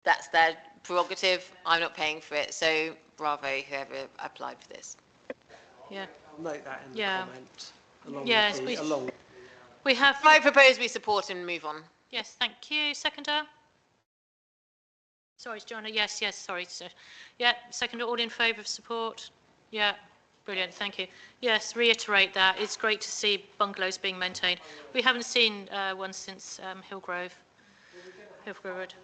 that's their prerogative. I'm not paying for it. So bravo, whoever applied for this. Yeah. I'll note that in the Yeah. comment. Along Yes, with we- the, along. We have... I propose we support and move on. Yes, thank you. Seconder? Sorry, Joanna. Yes, sorry. Sir. Yeah, seconder, all in favour of support? Yeah, brilliant, thank you. Yes, reiterate that. It's great to see bungalows being maintained. We haven't seen one since Hillgrove Road.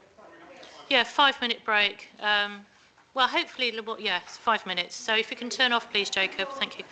Yeah, 5-minute break. Well, hopefully, yeah, it's 5 minutes. So if you can turn off, please, Jacob. Thank you.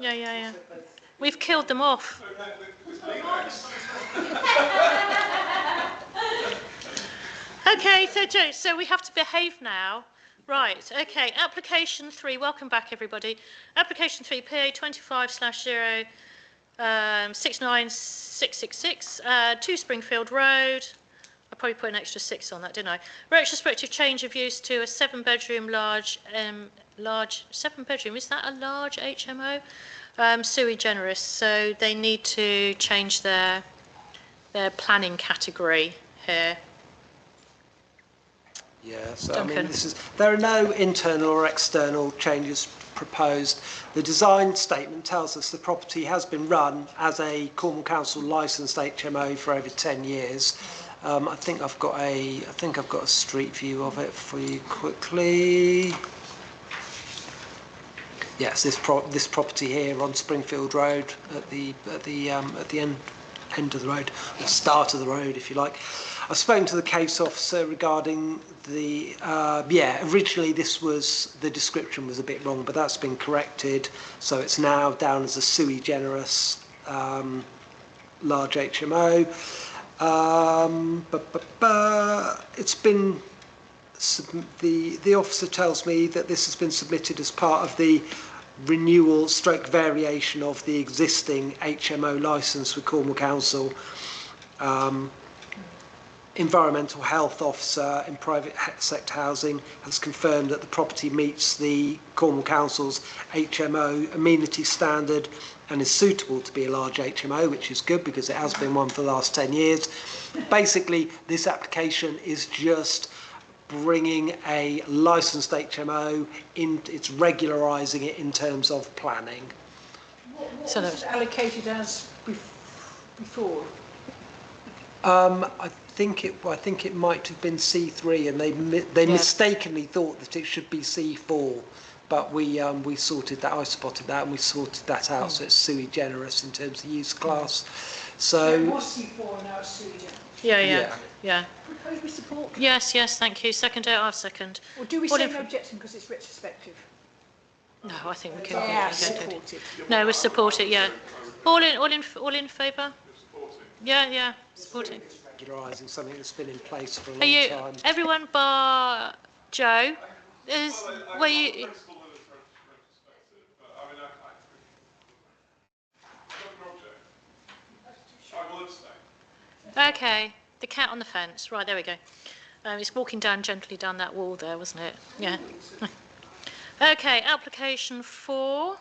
Yeah. We've killed them off. Okay, so we have to behave now. Right, okay, application 3, welcome back everybody. Application 3, PA 25/06966, 2 Springfield Road. I probably put an extra 6 on that, didn't I? Retrospective change of use to a 7-bedroom large 7-bedroom, is that a large HMO? Sui generis, so they need to change their planning category here. Yeah, so Duncan. I mean, there are no internal or external changes proposed. The design statement tells us the property has been run as a Cornwall Council licensed HMO for over 10 years. I think I've got a street view of it for you quickly. Yes, this property here on Springfield Road at the end of the road, or start of the road, if you like. I've spoken to the case officer regarding the originally the description was a bit wrong, but that's been corrected, so it's now down as a sui generis large HMO. It's been the officer tells me that this has been submitted as part of the renewal stroke variation of the existing HMO licence with Cornwall Council. Environmental Health Officer in private sector housing has confirmed that the property meets the Cornwall Council's HMO amenity standard and is suitable to be a large HMO, which is good because it has been one for the last 10 years. Basically, this application is just bringing a licensed HMO in, it's regularising it in terms of planning. What was allocated as before? I think it might have been C3, and they mistakenly thought that it should be C4, but we sorted that. I spotted that, and we sorted that out. So it's sui generis in terms of use class. So it was C4, now it's sui generis. Yeah. Propose we support. Yes, thank you. Second, I'll second. Or do we say no objection because it's retrospective? No, I think we can. Yeah, support it. No, we support it. Yeah. All in favour? Yeah, supporting. Regularising something that's been in place for a long time. Everyone bar Joe? Were you? Okay, the cat on the fence. Right, there we go. It's walking gently down that wall there, wasn't it? Yeah. Okay, application 4.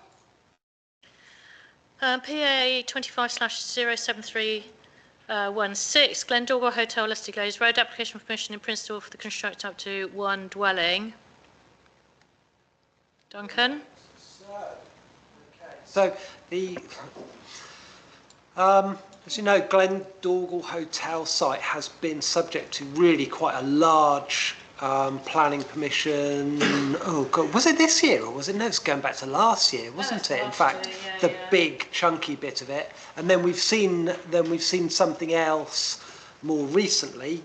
PA 25/07316, Glendorgal Hotel, Leicester Glaze Road. Application for permission in principle for the construction up to 1 dwelling. Duncan? So the as you know, Glendorgal Hotel site has been subject to really quite a large planning permission. Oh God, was it this year or was it? No, it's going back to last year, wasn't it? In fact, the big chunky bit of it, and then we've seen something else more recently,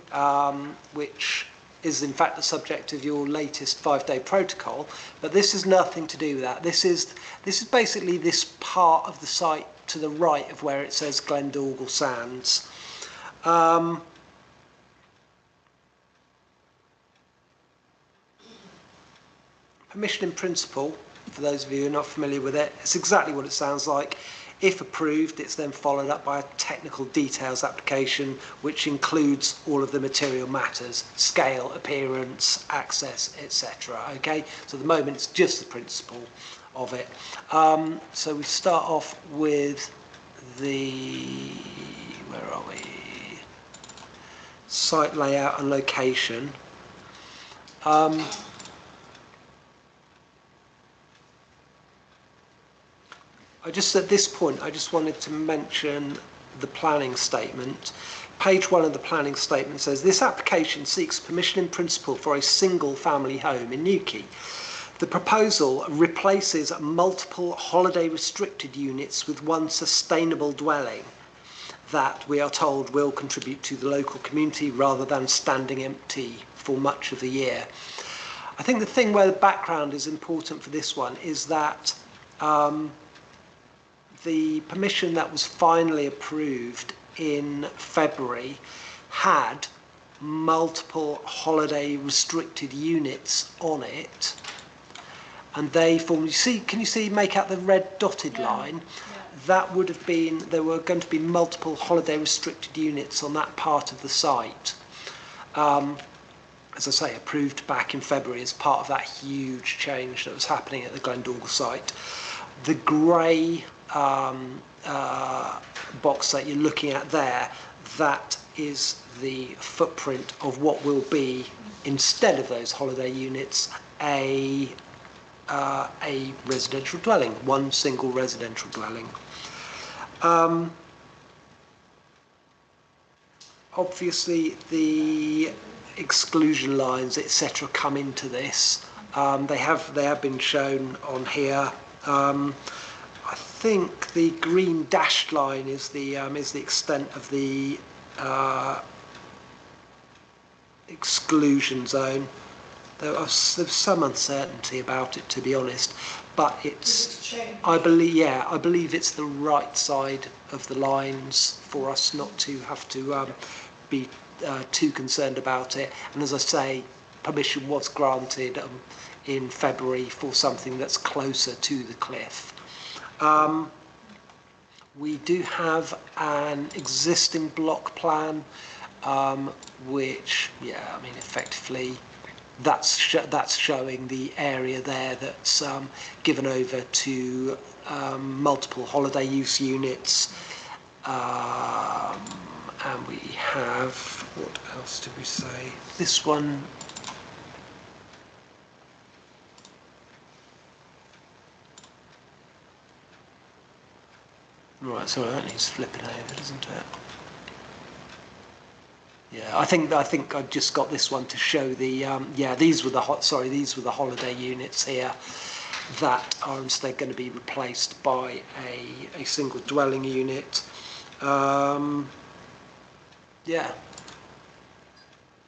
which is in fact the subject of your latest 5-day protocol. But this has nothing to do with that. This is basically this part of the site to the right of where it says Glendorgal Sands. Permission in principle, for those of you who are not familiar with it, it's exactly what it sounds like. If approved, it's then followed up by a technical details application, which includes all of the material matters, scale, appearance, access, etc. Okay, so at the moment it's just the principle of it. So we start off with where are we? Site layout and location. At this point, I just wanted to mention the planning statement. Page 1 of the planning statement says, this application seeks permission in principle for a single family home in Newquay. The proposal replaces multiple holiday restricted units with one sustainable dwelling that we are told will contribute to the local community rather than standing empty for much of the year. I think the thing where the background is important for this one is that the permission that was finally approved in February had multiple holiday restricted units on it, and they formed, can you see, make out the red dotted line? That would have been, there were going to be multiple holiday restricted units on that part of the site. As I say, approved back in February as part of that huge change that was happening at the Glendongle site. The grey box that you're looking at there, that is the footprint of what will be, instead of those holiday units, a residential dwelling, one single residential dwelling. Obviously, the exclusion lines, etc., come into this. They have been shown on here. I think the green dashed line is the extent of the exclusion zone. There's some uncertainty about it, to be honest, but I believe it's the right side of the lines for us not to have to be too concerned about it. And as I say, permission was granted in February for something that's closer to the cliff. We do have an existing block plan, which, effectively, that's showing the area there that's given over to multiple holiday use units. And we have, what else did we say? This one. Right, so that needs flipping over, doesn't it? Yeah, I think I just got this one to show the these were the holiday units here that are instead going to be replaced by a single dwelling unit.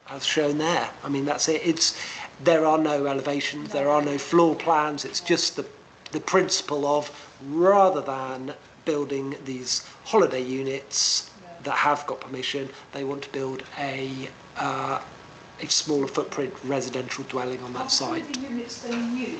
As shown there. I mean, that's it. There are no elevations, there are no floor plans. It's just the principle of, rather than building these holiday units that have got permission, they want to build a smaller footprint residential dwelling on that site. How many units they knew?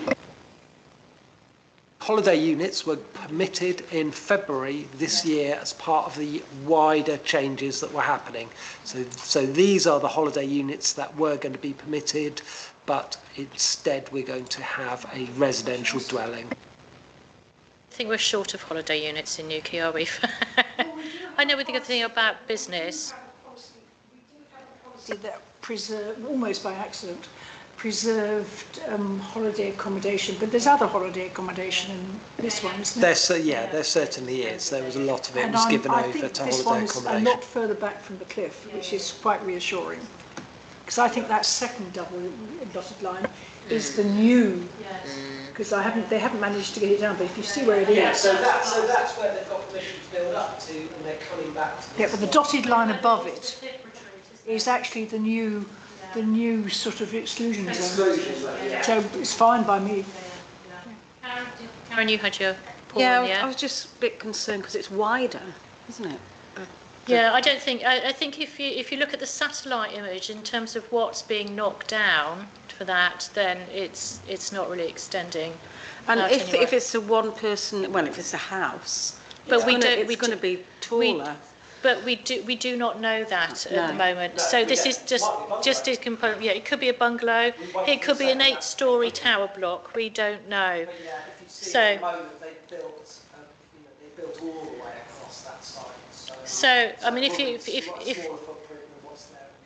Holiday units were permitted in February this year as part of the wider changes that were happening. So these are the holiday units that were going to be permitted, but instead we're going to have a residential dwelling. I think we're short of holiday units in Newquay, are we? I know with the good thing about business. We do have a policy that preserved, almost by accident, preserved holiday accommodation, but there's other holiday accommodation in this one, isn't there? There certainly is. There was a lot of it was given over to holiday accommodation. This one is a lot further back from the cliff, which is quite reassuring. Because I think that second double dotted line is the new, because they haven't managed to get it down, but if you see where it is. Yeah, so that's where they've got permission to build up to, and they're coming back to this. Yeah, but the dotted line above it is actually the new sort of exclusion zone. So it's fine by me. Karen, you had your point, yeah, I was just a bit concerned because it's wider, isn't it? Yeah, I don't think. I think if you look at the satellite image in terms of what's being knocked down for that, then it's not really extending. And if it's a one person, well, if it's a house, but it's going to be taller. But we do not know that at the moment. So this is just a component. Yeah, it could be a bungalow. It could be an 8-storey tower block. We don't know. So at the moment they built all the way across that site. So I mean, if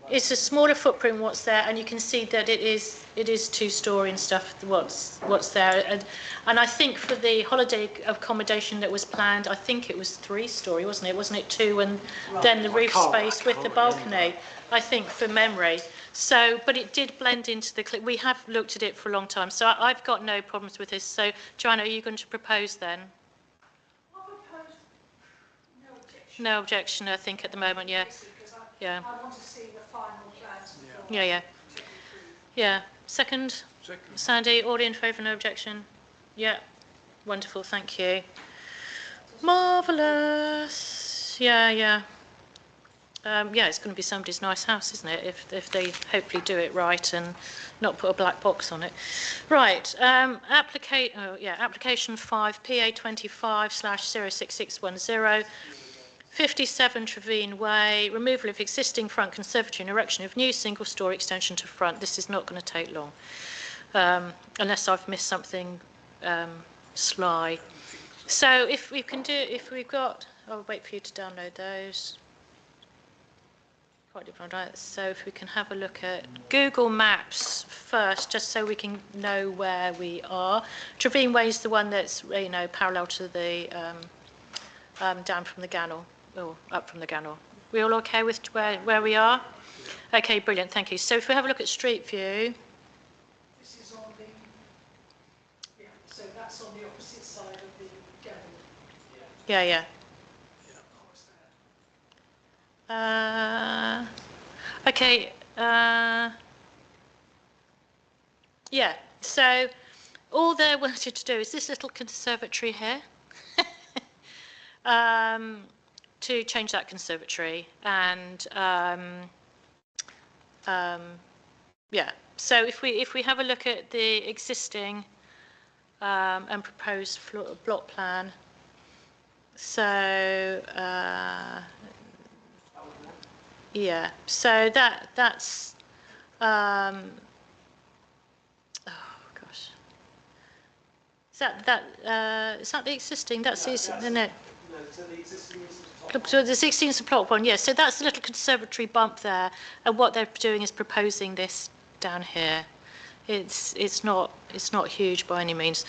it's a smaller footprint than what's there, and you can see that it is 2-storey and stuff. What's there, and I think for the holiday accommodation that was planned, I think it was 3-storey, wasn't it? Wasn't it 2, and then the roof space with the balcony? I think from memory. So, but it did blend into the cliff. We have looked at it for a long time, so I've got no problems with this. So, Joanna, are you going to propose then? No objection, I think, at the moment, yeah. Yeah. I want to see the final plans. Yeah. Second? Sandy, all in favour, no objection? Yeah. Wonderful, thank you. Marvellous. Yeah, yeah. Yeah, it's going to be somebody's nice house, isn't it? If they hopefully do it right and not put a black box on it. Right. Application 5 PA25/06610. 57 Trevene Way, removal of existing front conservatory and erection of new single-storey extension to front. This is not going to take long, unless I've missed something sly. So if we've got, I'll wait for you to download those. Quite different, right? So if we can have a look at Google Maps first, just so we can know where we are. Trevene Way is the one that's parallel to the down from the Gannel. Or up from the Gannel. We all okay with where we are? Okay, brilliant, thank you. So if we have a look at Street View. This is on the, so that's on the opposite side of the Gannel. Yeah. Okay. Yeah, so all they wanted to do is this little conservatory here. To change that conservatory and yeah, so if we have a look at the existing and proposed block plan, so yeah, so that's oh gosh, is that the existing? That's the, no. So the 16th is the plot one, yes. So that's the little conservatory bump there, and what they're doing is proposing this down here. It's not huge by any means.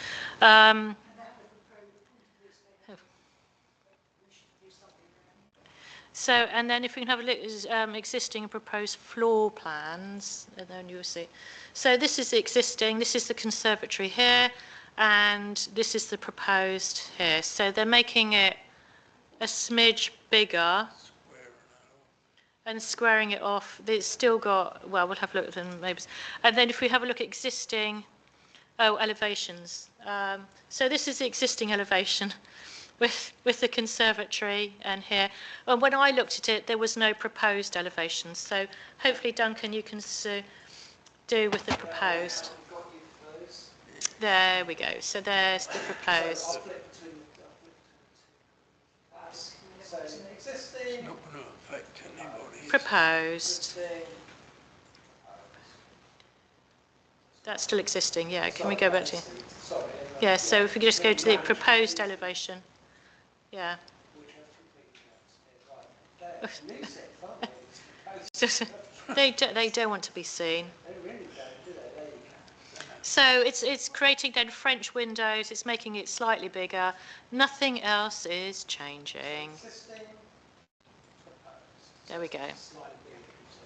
So and then if we can have a look at existing and proposed floor plans, and then you'll see. So this is the existing. This is the conservatory here, and this is the proposed here. So they're making it a smidge bigger and squaring it off. It's still got, well, we'll have a look at them maybe. And then if we have a look at existing, elevations. So this is the existing elevation with the conservatory and here. And when I looked at it, there was no proposed elevation. So hopefully, Duncan, you can do with the proposed. There we go. So there's the proposed. It's not going to affect anybody. Proposed. That's still existing, yeah. Can we go back to? Yeah, so if we could just go to the proposed elevation. Yeah. They don't want to be seen. So it's creating then French windows, it's making it slightly bigger. Nothing else is changing. There we go.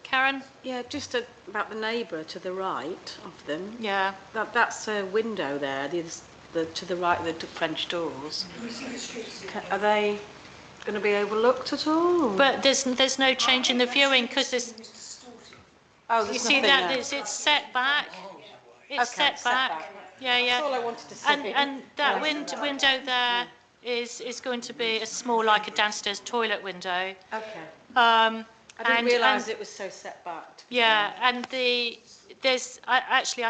Karen? Yeah, just about the neighbour to the right of them. Yeah. That's a window there, to the right of the French doors. Are they going to be overlooked at all? But there's no change in the viewing because there's... Oh, there's you see nothing that there. It's set back. It's Okay, set back. Yeah, yeah. That's all I wanted to see. And that window there is going to be a small, like a downstairs toilet window. Okay. I didn't realise it was so set back. Yeah, and I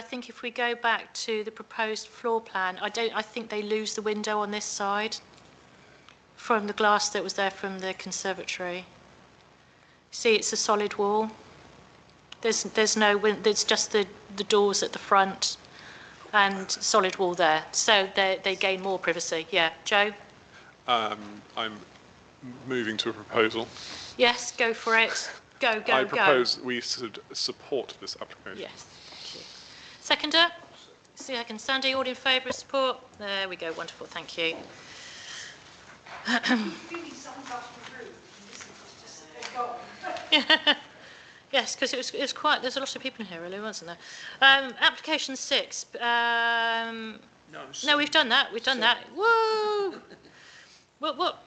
think if we go back to the proposed floor plan, I think they lose the window on this side from the glass that was there from the conservatory. See, it's a solid wall. There's no window. There's just the doors at the front and solid wall there. So they gain more privacy. Yeah, Joe. I'm moving to a proposal. Yes, go for it. Go. I propose we should support this application. Yes, thank you. Seconder? Second, Sandy, all in favour of support? There we go, wonderful, thank you. Yes, because it was quite, there's a lot of people in here really, wasn't there? Application 6. No, we've done that, Whoa! What?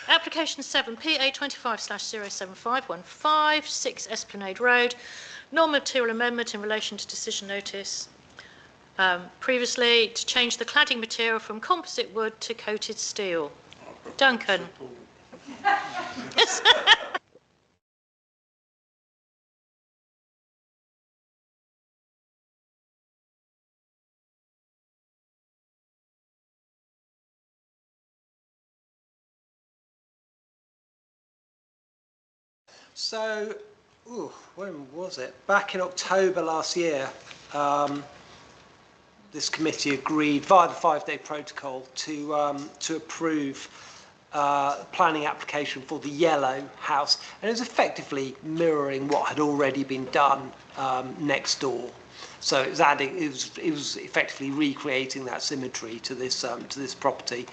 Application 7, PA 25/07515, 6 Esplanade Road, non-material amendment in relation to decision notice. Previously, to change the cladding material from composite wood to coated steel. Duncan. So, when was it? Back in October last year, this committee agreed via the 5-day protocol to approve planning application for the yellow house, and it was effectively mirroring what had already been done next door. So it was adding, it was effectively recreating that symmetry to this property.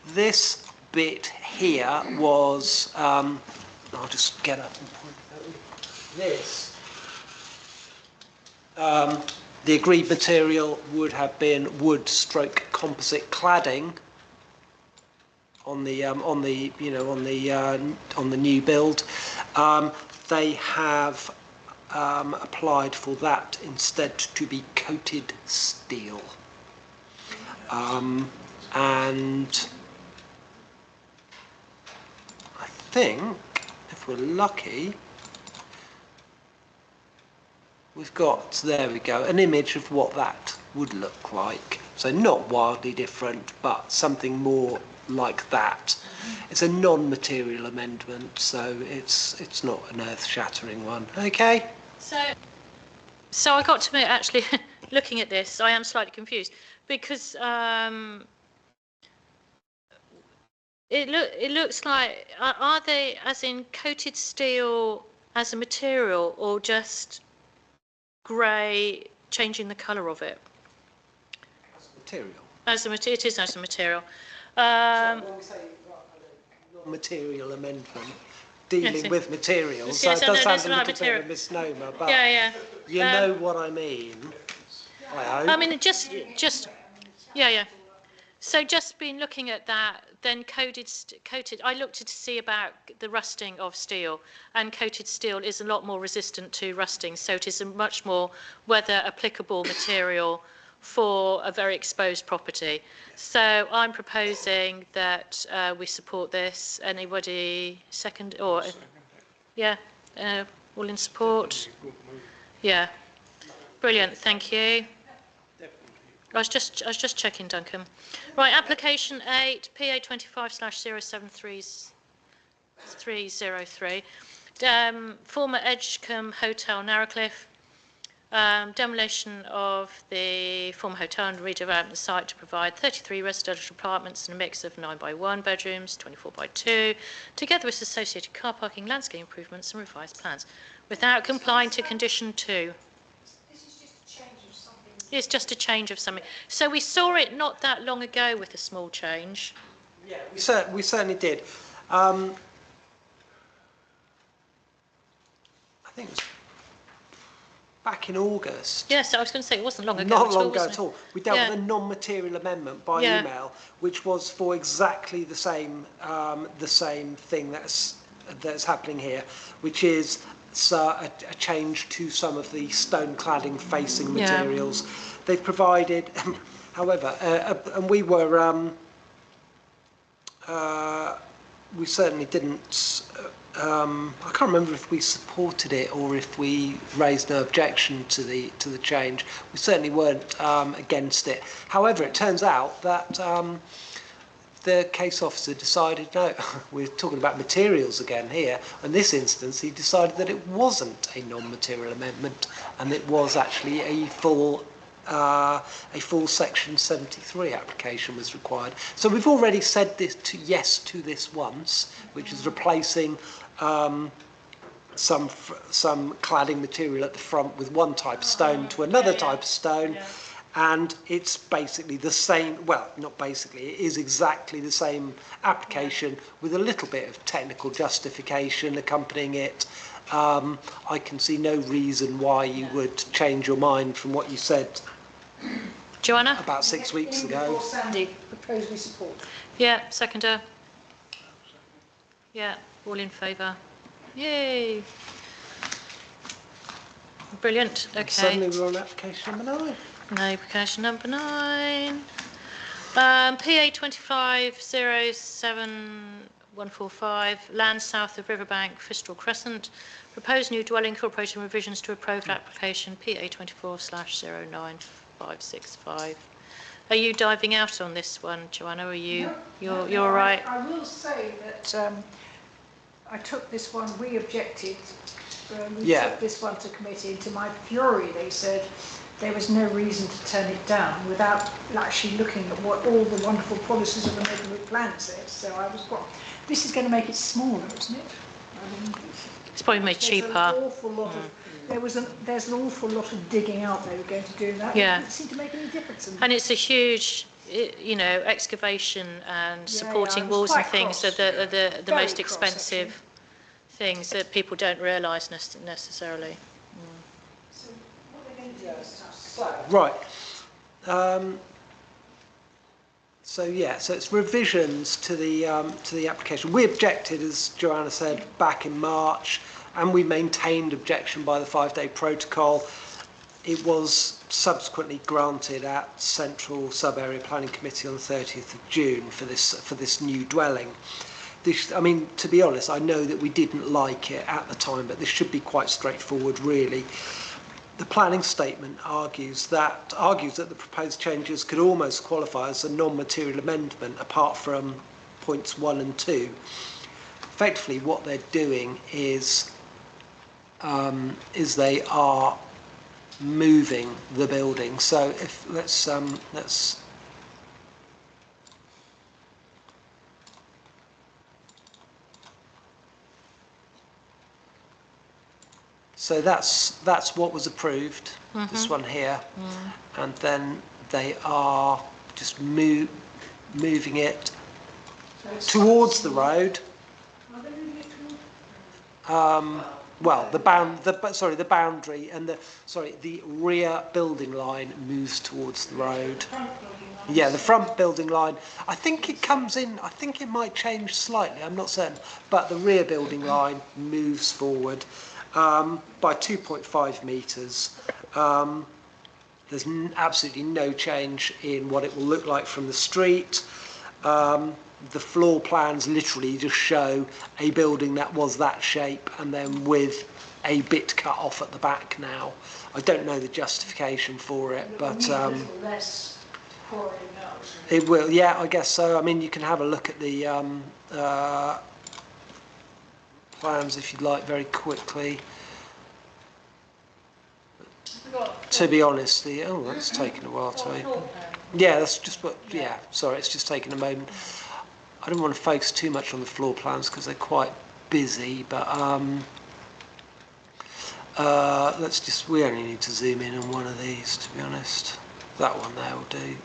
This bit here was, I'll just get up and point it out. This. The agreed material would have been wood/composite cladding on the new build. They have applied for that instead to be coated steel, and I think if we're lucky, we've got, there we go, an image of what that would look like. So not wildly different, but something more like that. It's a non-material amendment, so it's not an earth-shattering one. Okay? So I got to admit, actually, looking at this, I am slightly confused because it looks like, are they as in coated steel as a material, or just grey, changing the colour of it? Material. It is as a material. So when we say non-material amendment, dealing with materials, so it does sound a little bit of a misnomer, but you know what I mean, I hope. I mean, just, yeah. So just been looking at that, then coated, I looked to see about the rusting of steel, and coated steel is a lot more resistant to rusting, so it is a much more weather applicable material for a very exposed property. So I'm proposing that we support this. Anybody second? Or yeah, all in support? Yeah, brilliant. Thank you. I was just checking, Duncan. Right, application 8, PA 25/07303. Former Edgecombe Hotel, Narrowcliffe. Demolition of the former hotel and redevelopment the site to provide 33 residential apartments and a mix of 9x1 bedrooms, 24x2, together with associated car parking, landscape improvements and revised plans, without complying to condition 2. It's just a change of something. So we saw it not that long ago with a small change. Yeah, we certainly did. I think it was back in August. Yes, I was going to say it wasn't long ago. Not long ago at all. We dealt with a non-material amendment by Yeah. email, which was for exactly the same thing that's happening here, which is a change to some of the stone cladding facing materials. They've provided, however, and we were we certainly didn't. I can't remember if we supported it or if we raised no objection to the change. We certainly weren't against it. However, it turns out that the case officer decided, no, we're talking about materials again here. In this instance, he decided that it wasn't a non-material amendment, and it was actually a full Section 73 application was required. So we've already said yes to this once, which is replacing some cladding material at the front with one type of stone to another type of stone. And it's basically the same, well, not basically, it is exactly the same application with a little bit of technical justification accompanying it. I can see no reason why you would change your mind from what you said Joanna? About 6 weeks ago. Sandy, propose we support. Yeah, seconder. Yeah, all in favour. Yay. Brilliant, okay. Suddenly we're on application number 9. Application number 9. PA 25071145, land south of Riverbank, Fistral Crescent. Proposed new dwelling incorporating revisions to approved application PA 24/09565. Are you diving out on this one, Joanna? Are you? No, You're all right. I will say that I took this one. We objected. We took this one to committee, and to my fury, they said there was no reason to turn it down without actually looking at what all the wonderful policies of the neighbourhood plan said. So I was quite. This is going to make it smaller, isn't it? I mean, it's probably made cheaper. There's an awful lot of digging out they were going to do, and that didn't seem to make any difference. And it's a huge, excavation and supporting walls and things are the most expensive things that people don't realise necessarily. So what are they going to do this time? Right. So it's revisions to the application. We objected, as Joanna said, back in March, and we maintained objection by the 5-day protocol. It was subsequently granted at Central Sub-Area Planning Committee on the 30th of June for this new dwelling. I mean, to be honest, I know that we didn't like it at the time, but this should be quite straightforward, really. The planning statement argues that the proposed changes could almost qualify as a non-material amendment apart from points 1 and 2. Effectively, what they're doing is they are moving the building. So if let's so that's what was approved, this one here, and then they are just moving it towards the road. Well, the boundary and the rear building line moves towards the road. Yeah, the front building line. I think it comes in. I think it might change slightly. I'm not certain, but the rear building line moves forward by 2.5 metres. There's absolutely no change in what it will look like from the street. The floor plans literally just show a building that was that shape and then with a bit cut off at the back now. I don't know the justification for it, but it will. Yeah, I guess so. I mean, you can have a look at the plans if you'd like very quickly. To be honest, that's taken a while to open. Yeah, that's just what. Yeah, sorry, it's just taken a moment. I don't want to focus too much on the floor plans because they're quite busy, but we only need to zoom in on one of these, to be honest. That one there will do.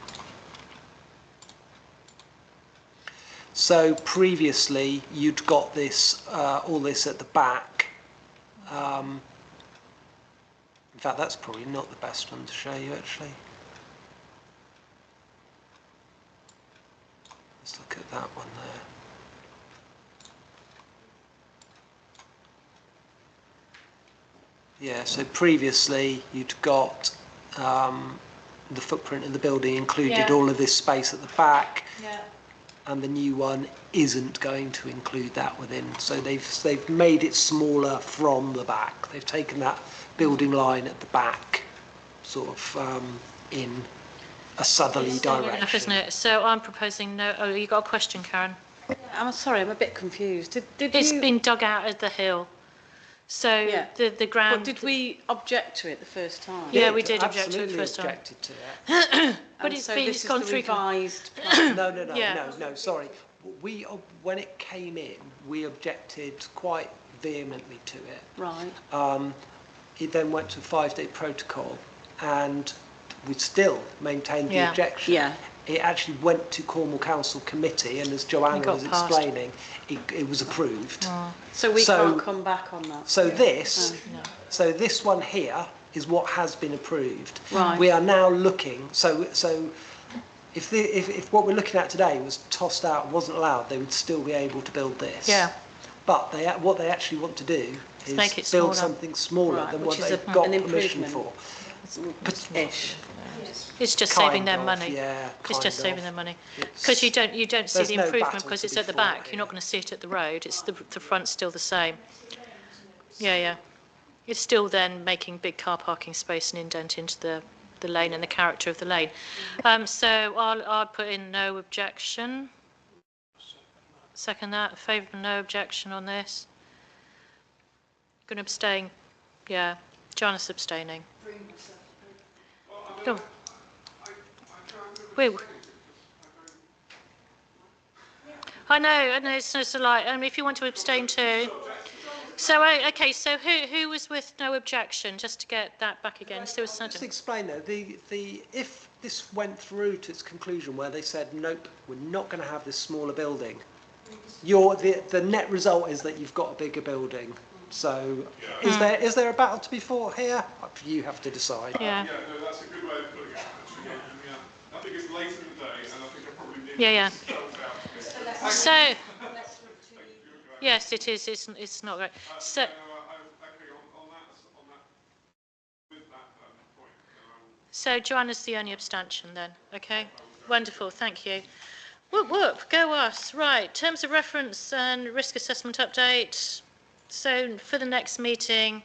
So previously you'd got this, all this at the back. In fact, that's probably not the best one to show you, actually. Let's look at that one there. Yeah, so previously you'd got the footprint of the building included all of this space at the back, and the new one isn't going to include that within. So they've made it smaller from the back. They've taken that building line at the back, sort of in a southerly direction. Enough, isn't it? So I'm proposing no. Oh, you got a question, Karen? I'm sorry, I'm a bit confused. It's been dug out of the hill. So the ground. But did we object to it the first time? Yeah, we did object to it the first time. Objected to it. But it's gone through. Revised. No. Sorry. When it came in, we objected quite vehemently to it. Right. It then went to a 5-day protocol, and we still maintained the objection. Yeah. It actually went to Cornwall Council Committee, and as Joanna was explaining, it was approved. So we can't come back on that. So this one here is what has been approved. Right. We are now looking. So if what we're looking at today was tossed out and wasn't allowed, they would still be able to build this. Yeah. But what they actually want to do is make it build smaller. something smaller than what which is they've got an permission improvement. for. Ish. It's just Kind saving them of, money. yeah, It's kind just saving of. them money. It's- Because you don't see there's the no improvement battle because to it's be at the fought back. here. You're not going to see it at the road. It's the front's still the same. Yeah, yeah. It's still then making big car parking space and indent into the lane and the character of the lane. So I'll put in no objection. Second that. Favour, no objection on this. Going to abstain. Yeah. Joanna's abstaining. Go on. Wait. I know, it's just a lie. If you want to abstain too. So, okay, so who was with no objection, just to get that back again? So Just explain though, if this went through to its conclusion where they said, nope, we're not going to have this smaller building, the net result is that you've got a bigger building. So is there a battle to be fought here? You have to decide. Yeah. Yeah, no, that's a good way of putting it, actually. Yeah. I think it's late in the day, and I think I probably need Yeah. to spell it out. So, yes, it is. It's not great. So, so Joanna's the only abstention then. Okay. Wonderful. Thank you. Whoop whoop. Go us. Right. Terms of reference and risk assessment update. So for the next meeting,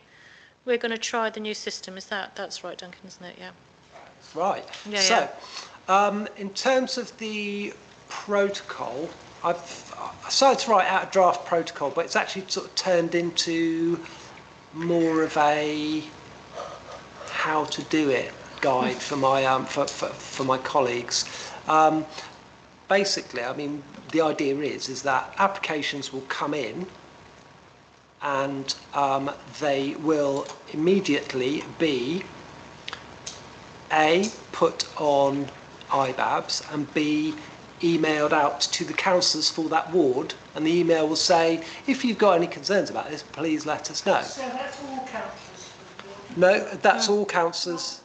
we're going to try the new system. That's right, Duncan, isn't it? Yeah. Right. Yeah, So, in terms of the protocol, I've decided to write out a draft protocol, but it's actually sort of turned into more of a how to do it guide for my for my colleagues. Basically, I mean, the idea is that applications will come in, and they will immediately be A, put on IBABs, and B, emailed out to the councillors for that ward, and the email will say, if you've got any concerns about this, please let us know. So that's all councillors? No, that's all councillors.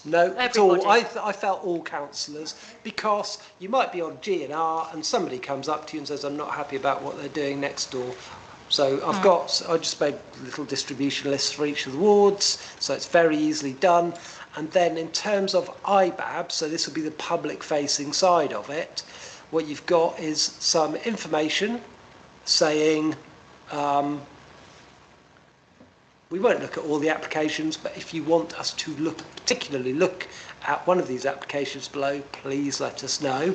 No, it's all. I felt all councillors, because you might be on GNR and somebody comes up to you and says, I'm not happy about what they're doing next door. So I just made little distribution lists for each of the wards, so it's very easily done. And then in terms of IBAB, so this will be the public facing side of it, what you've got is some information saying, we won't look at all the applications, but if you want us to particularly look at one of these applications below, please let us know.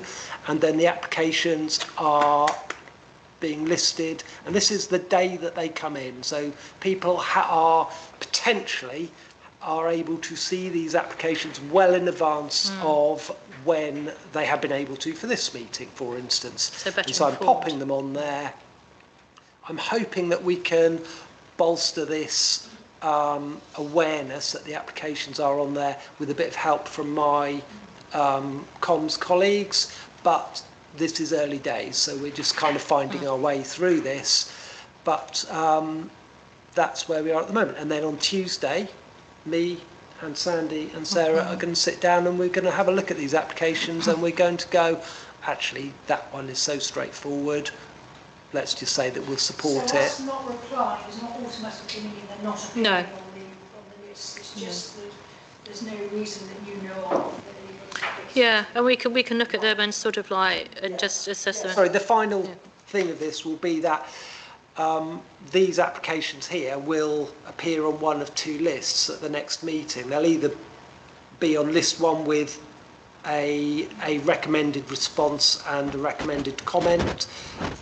And then the applications are being listed, and this is the day that they come in. So people are potentially able to see these applications well in advance of when they have been able to for this meeting, for instance. So I'm popping them on there. I'm hoping that we can bolster this awareness that the applications are on there with a bit of help from my comms colleagues, but this is early days, so we're just kind of finding our way through this. But that's where we are at the moment. And then on Tuesday, me and Sandy and Sarah are going to sit down and we're going to have a look at these applications, and we're going to go, actually, that one is so straightforward. Let's just say that we'll support so that's it. not replying, it's not automatically meaning they're not appearing on the list. It's just that there's no reason that you know of. Yeah, and we can look at them and sort of and just assess them. Sorry, the final thing of this will be that these applications here will appear on one of two lists at the next meeting. They'll either be on list one with a recommended response and a recommended comment,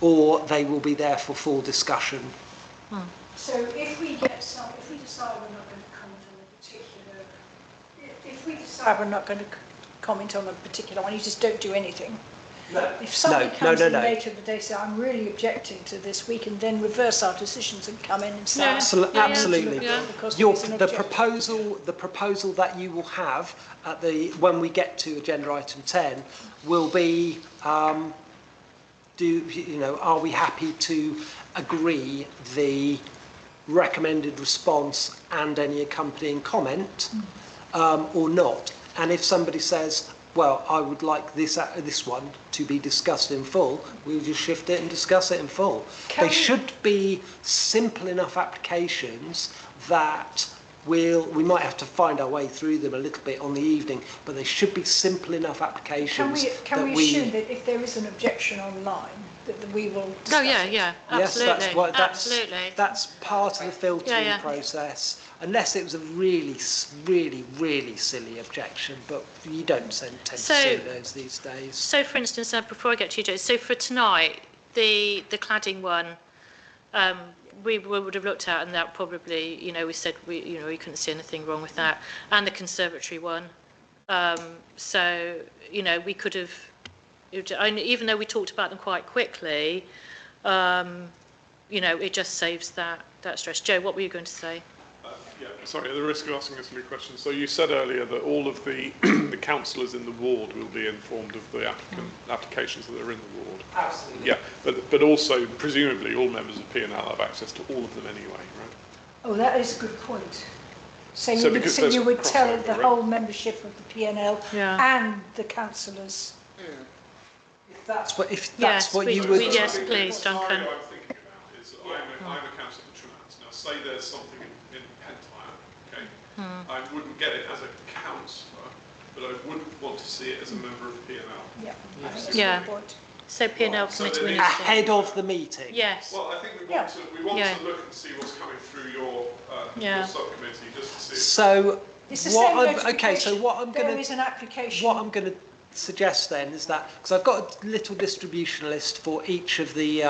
or they will be there for full discussion. So if we decide we're not going to comment on a particular, if we decide we're not going to comment on a particular one, you just don't do anything. No. If somebody comes in later in the day, say, I'm really objecting to this, we can then reverse our decisions and come in and say, absolutely. The proposal that you will have when we get to agenda item 10 will be, are we happy to agree the recommended response and any accompanying comment, or not? And if somebody says, well, I would like this one to be discussed in full, we'll just shift it and discuss it in full. They should be simple enough applications that we might have to find our way through them a little bit on the evening, but they should be simple enough applications. Can we assume that if there is an objection online, that we will discuss yeah, absolutely. Yes, that's part of the filtering process, unless it was a really silly objection, but you don't tend to see those these days. So, for instance, before I get to you, Joe, so for tonight, the cladding one, we would have looked at, and that probably, we said we couldn't see anything wrong with that, and the conservatory one. So, we could have, even though we talked about them quite quickly, it just saves that stress. Joe, what were you going to say? Yeah, sorry, at the risk of asking a silly question. So you said earlier that all of the the councillors in the ward will be informed of the applications that are in the ward. Absolutely. Yeah, but also presumably all members of P&L have access to all of them anyway, right? Oh, that is a good point. So you would tell the whole membership of the P&L and the councillors. If that's what you would. Yes, please, Duncan. What I'm thinking about is I'm a councillor for Tremans. Now, say there's something in Pentyre, okay? I wouldn't get it as a councillor, but I wouldn't want to see it as a member of P&L. Yeah. So P&L committee we ahead of the meeting. Yes. Well, I think we want to look and see what's coming through your subcommittee just to see. So what I'm there is an application. What I'm going to suggest then is that, because I've got a little distribution list for each of the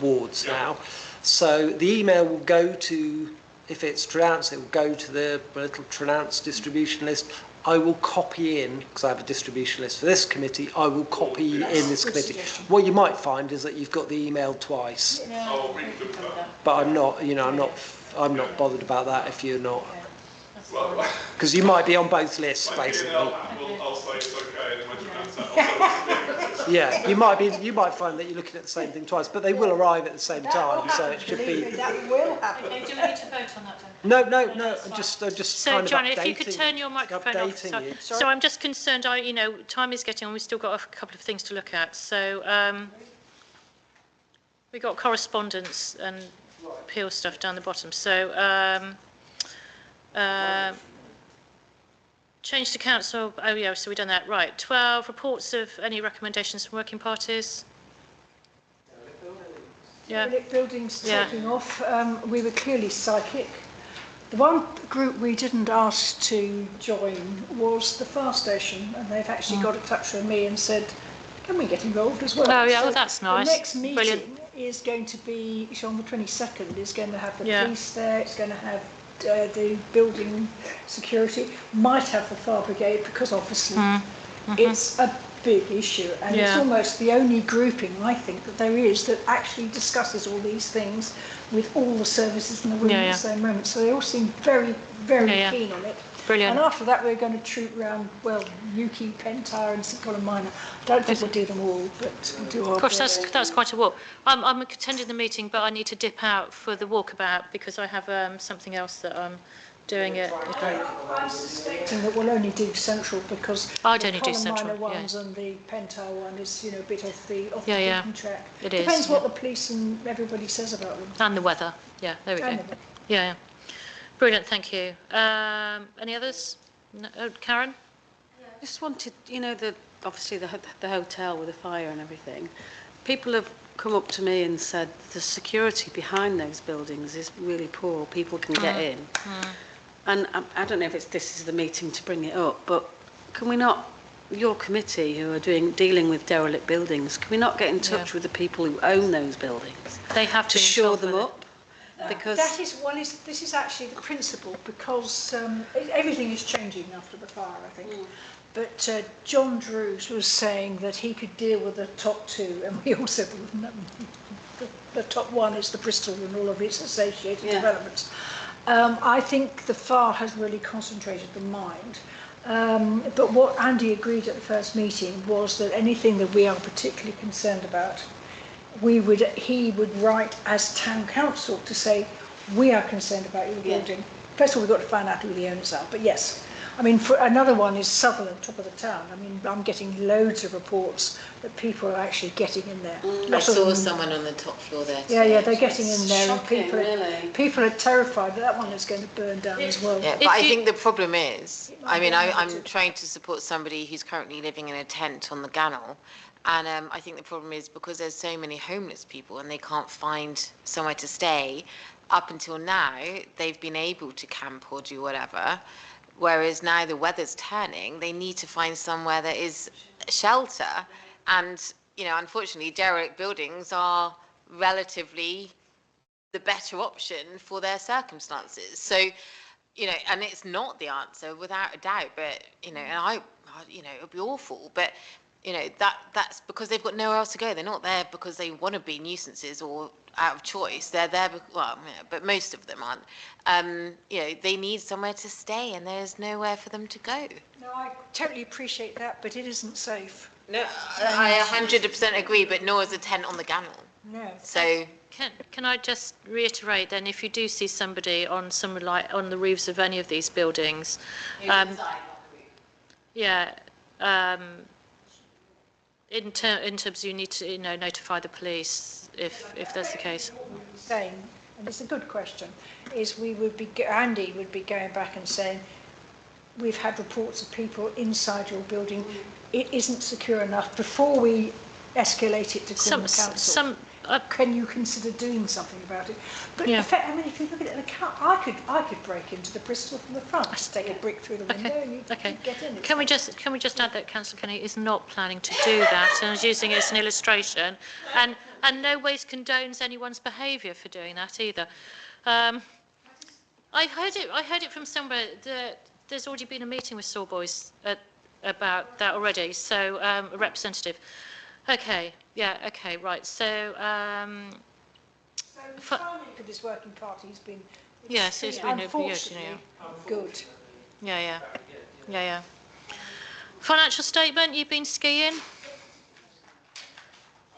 wards now, so the email will go to, if it's Trenounce, it will go to the little Trenounce distribution list. I will copy in, because I have a distribution list for this committee, I will copy in this committee. What you might find is that you've got the email twice. But I'm not bothered about that if you're not. Because you might be on both lists, basically. I'll say it's okay, and my Trenounce yeah, you might find that you're looking at the same thing twice, but they will arrive at the same time, so it should be. That will happen. Okay, do we need to vote on that? No. I'm just so, kind of Johnny, updating. if you could turn your microphone off. So I'm just concerned. Time is getting on. We've still got a couple of things to look at. So we got correspondence and appeal stuff down the bottom. So change to council. Oh yeah, so we've done that. Right. 12 reports of any recommendations from working parties. Buildings taking off. We were clearly psychic. The one group we didn't ask to join was the fire station, and they've actually got in touch with me and said, can we get involved as well? Oh yeah, well that's nice. The next meeting is going to be, it's on the 22nd, it's going to have the police there, it's going to have the building security, might have the fire brigade, because obviously it's a big issue, and it's almost the only grouping, I think, that there is that actually discusses all these things with all the services in the room at the same moment. So they all seem very, very keen on it. Brilliant. And after that, we're going to troop around, Newquay, Pentyre and St Colin Minor. I don't think we'll do them all, but we'll do our best. That's quite a walk. I'm attending the meeting, but I need to dip out for the walkabout because I have something else that I'm doing it. I'm suspecting that we'll only do Central because I'd only do Central. The ones and the Pentyre one is, a bit off the beaten track. It Depends is. what the police and everybody says about them. And the weather. Yeah, there we go. Yeah. Brilliant, thank you. Any others? No, Karen? I just wanted, obviously the hotel with the fire and everything. People have come up to me and said the security behind those buildings is really poor. People can get in. And I don't know if this is the meeting to bring it up, but can we not, your committee who are dealing with derelict buildings, can we not get in touch with the people who own those buildings? They have to shore them up. Because this is actually the principle, because everything is changing after the fire, I think. But John Drews was saying that he could deal with the top two, and we all said the top one is the Bristol and all of its associated developments. I think the fire has really concentrated the mind. But what Andy agreed at the first meeting was that anything that we are particularly concerned about, he would write as town council to say, we are concerned about your building. First of all, we've got to find out who the owners are. But yes, I mean, for another one is Sutherland, top of the town. I mean, I'm getting loads of reports that people are actually getting in there. I saw someone on the top floor there today. Yeah, they're getting in there. Shocking, and really. People are terrified that one is going to burn down as well. Yeah, but I think the problem is, I mean, I'm trying to support somebody who's currently living in a tent on the Gannel, and I think the problem is because there's so many homeless people and they can't find somewhere to stay, up until now, they've been able to camp or do whatever, whereas now the weather's turning, they need to find somewhere that is shelter, and, you know, unfortunately, derelict buildings are relatively the better option for their circumstances. So, you know, and it's not the answer without a doubt, but, you know, and you know, it would be awful, but, you know, that's because they've got nowhere else to go. They're not there because they want to be nuisances or out of choice. They're there, well, yeah, but most of them aren't. You know, they need somewhere to stay and there's nowhere for them to go. No, I totally appreciate that, but it isn't safe. No, I 100% agree, but nor is a tent on the Gannel. No. So Can I just reiterate then, if you do see somebody on on the roofs of any of these buildings, in terms you need to notify the police if that's the case. Saying, and it's a good question, is Andy would be going back and saying, we've had reports of people inside your building, it isn't secure enough, before we escalate it to Cornwall Council. Can you consider doing something about it? But in fact, I mean, if you look at it, I could break into the Bristol from the front, take a brick through the window, and you get in. Can we just add that Councillor Kenny is not planning to do that and is using it as an illustration, and no ways condones anyone's behaviour for doing that either. I heard it from somewhere that there's already been a meeting with Sawboys about that already. So a representative. Okay, yeah, okay, right. So, so timing for this working party has been yes, it's been good. Yeah. Financial statement. You've been skiing,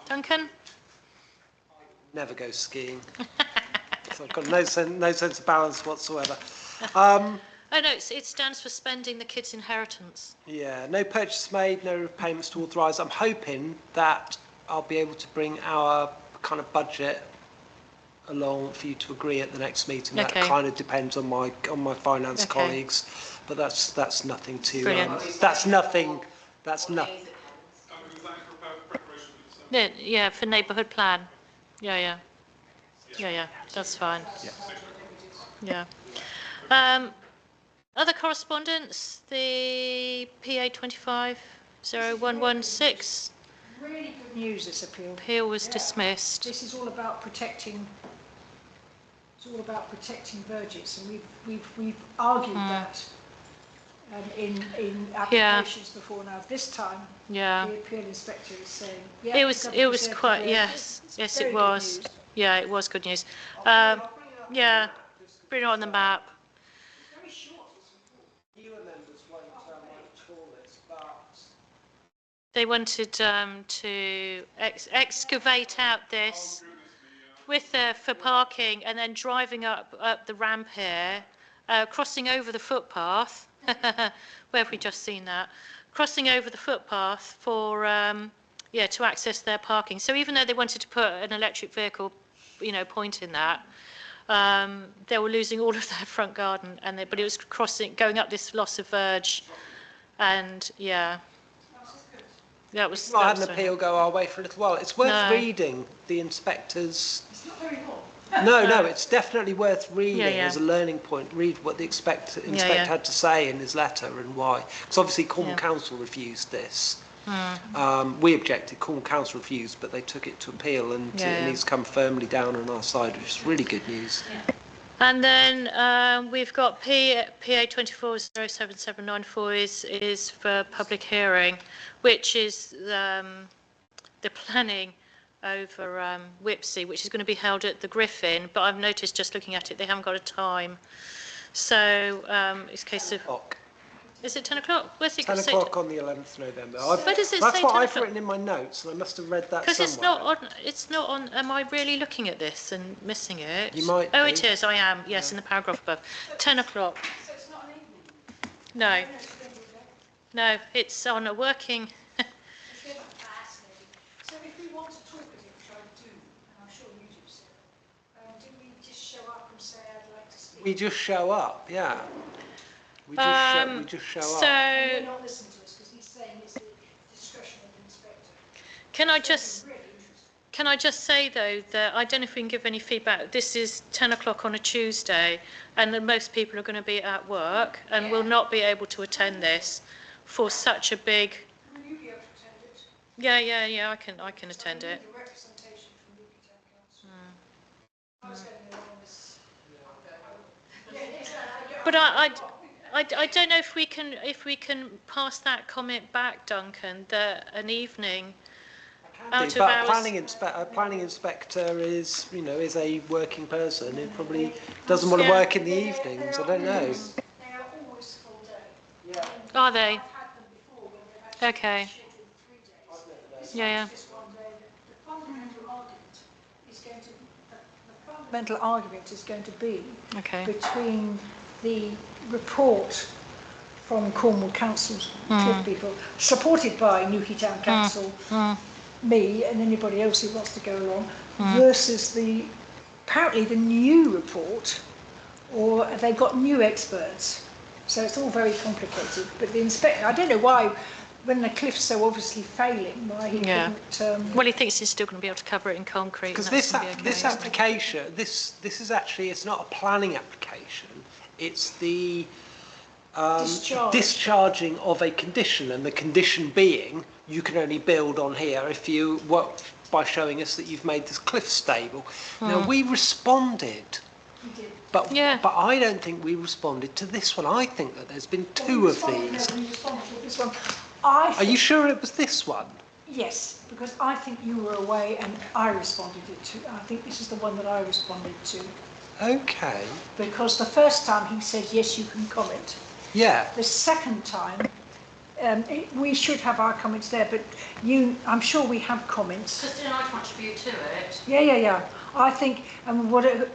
Duncan? Never go skiing. So I've got no sense of balance whatsoever. Oh no, it stands for spending the kids' inheritance. Yeah, no purchase made, no payments to authorise. I'm hoping that I'll be able to bring our kind of budget along for you to agree at the next meeting. Okay. That kind of depends on my finance colleagues, but that's nothing to. That's nothing. Yeah, for neighbourhood plan. Yeah. That's fine. Yeah. Other correspondence, the PA 250116. Really good news, this appeal. Appeal was dismissed. This is all about protecting. It's all about protecting Burgess, and we've argued that in applications before now. This time, the appeal inspector is saying, it was quite yes it was. Yeah, it was good news. Yeah, bring it on the map. They wanted to excavate out this for parking, and then driving up the ramp here, crossing over the footpath. Where have we just seen that? Crossing over the footpath for to access their parking. So even though they wanted to put an electric vehicle, point in that, they were losing all of their front garden, but it was going up this loss of verge, and that was. I had an appeal go our way for a little while. It's worth reading the inspector's. It's not very long. No, it's definitely worth reading as a learning point. Read what the inspector had to say in his letter and why. Because obviously Cornwall Council refused this. We objected, Cornwall Council refused, but they took it to appeal, and he's come firmly down on our side, which is really good news. And then we've got PA 240774 is for public hearing, which is the planning over Whipsey, which is going to be held at the Griffin, but I've noticed just looking at it, they haven't got a time. So it's a case of... Is it 10 o'clock? Where's it 10 o'clock on the 11th November. Where does it That's say what 10 I've o'clock? written in my notes, and I must have read that somewhere. Because it's not on, am I really looking at this and missing it? You might Oh, be. it is, I am, yes, in the paragraph above. 10 o'clock. So it's not an evening? No. No, it's on a working... So if we want to talk at it, which I do, and I'm sure you do, Sarah, do we just show up and say, I'd like to speak? We just show up, yeah. We just show so, up. And you're not listening to us because he's saying it's the discretion of the inspector. Can I just say, though, that I don't know if we can give any feedback. This is 10 o'clock on a Tuesday, and that most people are going to be at work and will not be able to attend this for such a big... Will you be able to attend it? Yeah, I can attend it. The representation from Newquay Town Council. I was going along this. But I don't know if we can pass that comment back, Duncan, that an evening out of But hours... a planning inspector is, is a working person who probably doesn't want to work in the evenings. I don't know. They are always full day. Yeah. Are they? I've had them before when they've actually Okay. scheduled 3 days. This Yeah. one is just 1 day. The fundamental argument is going to the fundamental argument is going to be Okay. between the report from Cornwall Council's Cliff people, supported by Newquay Town Council, me and anybody else who wants to go along, versus apparently the new report, or they've got new experts. So it's all very complicated. But the inspector, I don't know why, when the cliff's so obviously failing, why he couldn't... Well, he thinks he's still going to be able to cover it in concrete. Because and this that's gonna be okay, this isn't it? application, this is actually, it's not a planning application. It's the discharging of a condition, and the condition being you can only build on here if you work by showing us that you've made this cliff stable. Now we responded, but I don't think we responded to this one. I think that there's been two of these. This one. Are you sure it was this one? Yes, because I think you were away and I responded to. I think this is the one that I responded to. Okay. Because the first time he said, yes, you can comment. Yeah. The second time, we should have our comments there, but I'm sure we have comments. Because then I contribute to it. Yeah. I think,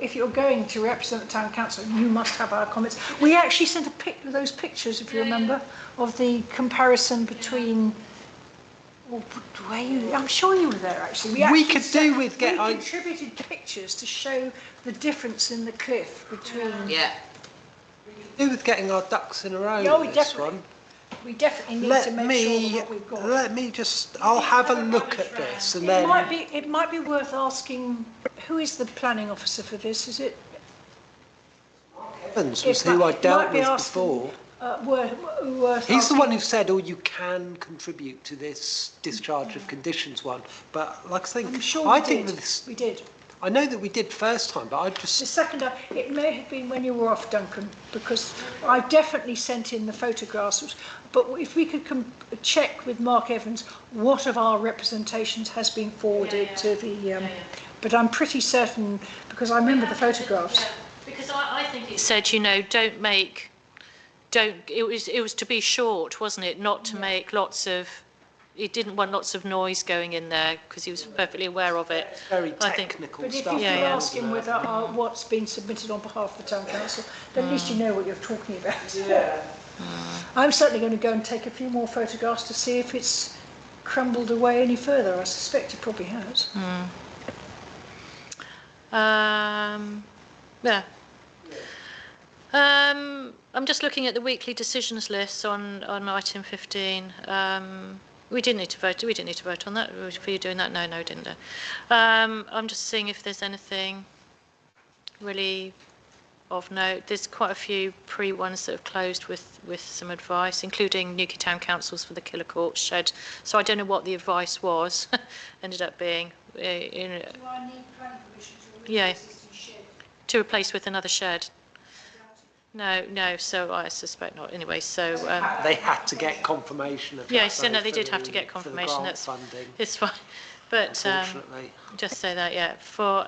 if you're going to represent the town council, you must have our comments. We actually sent those pictures, if you remember, of the comparison between... I'm sure you were there, actually. We contributed pictures to show the difference in the cliff between... Yeah. We could do with getting our ducks in a row with this one. We definitely need to make sure what we've got. Let me I'll have a look at this and then... It might be worth asking, who is the planning officer for this? Is it... Evans was who I dealt with before. He's the one who said, you can contribute to this discharge of conditions one. But like I think, we did. I know that we did first time, but The second time, it may have been when you were off, Duncan, because I definitely sent in the photographs. But if we could check with Mark Evans, what of our representations has been forwarded to the... But I'm pretty certain, because I remember the photographs. Because I think it said, it was to be short, wasn't it? Not to make lots of... He didn't want lots of noise going in there because he was perfectly aware of it. Very technical But if stuff. you ask him whether what's been submitted on behalf of the town council, then at least you know what you're talking about. Yeah. I'm certainly going to go and take a few more photographs to see if it's crumbled away any further. I suspect it probably has. I'm just looking at the weekly decisions list on item 15. We didn't need to vote. We didn't need to vote on that. For you doing that? No, didn't. I'm just seeing if there's anything really of note. There's quite a few ones that have closed with some advice, including Newquay Town Councils for the Killer Court shed. So I don't know what the advice was. Ended up being, Do I need planning permission to remove the existing shed? To replace with another shed. No, so I suspect not. Anyway, so... they had to get confirmation of that. Yes, no, they did have to get confirmation. That's funding. It's fine. But unfortunately. Just say that, for...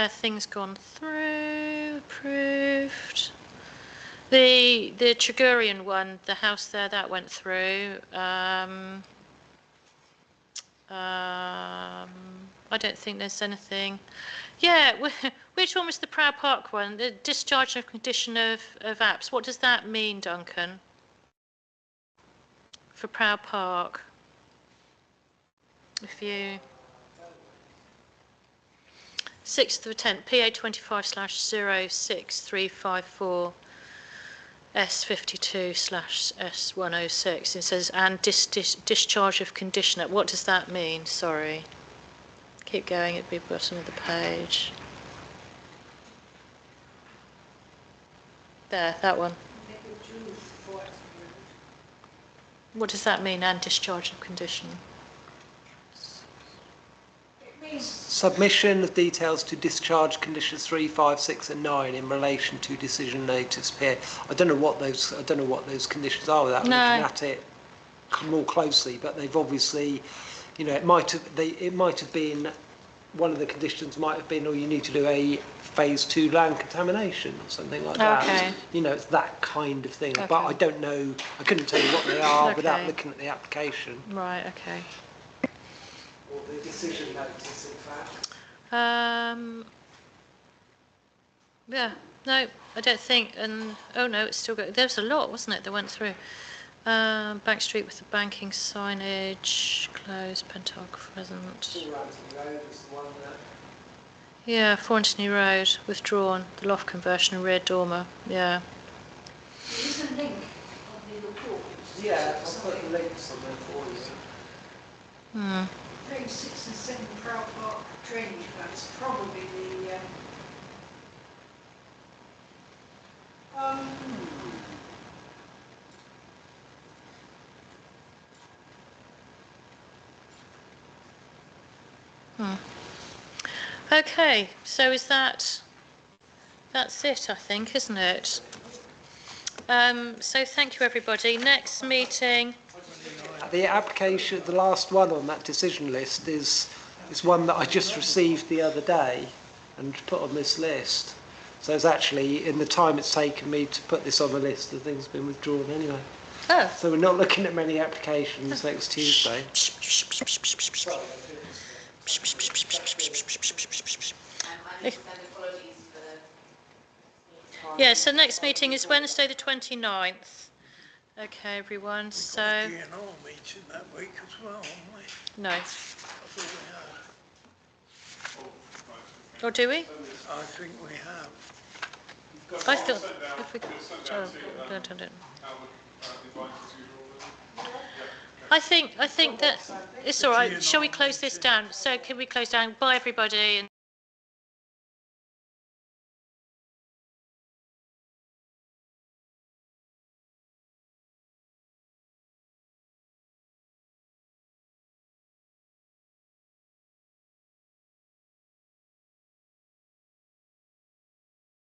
things gone through, approved. The Trigurian one, the house there, that went through. I don't think there's anything. Yeah, which one was the Proud Park one? The discharge and condition of apps. What does that mean, Duncan? For Proud Park? If you... 6th of the 10th, PA 25/06354 S52/S106. It says, and discharge of conditioner. What does that mean? Sorry. Keep going, it'd be bottom of the page. There, that one. What does that mean, and discharge of condition? Submission of details to discharge conditions 3, 5, 6 and 9 in relation to decision notice PA. I don't know what those conditions are without looking at it more closely, but they've obviously, you know, it might have been, one of the conditions might have been, or you need to do a phase 2 land contamination or something like that. Okay. You know, it's that kind of thing. Okay. But I don't know, I couldn't tell you what they are without looking at the application. Right, okay. Or the decision notice, in fact. Yeah, no, I don't think, and, oh no, it's still going, there's a lot, wasn't it, that went through. Bank Street with the banking signage, closed, Pentark Crescent. Yeah, 4 Anthony Road, withdrawn, the loft conversion and rear dormer, yeah. There is a link on the report. Yeah, I'll put the links on there for you. Page 6 and 7 Proud Park drainage plans, probably Okay, so that's it, I think, isn't it? So thank you, everybody. Next meeting. The application, the last one on that decision list is one that I just received the other day and put on this list. So it's actually, in the time it's taken me to put this on the list, the thing's been withdrawn anyway. Oh. So we're not looking at many applications next Tuesday. Yeah, so next meeting is Wednesday the 29th. Okay, everyone, so... DNR meeting that week as well, aren't we? No. I thought we had. Or do we? I think we have. I thought... If we, I think that it's all right. Shall we close this down? So can we close down? Bye, everybody. And